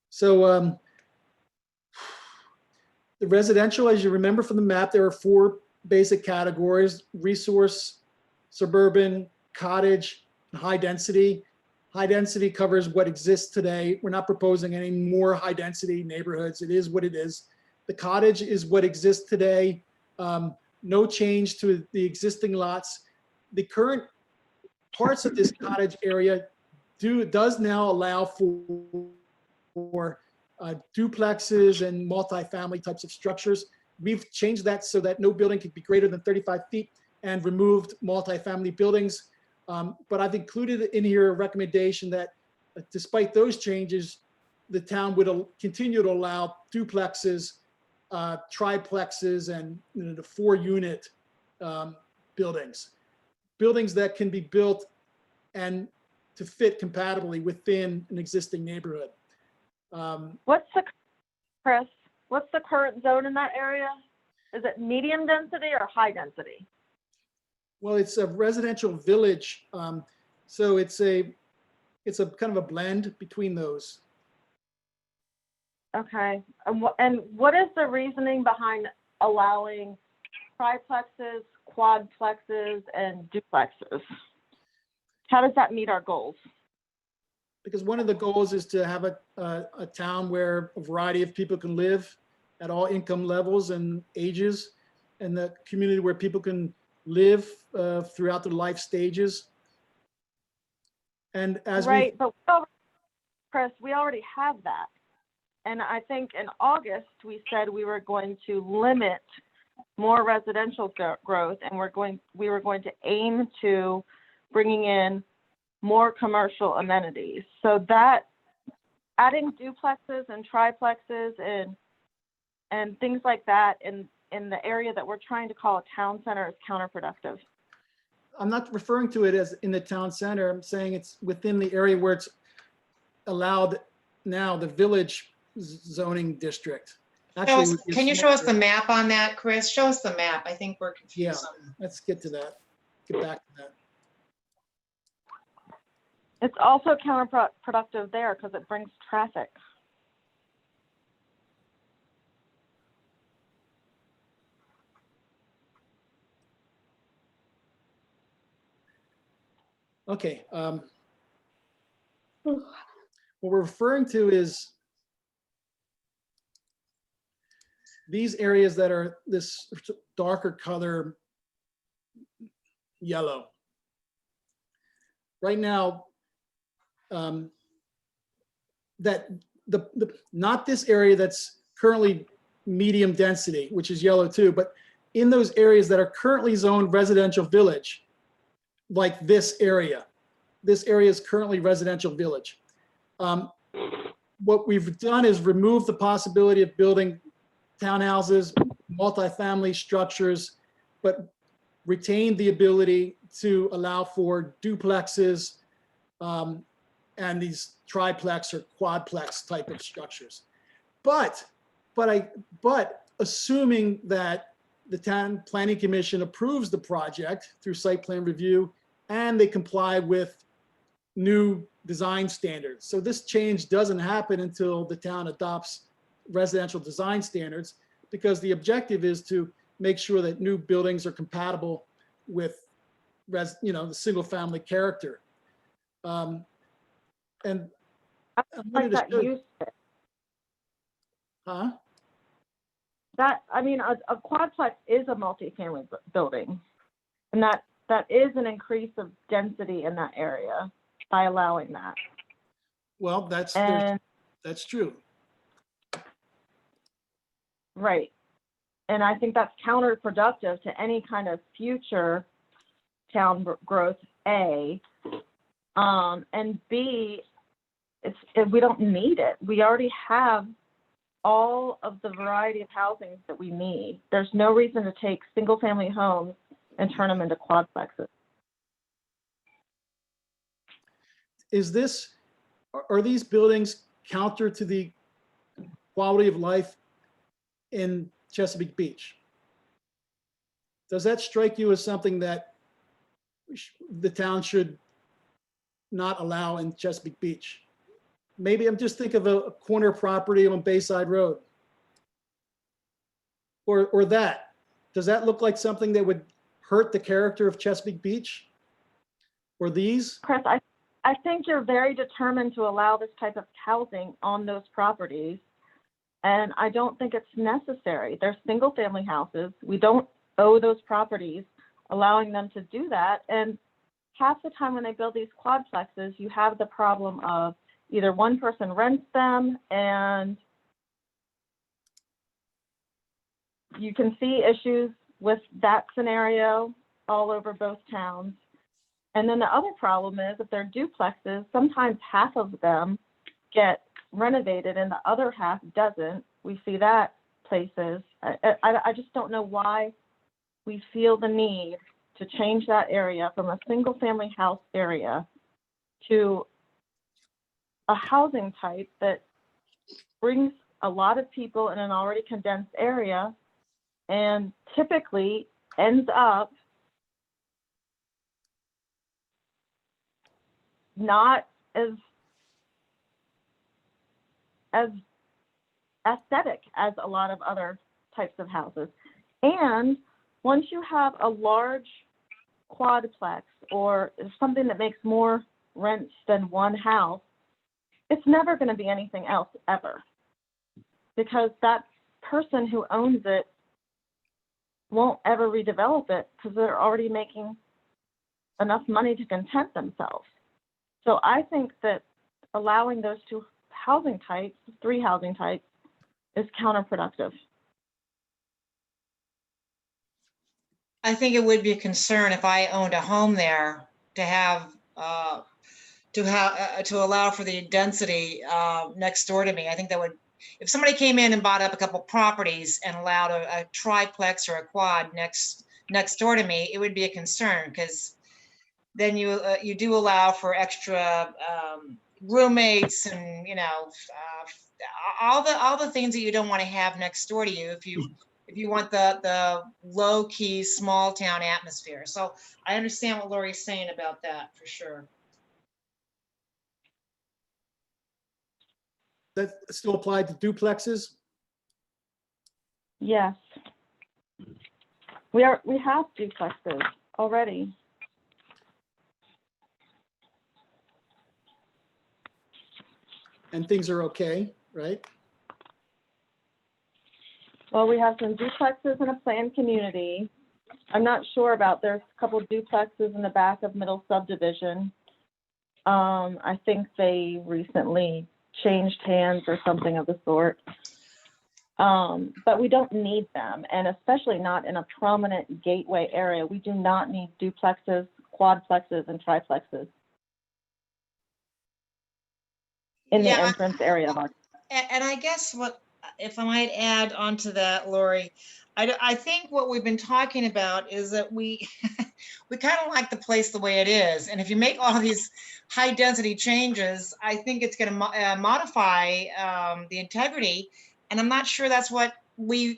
So the residential, as you remember from the map, there are 4 basic categories: resource, suburban, cottage, and high density. High density covers what exists today. We're not proposing any more high density neighborhoods. It is what it is. The cottage is what exists today. No change to the existing lots. The current parts of this cottage area does now allow for duplexes and multifamily types of structures. We've changed that so that no building could be greater than 35 feet and removed multifamily buildings. But I've included in here a recommendation that despite those changes, the town would continue to allow duplexes, triplexes, and the 4-unit buildings. Buildings that can be built and to fit compatibly within an existing neighborhood. What's the current zone in that area? Is it medium density or high density? Well, it's a residential village, so it's a kind of a blend between those. Okay, and what is the reasoning behind allowing triplexes, quadplexes, and duplexes? How does that meet our goals? Because one of the goals is to have a town where a variety of people can live at all income levels and ages, and the community where people can live throughout their life stages. And as right, but Chris, we already have that. And I think in August, we said we were going to limit more residential growth, and we were going to aim to bringing in more commercial amenities. So that adding duplexes and triplexes and things like that in the area that we're trying to call a town center is counterproductive. I'm not referring to it as in the town center. I'm saying it's within the area where it's allowed now, the village zoning district. Actually, Can you show us the map on that, Chris? Show us the map. I think we're confused. Yeah, let's get to that. Get back to that. It's also counterproductive there because it brings traffic. Okay. What we're referring to is these areas that are this darker color yellow. Right now, not this area that's currently medium density, which is yellow too, but in those areas that are currently zoned residential village, like this area is currently residential village. What we've done is remove the possibility of building townhouses, multifamily structures, but retain the ability to allow for duplexes and these triplex or quadplex type of structures. But assuming that the town planning commission approves the project through site plan review and they comply with new design standards. So this change doesn't happen until the town adopts residential design standards, because the objective is to make sure that new buildings are compatible with the single family character. And I like that use. Huh? I mean, a quadplex is a multifamily building, and that is an increase of density in that area by allowing that. Well, that's true. Right. And I think that's counterproductive to any kind of future town growth, A, And B, we don't need it. We already have all of the variety of housing that we need. There's no reason to take single-family homes and turn them into quadplexes. Are these buildings counter to the quality of life in Chesapeake Beach? Does that strike you as something that the town should not allow in Chesapeake Beach? Maybe I'm just thinking of a corner property on Bayside Road. Or that. Does that look like something that would hurt the character of Chesapeake Beach? Or these? Chris, I think you're very determined to allow this type of housing on those properties. And I don't think it's necessary. They're single family houses. We don't owe those properties allowing them to do that. And half the time when they build these quadplexes, you have the problem of either one person rents them, and you can see issues with that scenario all over both towns. And then the other problem is if they're duplexes, sometimes half of them get renovated and the other half doesn't. We see that places. I just don't know why we feel the need to change that area from a single family house area to a housing type that brings a lot of people in an already condensed area and typically ends up not as aesthetic as a lot of other types of houses. And once you have a large quadplex or something that makes more rents than one house, it's never going to be anything else ever, because that person who owns it won't ever redevelop it because they're already making enough money to content themselves. So I think that allowing those two housing types, three housing types, is counterproductive. I think it would be a concern if I owned a home there to have to allow for the density next door to me. I think that would, if somebody came in and bought up a couple properties and allowed a triplex or a quad next door to me, it would be a concern, because then you do allow for extra roommates and all the things that you don't want to have next door to you if you want the low key small town atmosphere. So I understand what Lori's saying about that for sure. That still applied to duplexes? Yes. We have duplexes already. And things are okay, right? Well, we have some duplexes in a planned community. I'm not sure about, there's a couple of duplexes in the back of Middle Subdivision. I think they recently changed hands or something of the sort. But we don't need them, and especially not in a prominent gateway area. We do not need duplexes, quadplexes, and triplexes in the entrance area of our. And I guess what, if I might add onto that, Lori, I think what we've been talking about is that we kind of like the place the way it is. And if you make all these high density changes, I think it's going to modify the integrity. And I'm not sure that's what I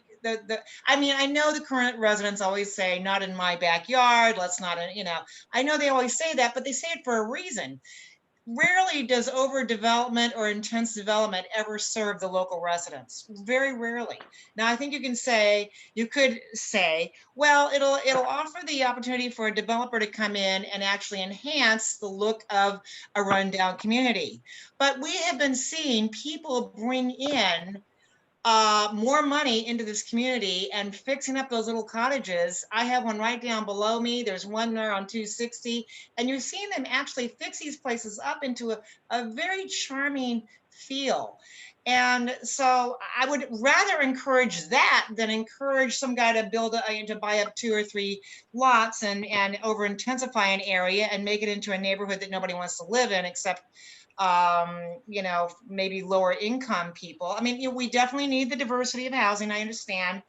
mean, I know the current residents always say, not in my backyard, let's not, I know they always say that, but they say it for a reason. Rarely does overdevelopment or intense development ever serve the local residents. Very rarely. Now, I think you could say, well, it'll offer the opportunity for a developer to come in and actually enhance the look of a rundown community. But we have been seeing people bring in more money into this community and fixing up those little cottages. I have one right down below me. There's one there on 260, and you're seeing them actually fix these places up into a very charming feel. And so I would rather encourage that than encourage some guy to to buy up 2 or 3 lots and over intensify an area and make it into a neighborhood that nobody wants to live in except, you know, maybe lower income people. I mean, you know, we definitely need the diversity of housing, I understand,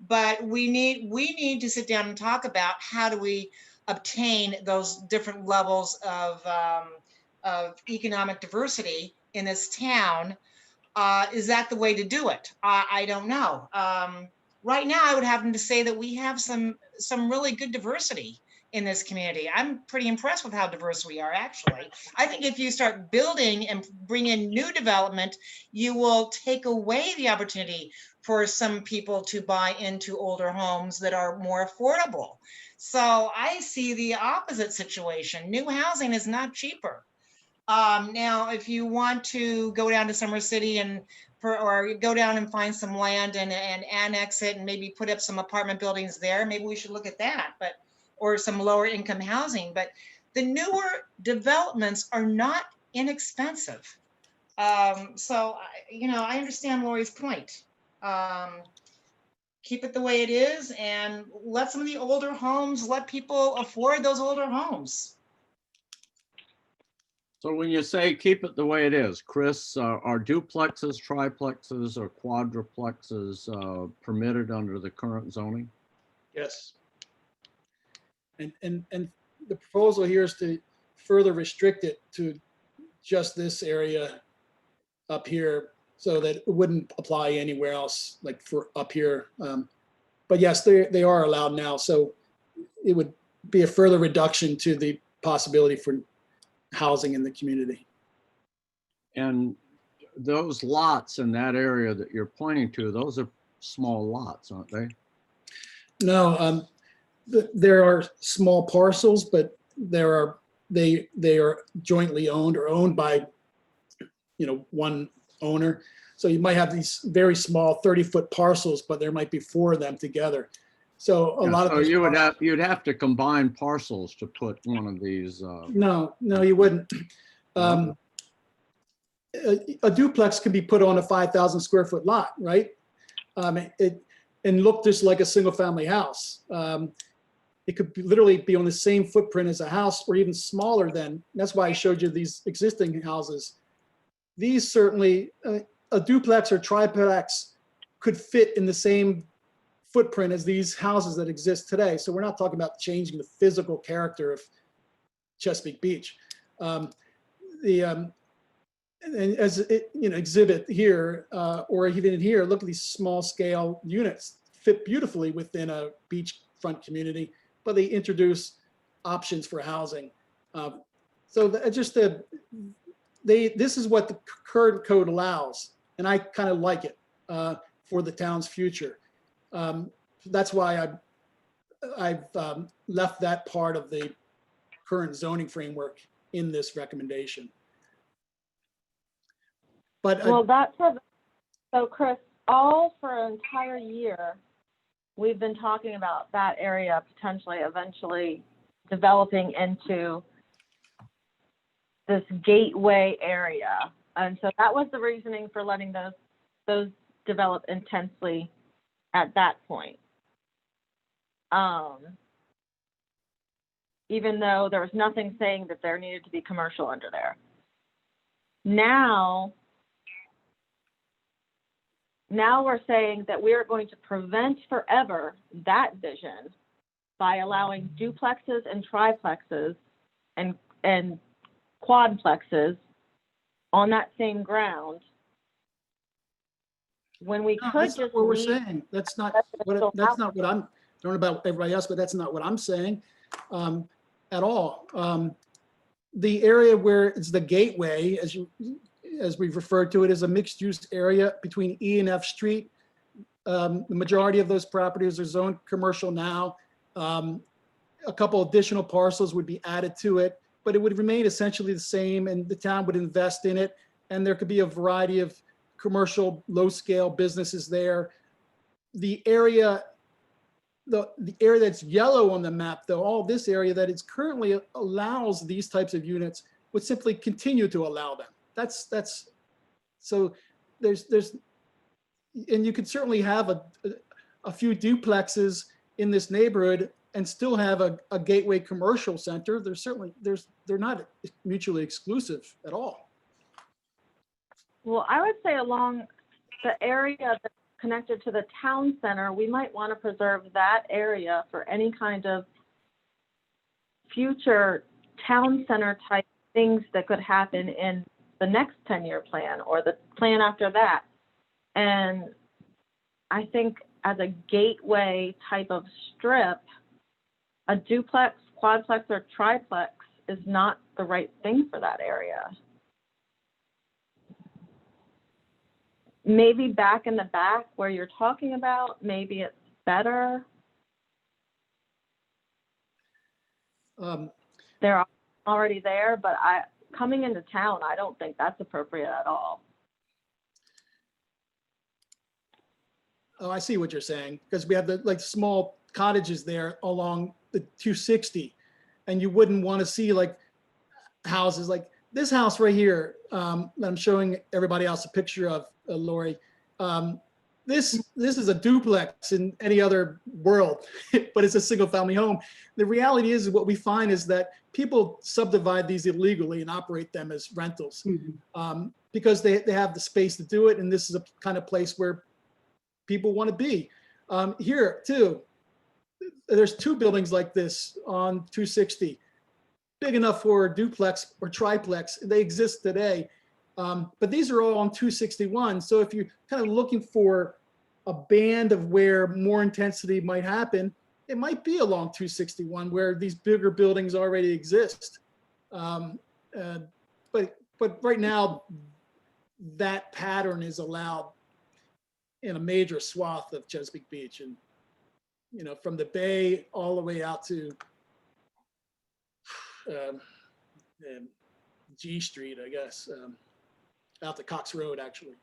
but we need to sit down and talk about how do we obtain those different levels of economic diversity in this town. Is that the way to do it? I don't know. Right now, I would happen to say that we have some really good diversity in this community. I'm pretty impressed with how diverse we are, actually. I think if you start building and bring in new development, you will take away the opportunity for some people to buy into older homes that are more affordable. So I see the opposite situation. New housing is not cheaper. Now, if you want to go down to Summer City or go down and find some land and annex it and maybe put up some apartment buildings there, maybe we should look at that, or some lower income housing. But the newer developments are not inexpensive. So, you know, I understand Lori's point. Keep it the way it is and let some of the older homes, let people afford those older homes. So when you say keep it the way it is, Chris, are duplexes, triplexes, or quadruplexes permitted under the current zoning? Yes. And the proposal here is to further restrict it to just this area up here so that it wouldn't apply anywhere else, like for up here. But yes, they are allowed now. So it would be a further reduction to the possibility for housing in the community. And those lots in that area that you're pointing to, those are small lots, aren't they? No, there are small parcels, but they are jointly owned or owned by, you know, one owner. So you might have these very small 30-foot parcels, but there might be 4 of them together. So a lot of those you'd have to combine parcels to put one of these. No, you wouldn't. A duplex can be put on a 5,000 square foot lot, right? And look just like a single family house. It could literally be on the same footprint as a house or even smaller than. That's why I showed you these existing houses. These certainly, a duplex or triplex could fit in the same footprint as these houses that exist today. So we're not talking about changing the physical character of Chesapeake Beach. And as it, you know, exhibit here, or even here, look at these small scale units fit beautifully within a beachfront community, but they introduce options for housing. So this is what the current code allows, and I kind of like it for the town's future. That's why I've left that part of the current zoning framework in this recommendation. But Well, so Chris, all for an entire year, we've been talking about that area potentially eventually developing into this gateway area. And so that was the reasoning for letting those develop intensely at that point. Even though there was nothing saying that there needed to be commercial under there. Now we're saying that we are going to prevent forever that vision by allowing duplexes and triplexes and quadplexes on that same ground when we no, could that's not just what we're leave saying. That's not what I'm, I don't know about everybody else, but that's not what I'm saying at all. The area where it's the gateway, as we've referred to it, is a mixed use area between E and F Street. The majority of those properties are zoned commercial now. A couple additional parcels would be added to it, but it would remain essentially the same, and the town would invest in it. And there could be a variety of commercial, low scale businesses there. The area that's yellow on the map, though, all this area that is currently allows these types of units would simply continue to allow them. That's So there's, and you could certainly have a few duplexes in this neighborhood and still have a gateway commercial center. There's certainly, they're not mutually exclusive at all. Well, I would say along the area that's connected to the town center, we might want to preserve that area for any kind of future town center type things that could happen in the next 10-year plan or the plan after that. And I think as a gateway type of strip, a duplex, quadplex, or triplex is not the right thing for that area. Maybe back in the back where you're talking about, maybe it's better. They're already there, but coming into town, I don't think that's appropriate at all. Oh, I see what you're saying, because we have the like small cottages there along the 260, and you wouldn't want to see like houses like this house right here that I'm showing everybody else a picture of, Lori. This is a duplex in any other world, but it's a single family home. The reality is what we find is that people subdivide these illegally and operate them as rentals because they have the space to do it. And this is a kind of place where people want to be. Here too, there's 2 buildings like this on 260, big enough for a duplex or triplex. They exist today. But these are all on 261. So if you're kind of looking for a band of where more intensity might happen, it might be along 261 where these bigger buildings already exist. But right now, that pattern is allowed in a major swath of Chesapeake Beach, and from the bay all the way out to G Street, I guess. Out to Cox Road, actually.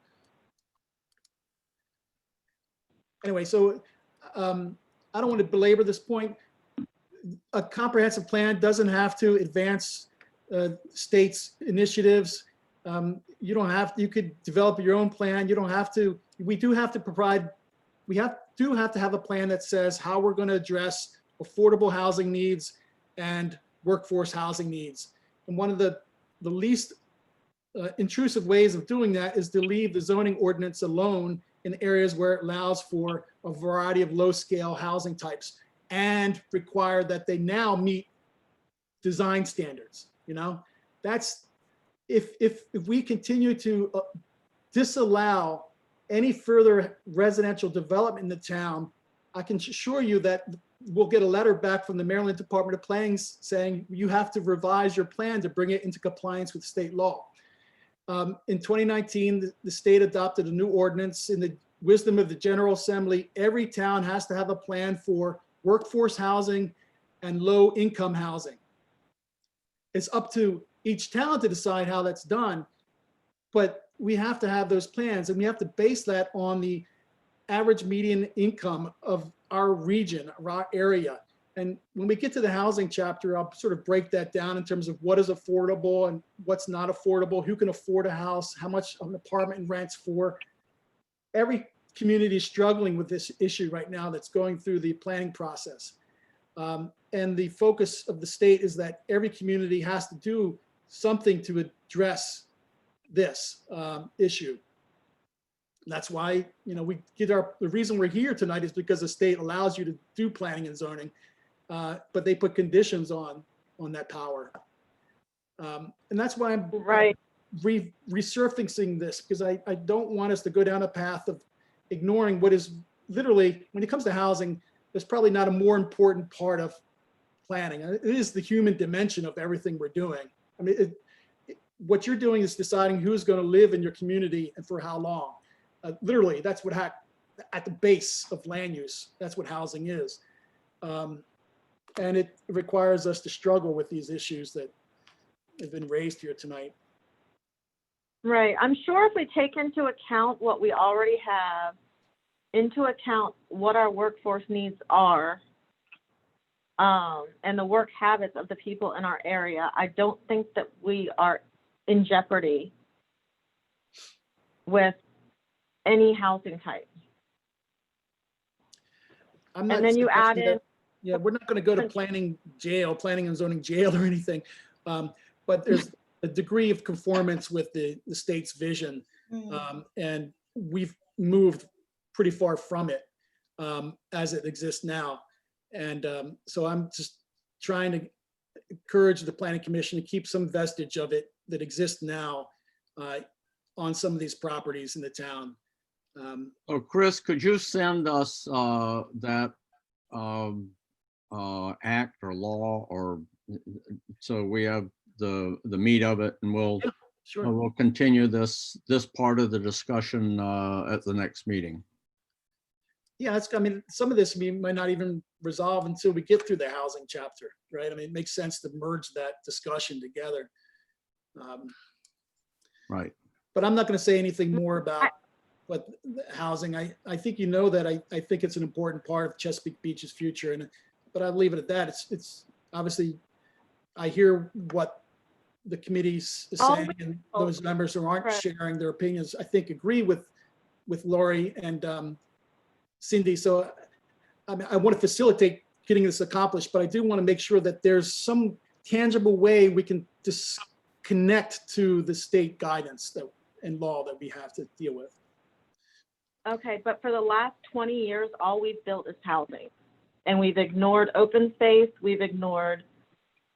Anyway, so I don't want to belabor this point. A comprehensive plan doesn't have to advance states' initiatives. You don't have to, you could develop your own plan. You don't have to, we do have to provide, we do have to have a plan that says how we're going to address affordable housing needs and workforce housing needs. And one of the least intrusive ways of doing that is to leave the zoning ordinance alone in areas where it allows for a variety of low-scale housing types and require that they now meet design standards. That's if we continue to disallow any further residential development in the town, I can assure you that we'll get a letter back from the Maryland Department of Planning saying you have to revise your plan to bring it into compliance with state law. In 2019, the state adopted a new ordinance. In the wisdom of the General Assembly, every town has to have a plan for workforce housing and low-income housing. It's up to each town to decide how that's done, but we have to have those plans, and we have to base that on the average median income of our region, our area. And when we get to the housing chapter, I'll sort of break that down in terms of what is affordable and what's not affordable, who can afford a house, how much an apartment rents for. Every community is struggling with this issue right now that's going through the planning process. And the focus of the state is that every community has to do something to address this issue. That's why, we get the reason we're here tonight is because the state allows you to do planning and zoning, but they put conditions on that power. And that's why I'm resurfacing this, because I don't want us to go down a path of ignoring what is literally, when it comes to housing, there's probably not a more important part of planning. It is the human dimension of everything we're doing. I mean, what you're doing is deciding who's going to live in your community and for how long. Literally, that's what at the base of land use, that's what housing is. And it requires us to struggle with these issues that have been raised here tonight. Right. I'm sure if we take into account what we already have, into account what our workforce needs are, and the work habits of the people in our area, I don't think that we are in jeopardy with any housing type. I'm not And then you add suggesting in, that- Yeah, we're not going to go to planning and zoning jail or anything. But there's a degree of conformance with the state's vision. And we've moved pretty far from it as it exists now. And so I'm just trying to encourage the planning commission to keep some vestige of it that exists now on some of these properties in the town. Oh, Chris, could you send us that act or law, or so we have the meat of it, and we'll Sure. we'll continue this part of the discussion at the next meeting. Yeah, I mean, some of this might not even resolve until we get through the housing chapter, right? I mean, it makes sense to merge that discussion together. Right. But I'm not going to say anything more about what the housing. I think you know that I think it's an important part of Chesapeake Beach's future, but I'll leave it at that. It's obviously, I hear what the committee's saying, and those members who aren't sharing their opinions, I think, agree with Lori and Cindy. So I mean, I want to facilitate getting this accomplished, but I do want to make sure that there's some tangible way we can connect to the state guidance and law that we have to deal with. okay, but for the last 20 years, all we've built is housing. And we've ignored open space, we've ignored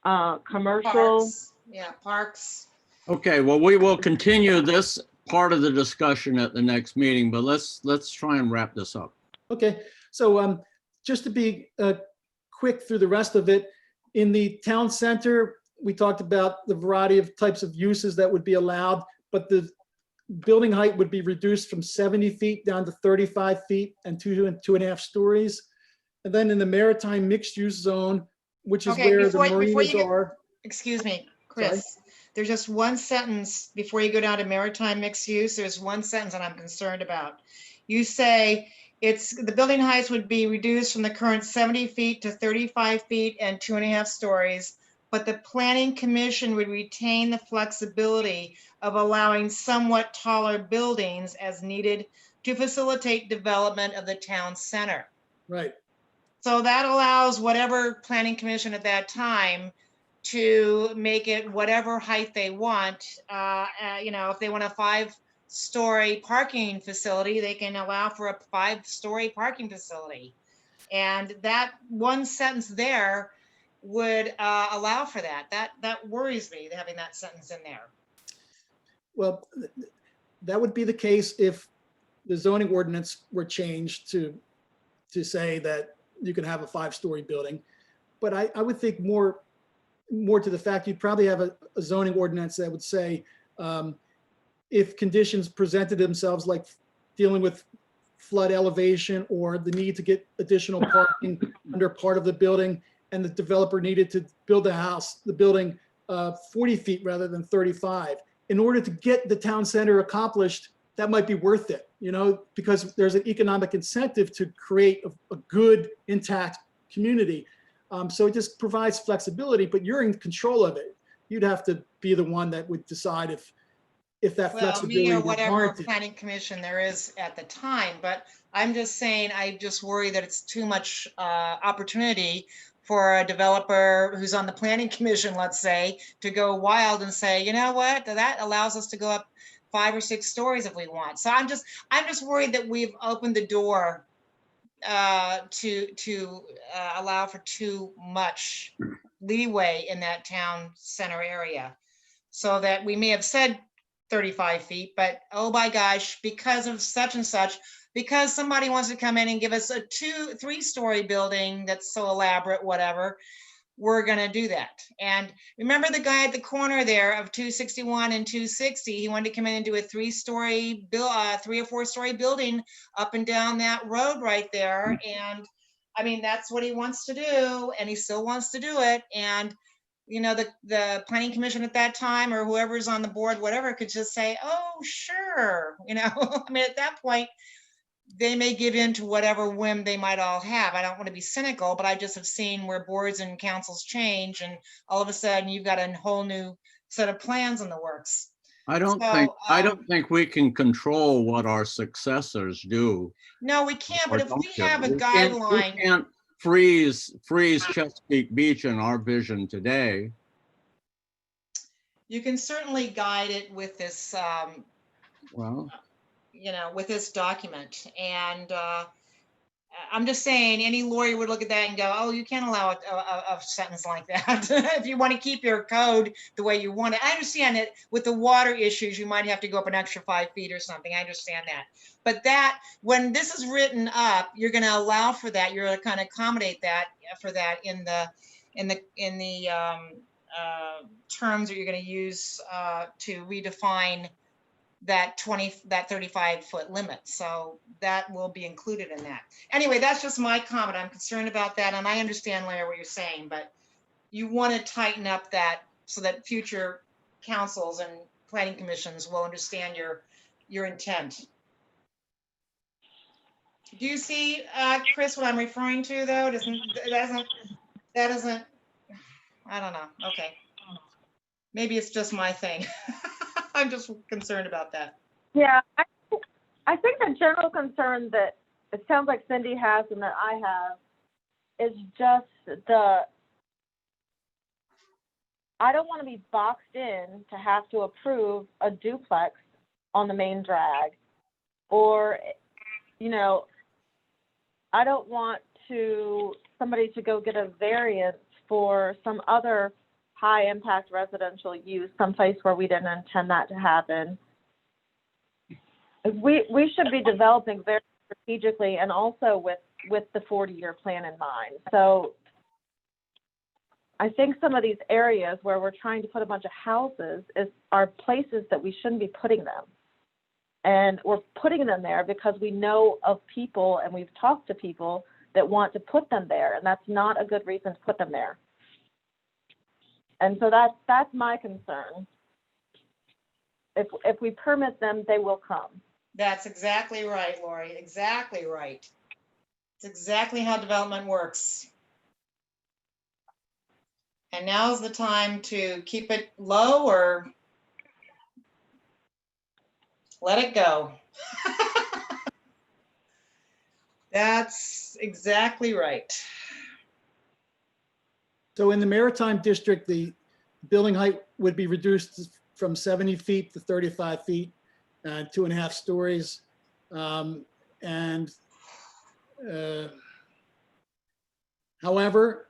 commercial. Parks, yeah, parks. Okay, well, we will continue this part of the discussion at the next meeting, but let's try and wrap this up. Okay, so just to be quick through the rest of it, in the town center, we talked about the variety of types of uses that would be allowed, but the building height would be reduced from 70 feet down to 35 feet and 2.5 stories. And then in the maritime mixed use zone, which is Okay, where the before you marinas get- are. Excuse me, Chris, there's just one sentence before you go down to maritime mixed use. There's one sentence that I'm concerned about. You say the building heights would be reduced from the current 70 feet to 35 feet and 2.5 stories, but the planning commission would retain the flexibility of allowing somewhat taller buildings as needed to facilitate development of the town center. Right. So that allows whatever planning commission at that time to make it whatever height they want. If they want a 5-story parking facility, they can allow for a 5-story parking facility. And that one sentence there would allow for that. That worries me, having that sentence in there. Well, that would be the case if the zoning ordinance were changed to say that you can have a 5-story building. But I would think more to the fact you'd probably have a zoning ordinance that would say if conditions presented themselves, like dealing with flood elevation or the need to get additional parking under part of the building, and the developer needed to build the building 40 feet rather than 35. In order to get the town center accomplished, that might be worth it, because there's an economic incentive to create a good, intact community. So it just provides flexibility, but you're in control of it. You'd have to be the one that would decide if that Well, flexibility me or were whatever warranted. planning commission there is at the time, but I'm just saying, I just worry that it's too much opportunity for a developer who's on the planning commission, let's say, to go wild and say, you know what, that allows us to go up 5 or 6 stories if we want. So I'm just worried that we've opened the door to allow for too much leeway in that town center area, so that we may have said 35 feet, but oh my gosh, because of such and such, because somebody wants to come in and give us a 2-3-story building that's so elaborate, whatever, we're going to do that. And remember the guy at the corner there of 261 and 260, he wanted to come in and do a 3-story 3 or 4-story building up and down that road right there. And I mean, that's what he wants to do, and he still wants to do it. And the planning commission at that time, or whoever's on the board, whatever, could just say, oh, sure. I mean, at that point, they may give in to whatever whim they might all have. I don't want to be cynical, but I just have seen where boards and councils change, and all of a sudden you've got a whole new set of plans in the works. I don't So, think, we can control what our successors do. No, we can't, but or if don't we do. have a We can't- guideline, We can't freeze Chesapeake Beach in our vision today. you can certainly guide it with this, Well, with this document. And I'm just saying, any lawyer would look at that and go, oh, you can't allow a sentence like that. If you want to keep your code the way you want it. I understand that with the water issues, you might have to go up an extra 5 feet or something. I understand that. But that, when this is written up, you're going to allow for that. You're going to kind of accommodate that for that in the terms that you're going to use to redefine that 35-foot limit. So that will be included in that. Anyway, that's just my comment. I'm concerned about that. And I understand, Larry, what you're saying, but you want to tighten up that so that future councils and planning commissions will understand your intent. Do you see, Chris, what I'm referring to though? That doesn't, I don't know. Okay. Maybe it's just my thing. I'm just concerned about that. Yeah, I think the general concern that it sounds like Cindy has and that I have is just I don't want to be boxed in to have to approve a duplex on the main drag, or, I don't want somebody to go get a variance for some other high impact residential use someplace where we didn't intend that to happen. We should be developing very strategically and also with the 40-year plan in mind. So I think some of these areas where we're trying to put a bunch of houses are places that we shouldn't be putting them. And we're putting them there because we know of people and we've talked to people that want to put them there, and that's not a good reason to put them there. And so that's my concern. If we permit them, they will come. That's exactly right, Lori. Exactly right. It's exactly how development works. And now's the time to keep it low or let it go. That's exactly right. So in the Maritime District, the building height would be reduced from 70 feet to 35 feet, 2.5 stories. However,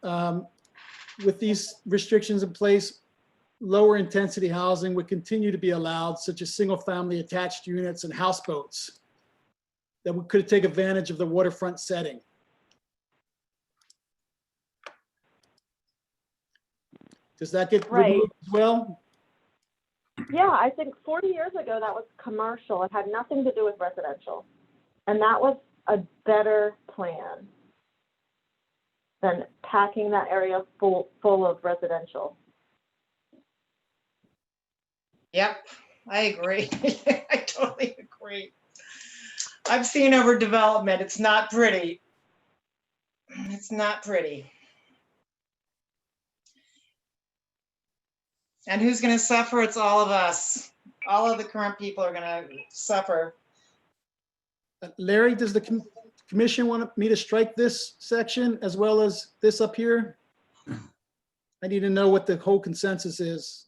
with these restrictions in place, lower intensity housing would continue to be allowed, such as single family attached units and houseboats that could take advantage of the waterfront setting. Does that get Right. removed as well? Yeah, I think 40 years ago that was commercial. It had nothing to do with residential. And that was a better plan than packing that area full of residential. Yep, I agree. I totally agree. I've seen overdevelopment. It's not pretty. It's not pretty. And who's going to suffer? It's all of us. All of the current people are going to suffer. Larry, does the commission want me to strike this section as well as this up here? I need to know what the whole consensus is.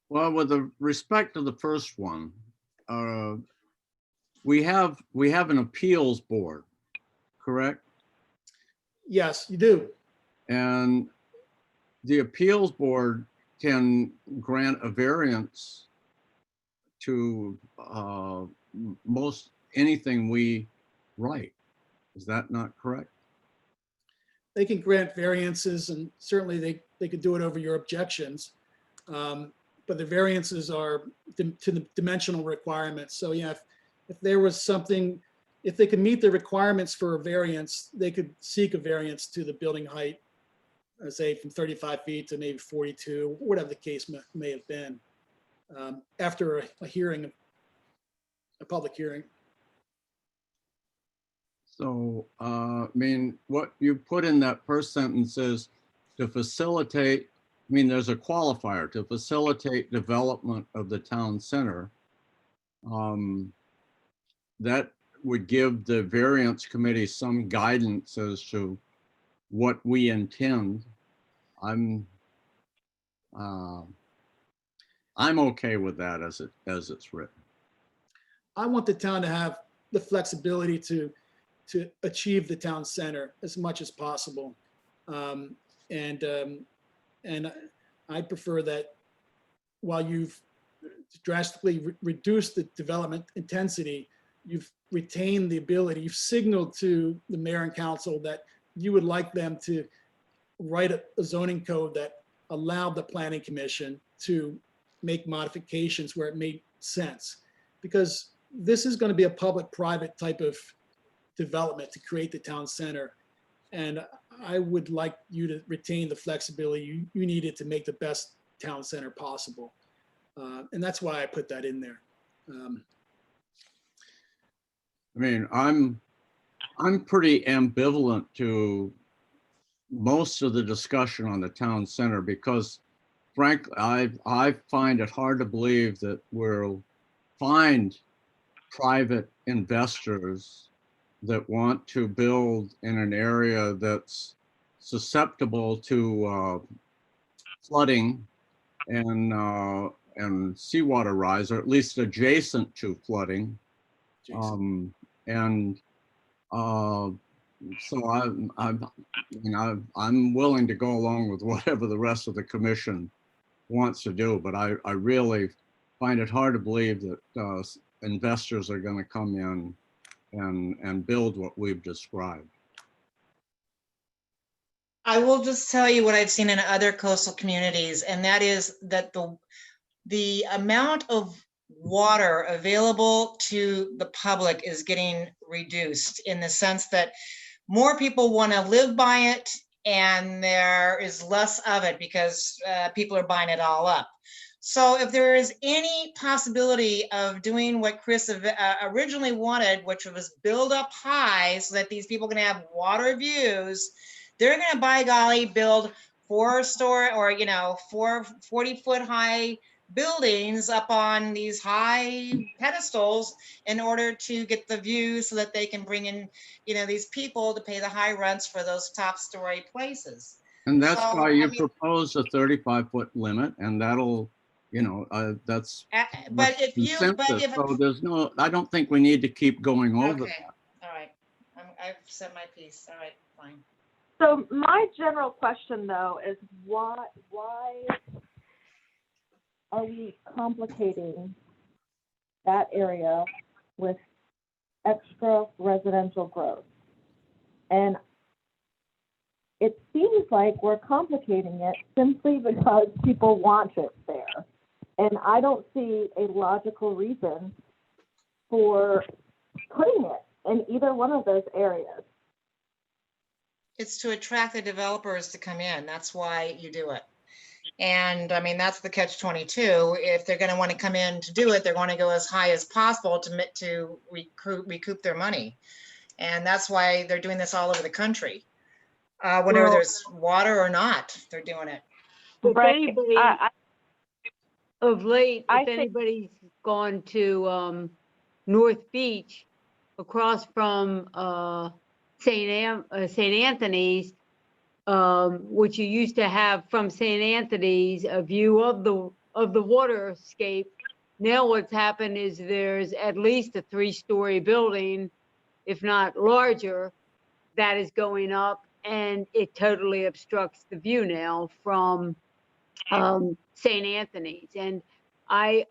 well, with the respect to the first one, we have an appeals board, correct? Yes, you do. And the appeals board can grant a variance to most anything we write. Is that not correct? They can grant variances, and certainly they could do it over your objections. But the variances are to the dimensional requirements. So yeah, if there was something, if they could meet the requirements for a variance, they could seek a variance to the building height, say from 35 feet to maybe 42, whatever the case may have been, after a hearing, a public hearing. So, I mean, what you put in that first sentence is to facilitate, I mean, there's a qualifier to facilitate development of the town center. That would give the variance committee some guidance as to what we intend. I'm okay with that as it's written. I want the town to have the flexibility to achieve the town center as much as possible. And I prefer that while you've drastically reduced the development intensity, you've retained the ability, you've signaled to the mayor and council that you would like them to write a zoning code that allowed the planning commission to make modifications where it made sense. Because this is going to be a public-private type of development to create the town center. And I would like you to retain the flexibility you needed to make the best town center possible. And that's why I put that in there. I mean, I'm pretty ambivalent to most of the discussion on the town center because frankly, I find it hard to believe that we'll find private investors that want to build in an area that's susceptible to flooding and seawater rise, or at least adjacent to flooding. Jason. So I'm willing to go along with whatever the rest of the commission wants to do, but I really find it hard to believe that investors are going to come in and build what we've described. I will just tell you what I've seen in other coastal communities, and that is that the amount of water available to the public is getting reduced in the sense that more people want to live by it and there is less of it because people are buying it all up. So if there is any possibility of doing what Chris originally wanted, which was build up high so that these people can have water views, they're going to, by golly, build 4-story or, 40-foot high buildings up on these high pedestals in order to get the views so that they can bring in, these people to pay the high rents for those top story places. And that's So, why you propose a 35-foot limit, and that'll, that's but if consensus. So there's no, I don't think we need to keep going over okay, that. all right, I've said my piece. All right, fine. So my general question though is why are we complicating that area with extra residential growth? And it seems like we're complicating it simply because people want it there. And I don't see a logical reason for putting it in either one of those areas. It's to attract the developers to come in. That's why you do it. And I mean, that's the catch-22. If they're going to want to come in to do it, they're going to go as high as possible to recoup their money. And that's why they're doing this all over the country. Whenever there's water or not, they're doing it. If Right. anybody of late, I if think- anybody's gone to North Beach across from St. Anthony's, which you used to have from St. Anthony's a view of the waterscape. Now what's happened is there's at least a 3-story building, if not larger, that is going up, and it totally obstructs the view now from St. Anthony's. And I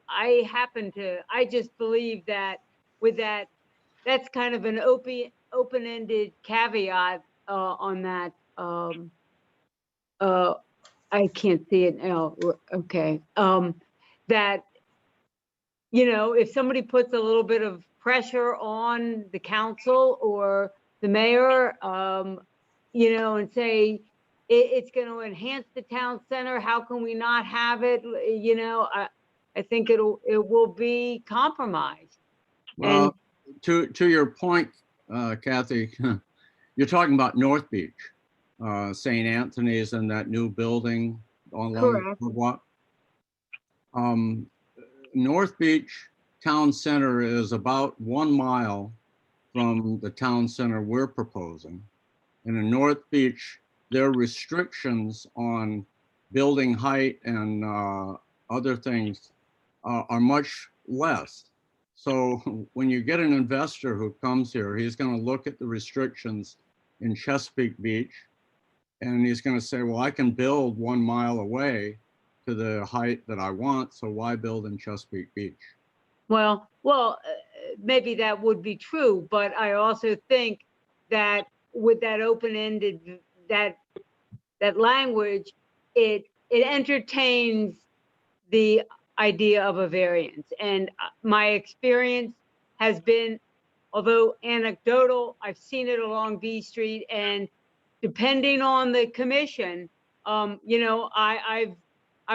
just believe that with that, that's kind of an open-ended caveat on that. I can't see it now. Okay. That, if somebody puts a little bit of pressure on the council or the mayor, and say it's going to enhance the town center, how can we not have it? I think it will be compromised. Well, to your point, Kathy, you're talking about North Beach. St. Anthony's and that new building along the Correct. boardwalk. North Beach Town Center is about 1 mile from the town center we're proposing. And in North Beach, there are restrictions on building height and other things are much less. So when you get an investor who comes here, he's going to look at the restrictions in Chesapeake Beach, and he's going to say, well, I can build 1 mile away to the height that I want, so why build in Chesapeake Beach? Well, maybe that would be true, but I also think that with that open-ended, that language, it entertains the idea of a variance. And my experience has been, although anecdotal, I've seen it along B Street, and depending on the commission, you know, I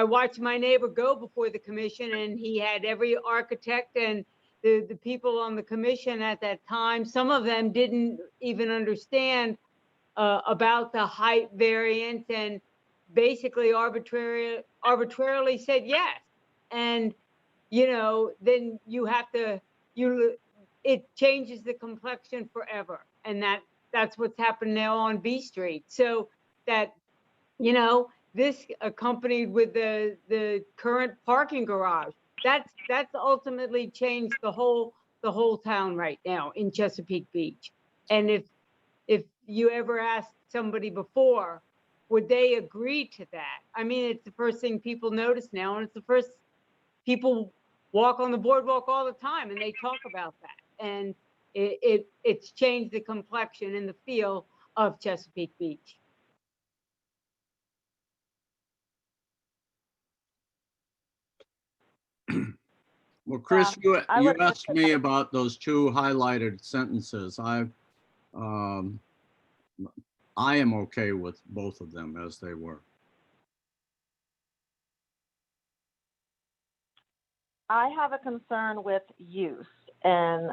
watched my neighbor go before the commission, and he had every architect and the people on the commission at that time. Some of them didn't even understand about the height variance, and basically arbitrarily said yes. And, you know, then you have to, it changes the complexion forever. And that's what's happened now on B Street. So that, you know, this accompanied with the current parking garage, that's ultimately changed the whole town right now in Chesapeake Beach. And if you ever asked somebody before, would they agree to that? I mean, it's the first thing people notice now, and it's the first people walk on the boardwalk all the time, and they talk about that. And it's changed the complexion and the feel of Chesapeake Beach. Well, Chris, you I would- asked me about those 2 highlighted sentences. I am okay with both of them as they were. I have a concern with use and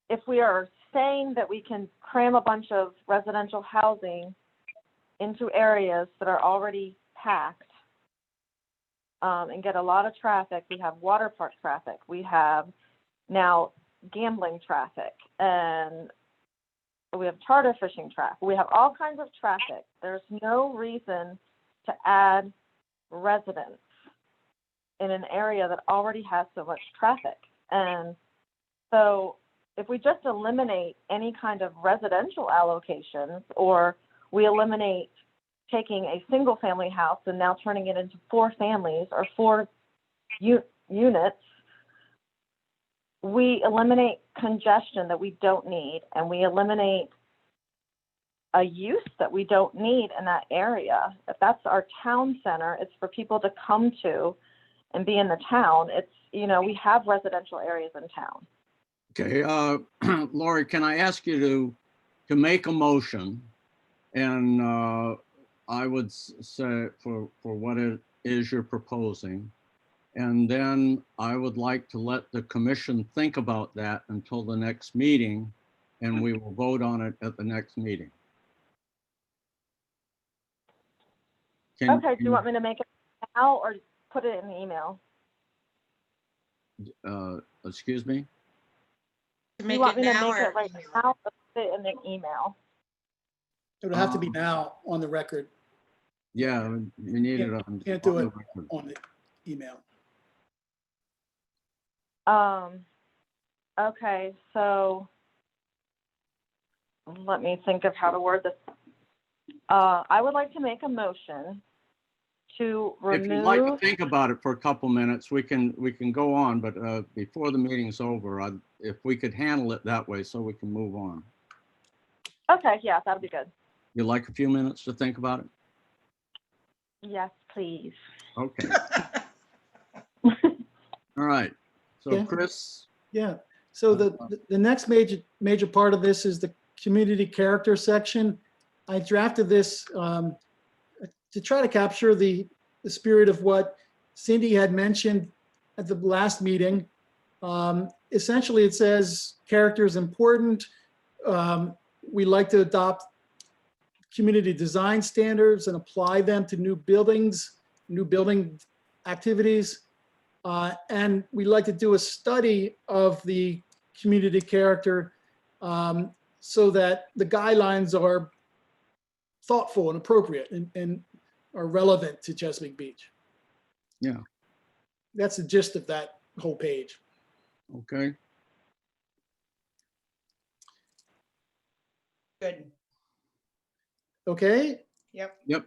if we are saying that we can cram a bunch of residential housing into areas that are already packed, and get a lot of traffic. We have water park traffic. We have now gambling traffic, and we have charter fishing traffic. We have all kinds of traffic. There's no reason to add residents in an area that already has so much traffic. And so if we just eliminate any kind of residential allocations, or we eliminate taking a single family house and now turning it into 4 families or 4 units, we eliminate congestion that we don't need, and we eliminate a use that we don't need in that area. If that's our town center, it's for people to come to and be in the town. It's, you know, we have residential areas in town. Okay, Lori, can I ask you to make a motion? And I would say for what it is you're proposing. And then I would like to let the commission think about that until the next meeting, and we will vote on it at the next meeting. Okay, do you want me to make it now or put it in the email? Excuse me? To Do make you want it me to now make it or right now or put it in the email? It would have to be now on the record, Yeah, you need it on. can't do on the it. record. on the email. Okay, so let me think of how to word this. I would like to make a motion to If you'd like to remove, think about it for a couple minutes, we can go on, but before the meeting's over, if we could handle it that way so we can move on. okay, yeah, that'd be good. You'd like a few minutes to think about it? Yes, please. Okay, all right. So Yeah. Chris, Yeah, so the next major part of this is the community character section. I drafted this to try to capture the spirit of what Cindy had mentioned at the last meeting. Essentially, it says character is important. We like to adopt community design standards and apply them to new buildings, new building activities. And we like to do a study of the community character so that the guidelines are thoughtful and appropriate and are relevant to Chesapeake Beach. Yeah. That's the gist of that whole page. Okay. Good. Okay. Yep. Yep.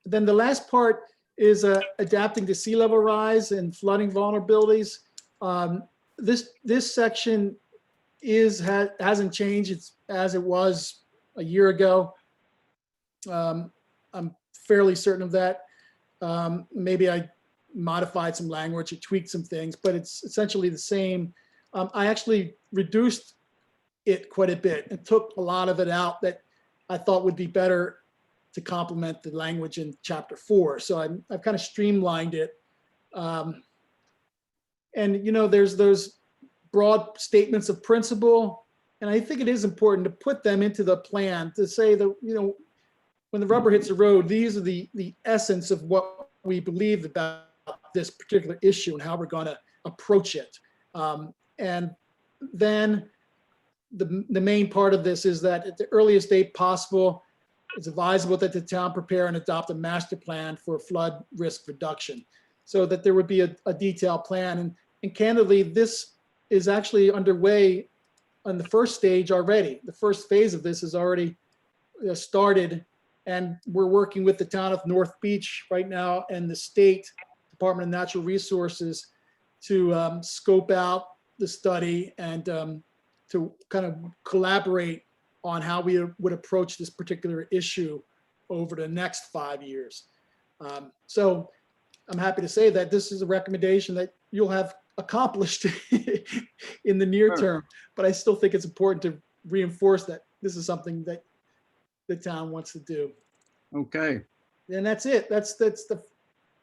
Then the last part is adapting to sea level rise and flooding vulnerabilities. This section hasn't changed. It's as it was a year ago. I'm fairly certain of that. Maybe I modified some language, or tweaked some things, but it's essentially the same. I actually reduced it quite a bit and took a lot of it out that I thought would be better to complement the language in chapter 4. So I've kind of streamlined it. And you know, there's those broad statements of principle, and I think it is important to put them into the plan to say that, you know, when the rubber hits the road, these are the essence of what we believe about this particular issue and how we're going to approach it. And then the main part of this is that at the earliest date possible, it's advisable that the town prepare and adopt a master plan for flood risk reduction, so that there would be a detailed plan. And candidly, this is actually underway on the first stage already. The first phase of this is already started, and we're working with the town of North Beach right now and the state Department of Natural Resources to scope out the study and to kind of collaborate on how we would approach this particular issue over the next 5 years. So I'm happy to say that this is a recommendation that you'll have accomplished in the near term, but I still think it's important to reinforce that this is something that the town wants to do. Okay. And that's it. That's the All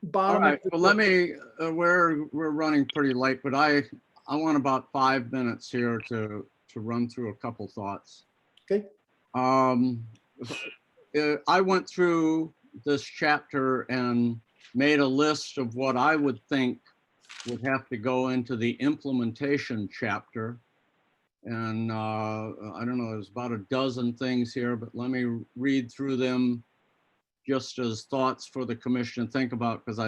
bottom. right. Of the Well, let me, we're running pretty late, but I want about 5 minutes here to run through a couple thoughts. Okay. I went through this chapter and made a list of what I would think would have to go into the implementation chapter. And I don't know, there's about a dozen things here, but let me read through them just as thoughts for the commission to think about, because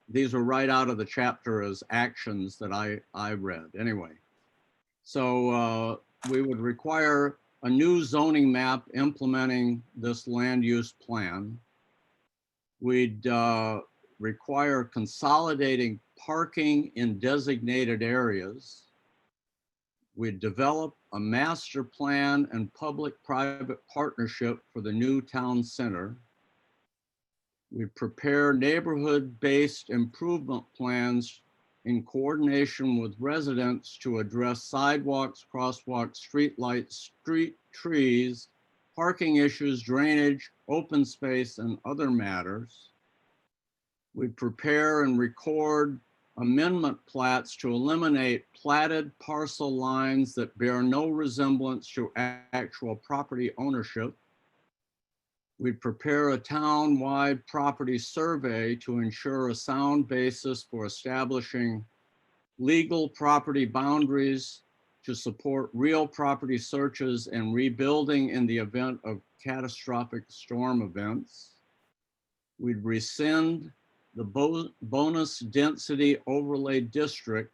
these were right out of the chapter as actions that I read anyway. So we would require a new zoning map implementing this land use plan. We'd require consolidating parking in designated areas. We'd develop a master plan and public-private partnership for the new town center. We prepare neighborhood-based improvement plans in coordination with residents to address sidewalks, crosswalks, street lights, street trees, parking issues, drainage, open space, and other matters. We prepare and record amendment plats to eliminate platted parcel lines that bear no resemblance to actual property ownership. We prepare a town-wide property survey to ensure a sound basis for establishing legal property boundaries to support real property searches and rebuilding in the event of catastrophic storm events. We'd rescind the bonus density overlay district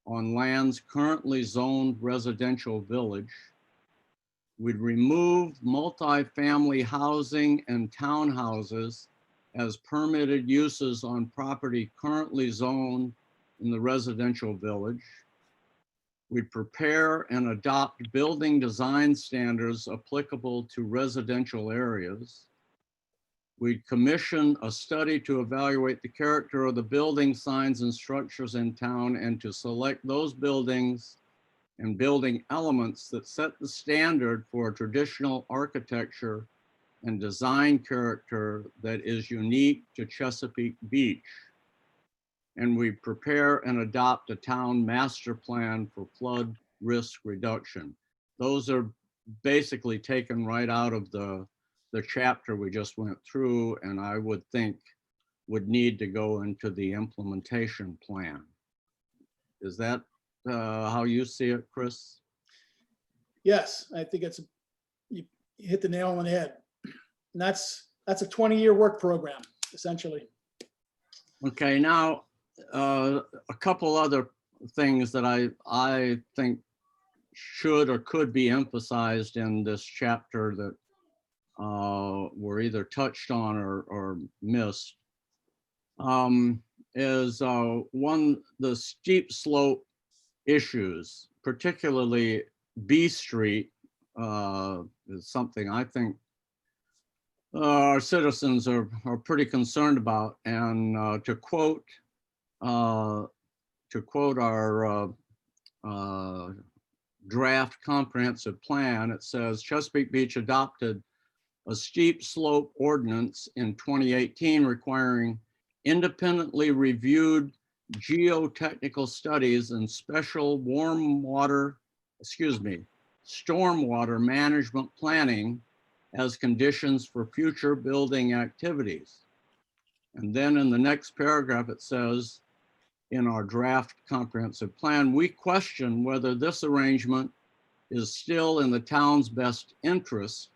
on lands currently zoned residential village. We'd remove multifamily housing and townhouses as permitted uses on property currently zoned in the residential village. We'd prepare and adopt building design standards applicable to residential areas. We'd commission a study to evaluate the character of the building signs and structures in town and to select those buildings and building elements that set the standard for traditional architecture and design character that is unique to Chesapeake Beach. And we prepare and adopt a town master plan for flood risk reduction. those are basically taken right out of the chapter we just went through, and I would think would need to go into the implementation plan. Is that how you see it, Chris? Yes, I think you hit the nail on the head. And that's a 20-year work program, essentially. Okay, now a couple other things that I think should or could be emphasized in this chapter that were either touched on or missed is one, the steep slope issues, particularly B Street, is something I think our citizens are pretty concerned about. And to quote our draft comprehensive plan, it says Chesapeake Beach adopted a steep slope ordinance in 2018 requiring independently reviewed geotechnical studies and special stormwater management planning as conditions for future building activities. And then in the next paragraph, it says, in our draft comprehensive plan, we question whether this arrangement is still in the town's best interest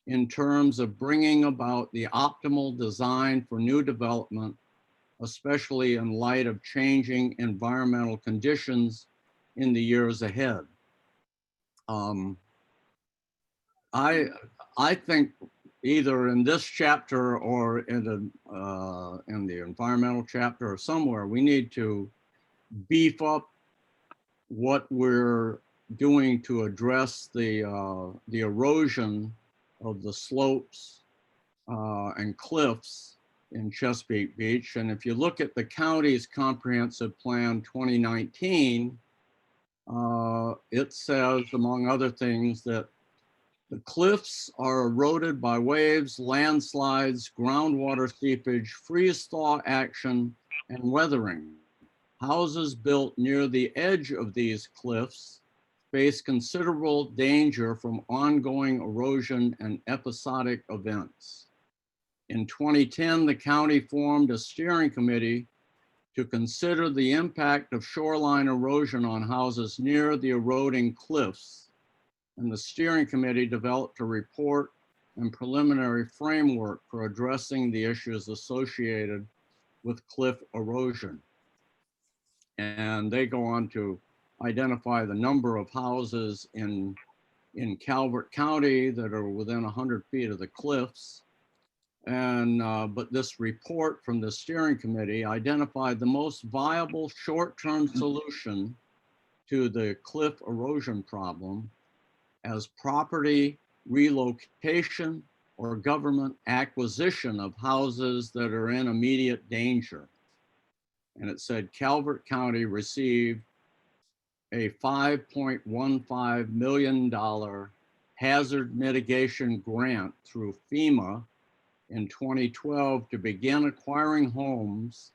in terms of bringing about the optimal design for new development, especially in light of changing environmental conditions in the years ahead. I think either in this chapter or in the environmental chapter or somewhere, we need to beef up what we're doing to address the erosion of the slopes and cliffs in Chesapeake Beach. And if you look at the county's comprehensive plan 2019, it says, among other things, that the cliffs are eroded by waves, landslides, groundwater seepage, freeze-thaw action, and weathering. Houses built near the edge of these cliffs face considerable danger from ongoing erosion and episodic events. In 2010, the county formed a steering committee to consider the impact of shoreline erosion on houses near the eroding cliffs. And the steering committee developed a report and preliminary framework for addressing the issues associated with cliff erosion. And they go on to identify the number of houses in Calvert County that are within 100 feet of the cliffs. And but this report from the steering committee identified the most viable short-term solution to the cliff erosion problem as property relocation or government acquisition of houses that are in immediate danger. And it said Calvert County received a $5.15 million hazard mitigation grant through FEMA in 2012 to begin acquiring homes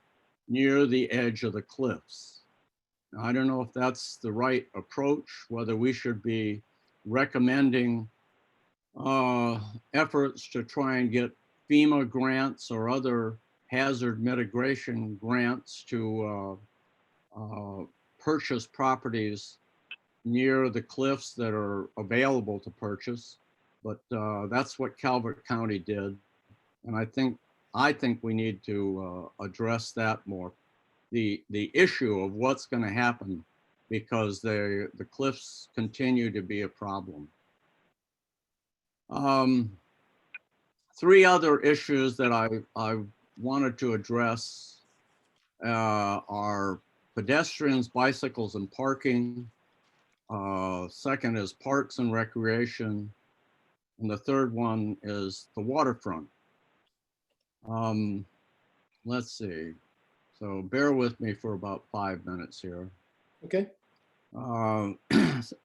near the edge of the cliffs. Now, I don't know if that's the right approach, whether we should be recommending efforts to try and get FEMA grants or other hazard mitigation grants to purchase properties near the cliffs that are available to purchase. But that's what Calvert County did. And I think we need to address that more. The issue of what's going to happen because the cliffs continue to be a problem. Three other issues that I wanted to address are pedestrians, bicycles, and parking. Second is parks and recreation. And the third one is the waterfront. Let's see. So bear with me for about 5 minutes here. Okay.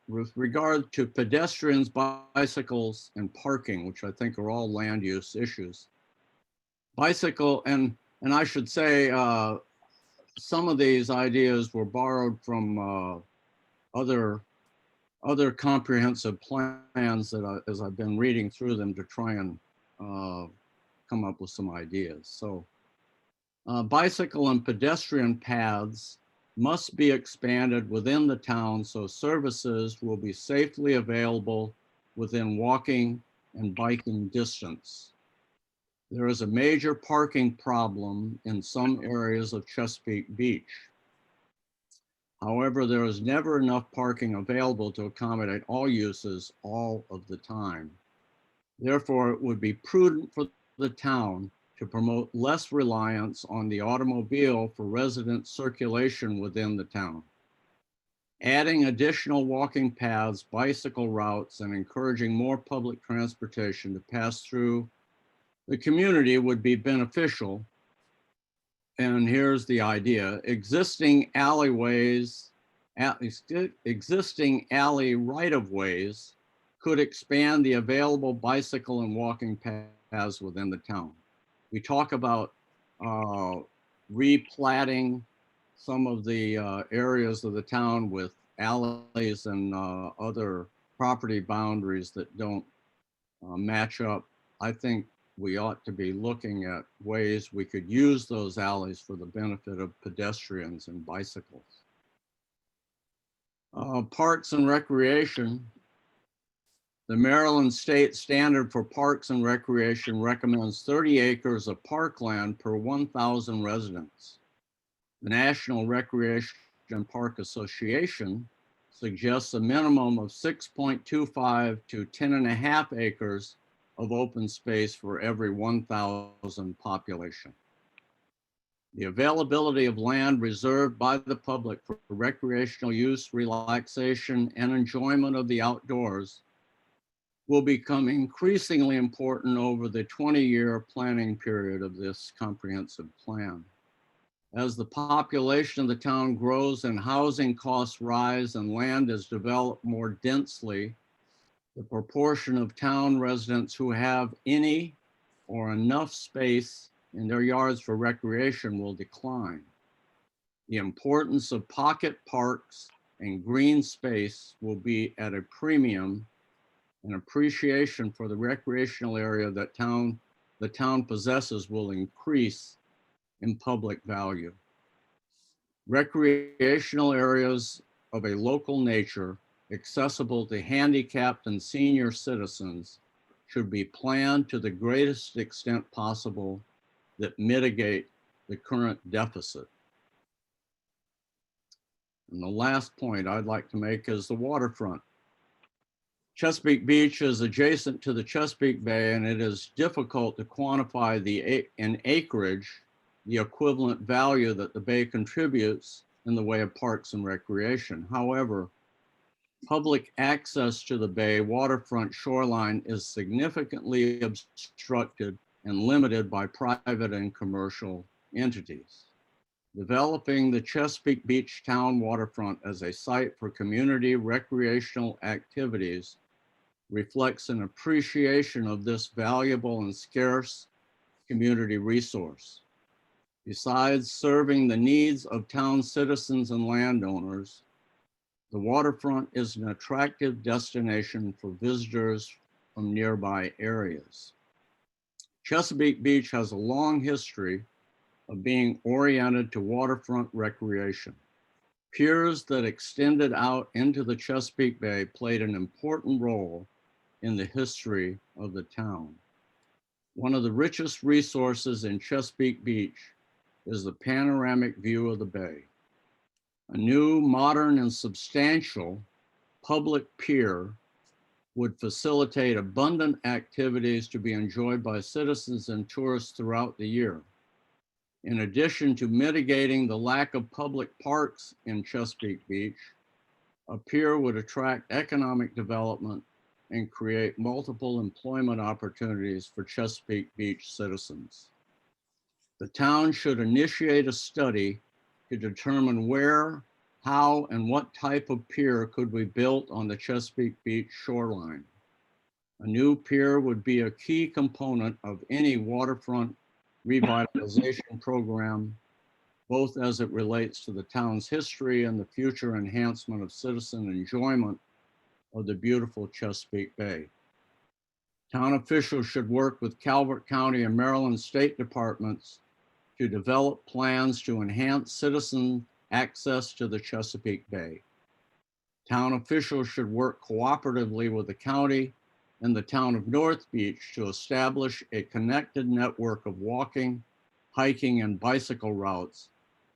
With regard to pedestrians, bicycles, and parking, which I think are all land use issues. Bicycle, and I should say, some of these ideas were borrowed from other other comprehensive plans that as I've been reading through them to try and come up with some ideas. So bicycle and pedestrian paths must be expanded within the town so services will be safely available within walking and biking distance. There is a major parking problem in some areas of Chesapeake Beach. However, there is never enough parking available to accommodate all uses all of the time. Therefore, it would be prudent for the town to promote less reliance on the automobile for resident circulation within the town. Adding additional walking paths, bicycle routes, and encouraging more public transportation to pass through the community would be beneficial. And here's the idea: existing alleyways, existing alley right-of-ways could expand the available bicycle and walking paths within the town. We talk about replatting some of the areas of the town with alleys and other property boundaries that don't match up. I think we ought to be looking at ways we could use those alleys for the benefit of pedestrians and bicycles. Parks and recreation. The Maryland State Standard for Parks and Recreation recommends 30 acres of parkland per 1,000 residents. The National Recreation and Park Association suggests a minimum of 6.25 to 10.5 acres of open space for every 1,000 population. The availability of land reserved by the public for recreational use, relaxation, and enjoyment of the outdoors will become increasingly important over the 20-year planning period of this comprehensive plan. As the population of the town grows and housing costs rise and land is developed more densely, the proportion of town residents who have any or enough space in their yards for recreation will decline. The importance of pocket parks and green space will be at a premium, and appreciation for the recreational area that the town possesses will increase in public value. Recreational areas of a local nature accessible to handicapped and senior citizens should be planned to the greatest extent possible that mitigate the current deficit. And the last point I'd like to make is the waterfront. Chesapeake Beach is adjacent to the Chesapeake Bay, and it is difficult to quantify in acreage the equivalent value that the bay contributes in the way of parks and recreation. However, public access to the bay waterfront shoreline is significantly obstructed and limited by private and commercial entities. Developing the Chesapeake Beach Town waterfront as a site for community recreational activities reflects an appreciation of this valuable and scarce community resource. Besides serving the needs of town citizens and landowners, the waterfront is an attractive destination for visitors from nearby areas. Chesapeake Beach has a long history of being oriented to waterfront recreation. Piers that extended out into the Chesapeake Bay played an important role in the history of the town. One of the richest resources in Chesapeake Beach is the panoramic view of the bay. A new, modern, and substantial public pier would facilitate abundant activities to be enjoyed by citizens and tourists throughout the year. In addition to mitigating the lack of public parks in Chesapeake Beach, a pier would attract economic development and create multiple employment opportunities for Chesapeake Beach citizens. The town should initiate a study to determine where, how, and what type of pier could be built on the Chesapeake Beach shoreline. A new pier would be a key component of any waterfront revitalization program, both as it relates to the town's history and the future enhancement of citizen enjoyment of the beautiful Chesapeake Bay. Town officials should work with Calvert County and Maryland State Departments to develop plans to enhance citizen access to the Chesapeake Bay. Town officials should work cooperatively with the county and the town of North Beach to establish a connected network of walking, hiking, and bicycle routes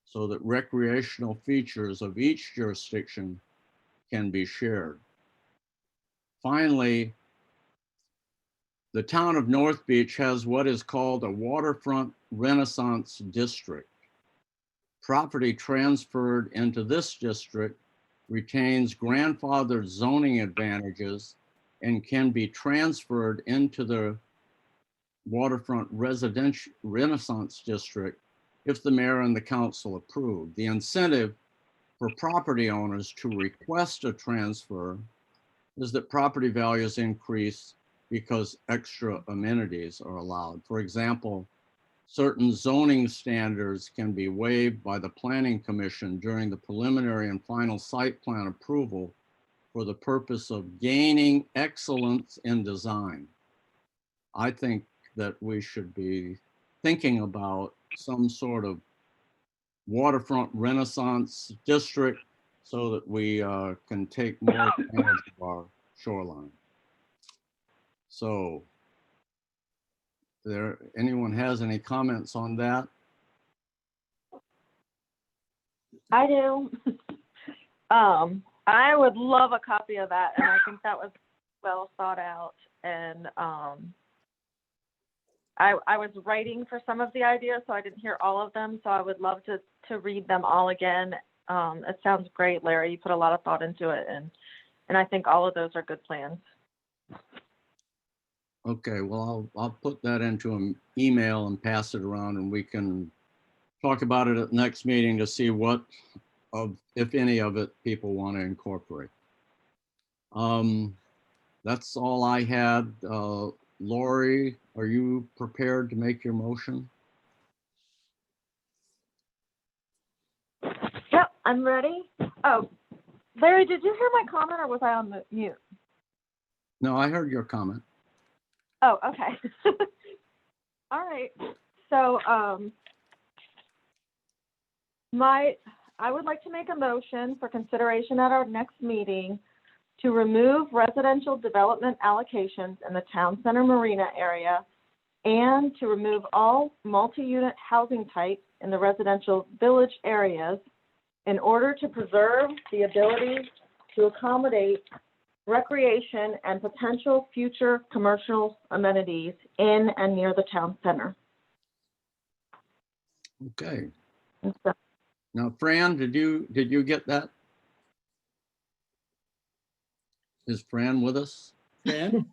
so that recreational features of each jurisdiction can be shared. Finally, the town of North Beach has what is called a waterfront Renaissance district. Property transferred into this district retains grandfathered zoning advantages and can be transferred into the waterfront residential Renaissance district if the mayor and the council approve. The incentive for property owners to request a transfer is that property values increase because extra amenities are allowed. For example, certain zoning standards can be waived by the Planning Commission during the preliminary and final site plan approval for the purpose of gaining excellence in design. I think that we should be thinking about some sort of waterfront Renaissance district so that we can take more advantage of our shoreline. So, anyone has any comments on that? I do. I would love a copy of that, and I think that was well thought out. And I was writing for some of the ideas, so I didn't hear all of them. So I would love to read them all again. It sounds great, Larry. You put a lot of thought into it, and I think all of those are good plans. Okay, well, I'll put that into an email and pass it around, and we can talk about it at the next meeting to see what if any of it people want to incorporate. That's all I had. Lori, are you prepared to make your motion? Yep, I'm ready. Oh, Larry, did you hear my comment, or was I on the mute? No, I heard your comment. Oh, okay. All right. So I would like to make a motion for consideration at our next meeting to remove residential development allocations in the town center marina area and to remove all multi-unit housing types in the residential village areas in order to preserve the ability to accommodate recreation and potential future commercial amenities in and near the town center. Okay. And so, Now, Fran, did you get that? Is Fran with us? Fran?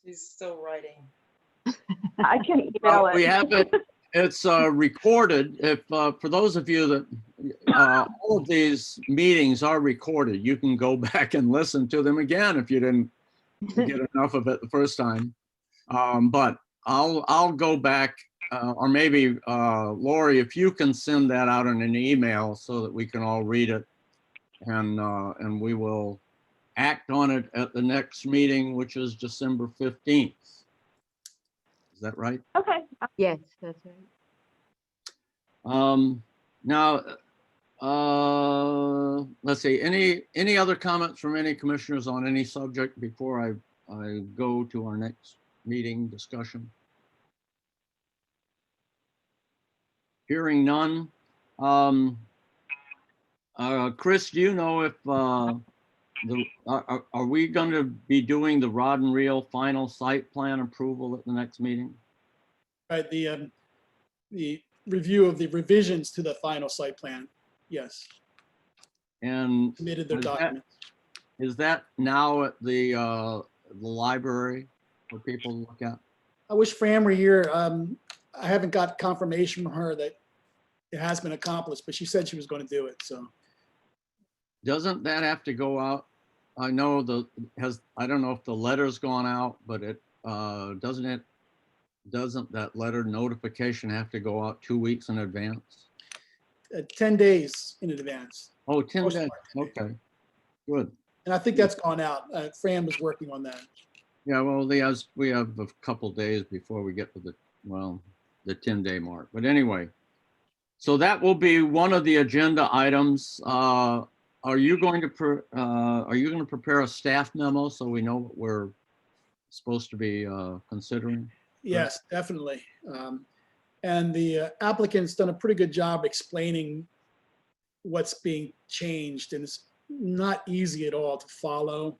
She's still writing. I can email it. We have it. It's recorded. If for those of you that all of these meetings are recorded, you can go back and listen to them again if you didn't get enough of it the first time. But I'll go back, or maybe Lori, if you can send that out in an email so that we can all read it, and we will act on it at the next meeting, which is December 15th. Is that right? Okay. Yes, that's right. Now, let's see, any other comments from any commissioners on any subject before I go to our next meeting discussion? Hearing none. Chris, do you know if are we going to be doing the rod and reel final site plan approval at the next meeting? Right, the review of the revisions to the final site plan, yes, And submitted their is that- documents. is that now at the library for people to look at? I wish Fran were here. I haven't got confirmation from her that it has been accomplished, but she said she was going to do it, so. Doesn't that have to go out? I know I don't know if the letter's gone out, but doesn't that letter notification have to go out 2 weeks in advance? 10 days in advance. Oh, 10 Most days, part, 10 days. okay, good. And I think that's gone out. Fran was working on that. Yeah, well, we have a couple days before we get to the 10-day mark. But anyway, so that will be one of the agenda items. Are you going to prepare a staff memo so we know what we're supposed to be considering? Yes, definitely. And the applicant's done a pretty good job explaining what's being changed, and it's not easy at all to follow.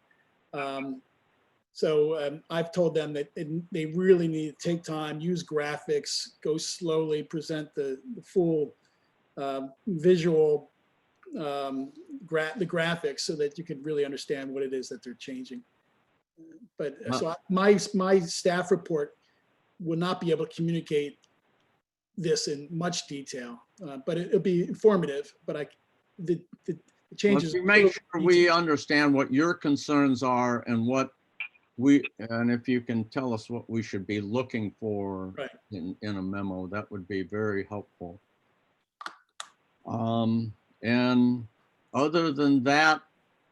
So I've told them that they really need to take time, use graphics, go slowly, present the full visual the graphics so that you can really understand what it is that they're changing. But so my staff report will not be able to communicate this in much detail, but it'll be informative. But the changes. Let's make sure we understand what your concerns are and and if you can tell us what we should be looking for in a memo, that would be very helpful. And other than that,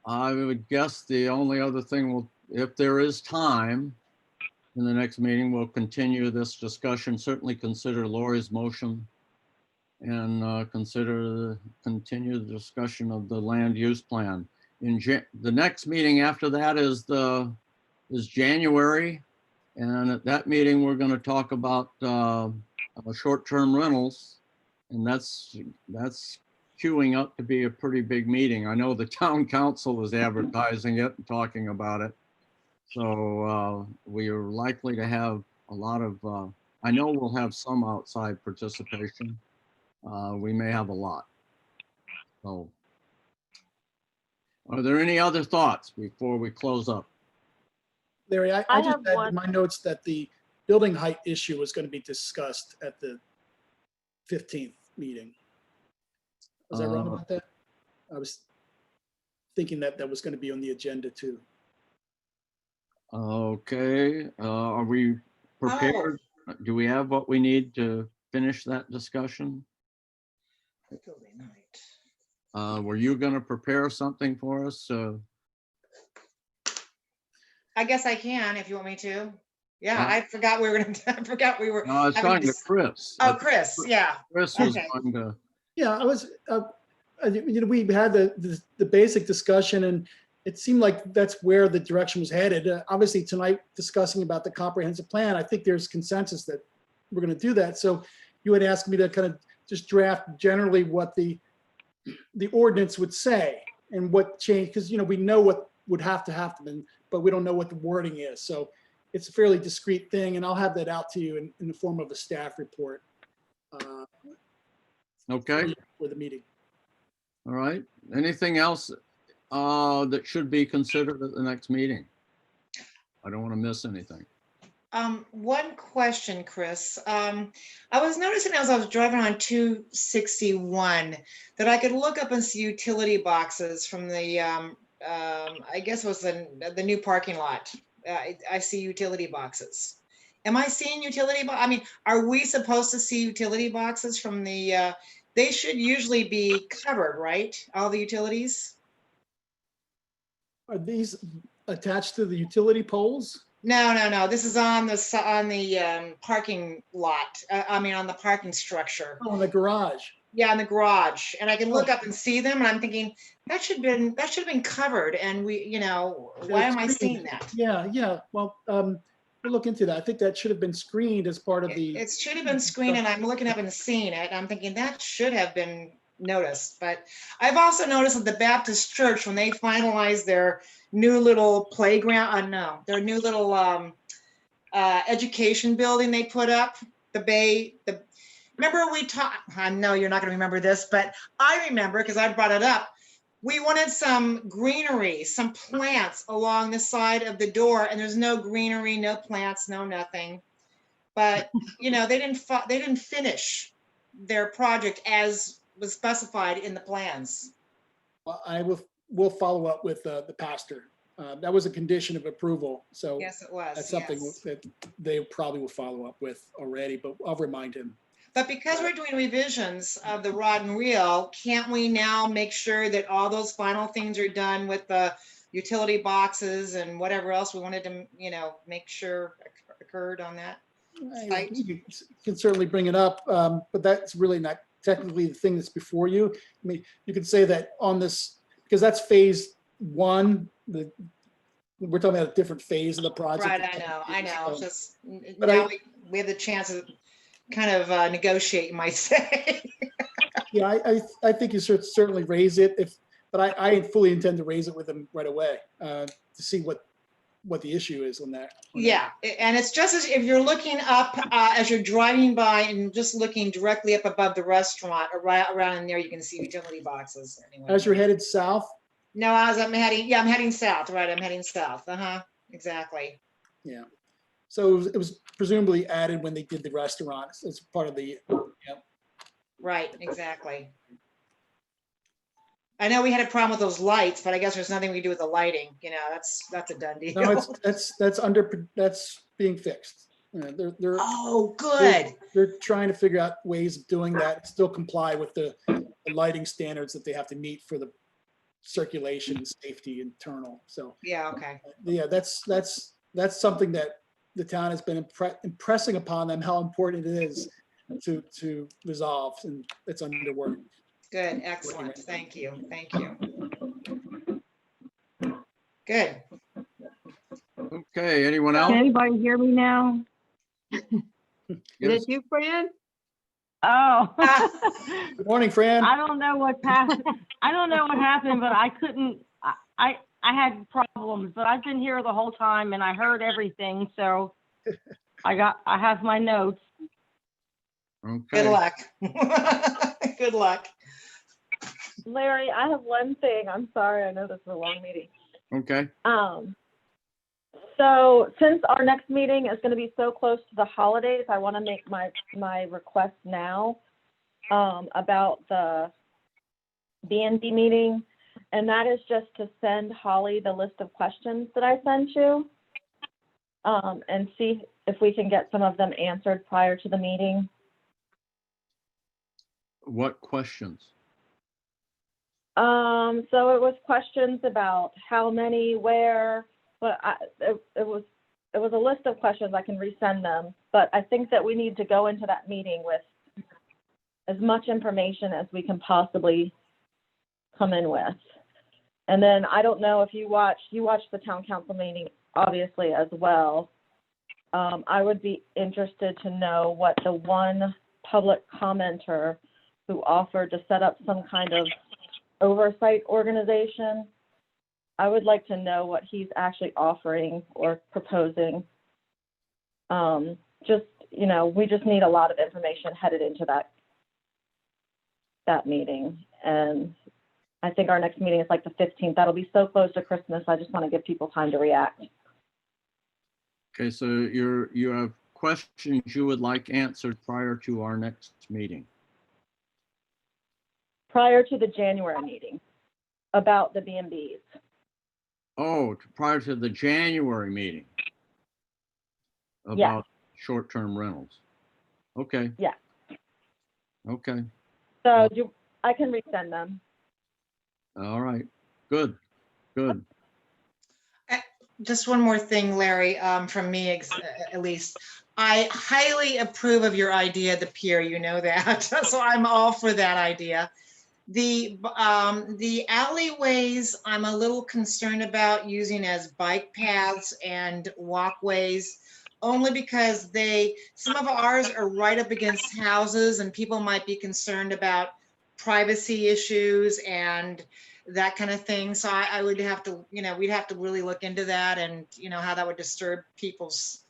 I would guess the only other thing if there is time in the next meeting, we'll continue this discussion, certainly consider Lori's motion and continue the discussion of the land use plan. The next meeting after that is January. And at that meeting, we're going to talk about short-term rentals. And that's queuing up to be a pretty big meeting. I know the town council is advertising it and talking about it. So we are likely to have a lot of, I know we'll have some outside participation. We may have a lot. So are there any other thoughts before we close up? Larry, I I just have had one. in my notes that the building height issue was going to be discussed at the 15th meeting. Was I wrong about that? I was thinking that was going to be on the agenda too. Okay, are we prepared? Do we have what we need to finish that discussion? Were you going to prepare something for us? I guess I can if you want me to. Yeah, Huh? I forgot we were gonna, I forgot we were. No, I was having talking to this- Chris. Oh, Chris, yeah. Chris was Okay. going to. Yeah, I was, we had the basic discussion, and it seemed like that's where the direction was headed. Obviously tonight, discussing about the comprehensive plan, I think there's consensus that we're going to do that. So you had asked me to kind of just draft generally what the ordinance would say and what change, because we know what would have to happen, but we don't know what the wording is. So it's a fairly discrete thing, and I'll have that out to you in the form of a staff report. Okay. For the meeting. All right. Anything else that should be considered at the next meeting? I don't want to miss anything. One question, Chris. I was noticing as I was driving on 261 that I could look up and see utility boxes from the, I guess it was the new parking lot. I see utility boxes. Am I seeing I mean, are we supposed to see utility boxes from the, they should usually be covered, right? All the utilities? Are these attached to the utility poles? No. This is on the parking lot. I mean, on the parking structure. Oh, in the garage. Yeah, in the garage. And I can look up and see them, and I'm thinking that should have been covered. And why am I seeing that? Yeah. Well, we'll look into that. I think that should have been screened as part of the. It should have been screened, and I'm looking up and seeing it. I'm thinking that should have been noticed. But I've also noticed at the Baptist church, when they finalized their new little playground, their new little education building they put up, remember we talked, I know you're not going to remember this, but I remember because I brought it up. We wanted some greenery, some plants along the side of the door, and there's no greenery, no plants, no nothing. But they didn't finish their project as was specified in the plans. Well, we'll follow up with the pastor. That was a condition of approval, so Yes, it was. that's something yes. that they probably will follow up with already. But I'll remind him. But because we're doing revisions of the rod and reel, can't we now make sure that all those final things are done with the utility boxes and whatever else we wanted to, make sure occurred on that. Site. You can certainly bring it up, but that's really not technically the thing that's before you. I mean, you could say that on this, because that's phase one, we're talking about a different phase of the project. Right, I know. It's just But now we have the chance to kind of negotiate, you might say. Yeah, I think you should certainly raise it but I fully intend to raise it with them right away to see what the issue is on that. Yeah, and it's just as if you're looking up as you're driving by and just looking directly up above the restaurant, or right around in there, you can see utility boxes. Anyway. As you're headed south? No, I'm heading south, right? I'm heading south. Exactly. Yeah. So it was presumably added when they did the restaurant. It's part of the, Right, exactly. I know we had a problem with those lights, but I guess there's nothing we can do with the lighting. That's a done deal. no, that's being fixed. They're Oh, good. they're trying to figure out ways of doing that, still comply with the lighting standards that they have to meet for the circulation and safety internal. So Yeah, okay. yeah, that's something that the town has been impressing upon them how important it is to resolve, and it's under work. Good, excellent. Thank you. Good. Okay, anyone else? Can anybody hear me now? Is Yes. it you, Fran? Oh. Good morning, Fran. I don't know what's happened. I don't know what happened, but I couldn't, I had problems, but I've been here the whole time and I heard everything. So I have my notes. Good Okay, luck. Good luck. Larry, I have one thing. I'm sorry. I know this is a long meeting. okay. So since our next meeting is going to be so close to the holidays, I want to make my request now about the B&B meeting. And that is just to send Holly the list of questions that I sent you and see if we can get some of them answered prior to the meeting. What questions? So it was questions about how many, where, but it was a list of questions. I can resend them, but I think that we need to go into that meeting with as much information as we can possibly come in with. And then I don't know if you watched the town council meeting, obviously, as well. I would be interested to know what the one public commenter who offered to set up some kind of oversight organization, I would like to know what he's actually offering or proposing. We just need a lot of information headed into that meeting. And I think our next meeting is like the 15th. That'll be so close to Christmas. I just want to give people time to react. Okay, so you have questions you would like answered prior to our next meeting. Prior to the January meeting about the B&Bs. Oh, prior to the January meeting. Yeah. About short-term rentals. Okay. Yeah. Okay, So I can resend them. all right, good. Just one more thing, Larry, from me at least. I highly approve of your idea, the pier, you know that. So I'm all for that idea. The alleyways, I'm a little concerned about using as bike paths and walkways, only because some of ours are right up against houses and people might be concerned about privacy issues and that kind of thing. So I would have to, we'd have to really look into that and, how that would disturb people's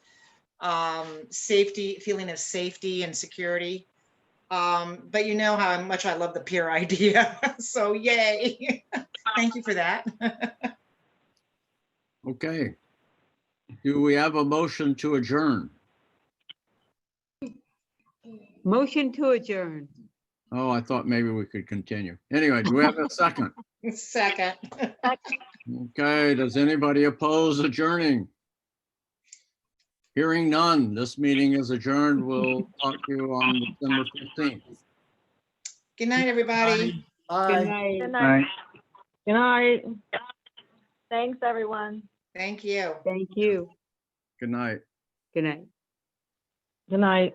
feeling of safety and security. But you know how much I love the pier idea. So yay. Thank you for that. Okay. Do we have a motion to adjourn? Motion to adjourn. Oh, I thought maybe we could continue. Anyway, do we have a second? Second. Okay, does anybody oppose adjourning? Hearing none, this meeting is adjourned. We'll talk to you on December 15th. Good night, everybody. Bye. Good night. Good night. Good night. Thanks, everyone. Thank you. Thank you. Good night. Good night. Good night.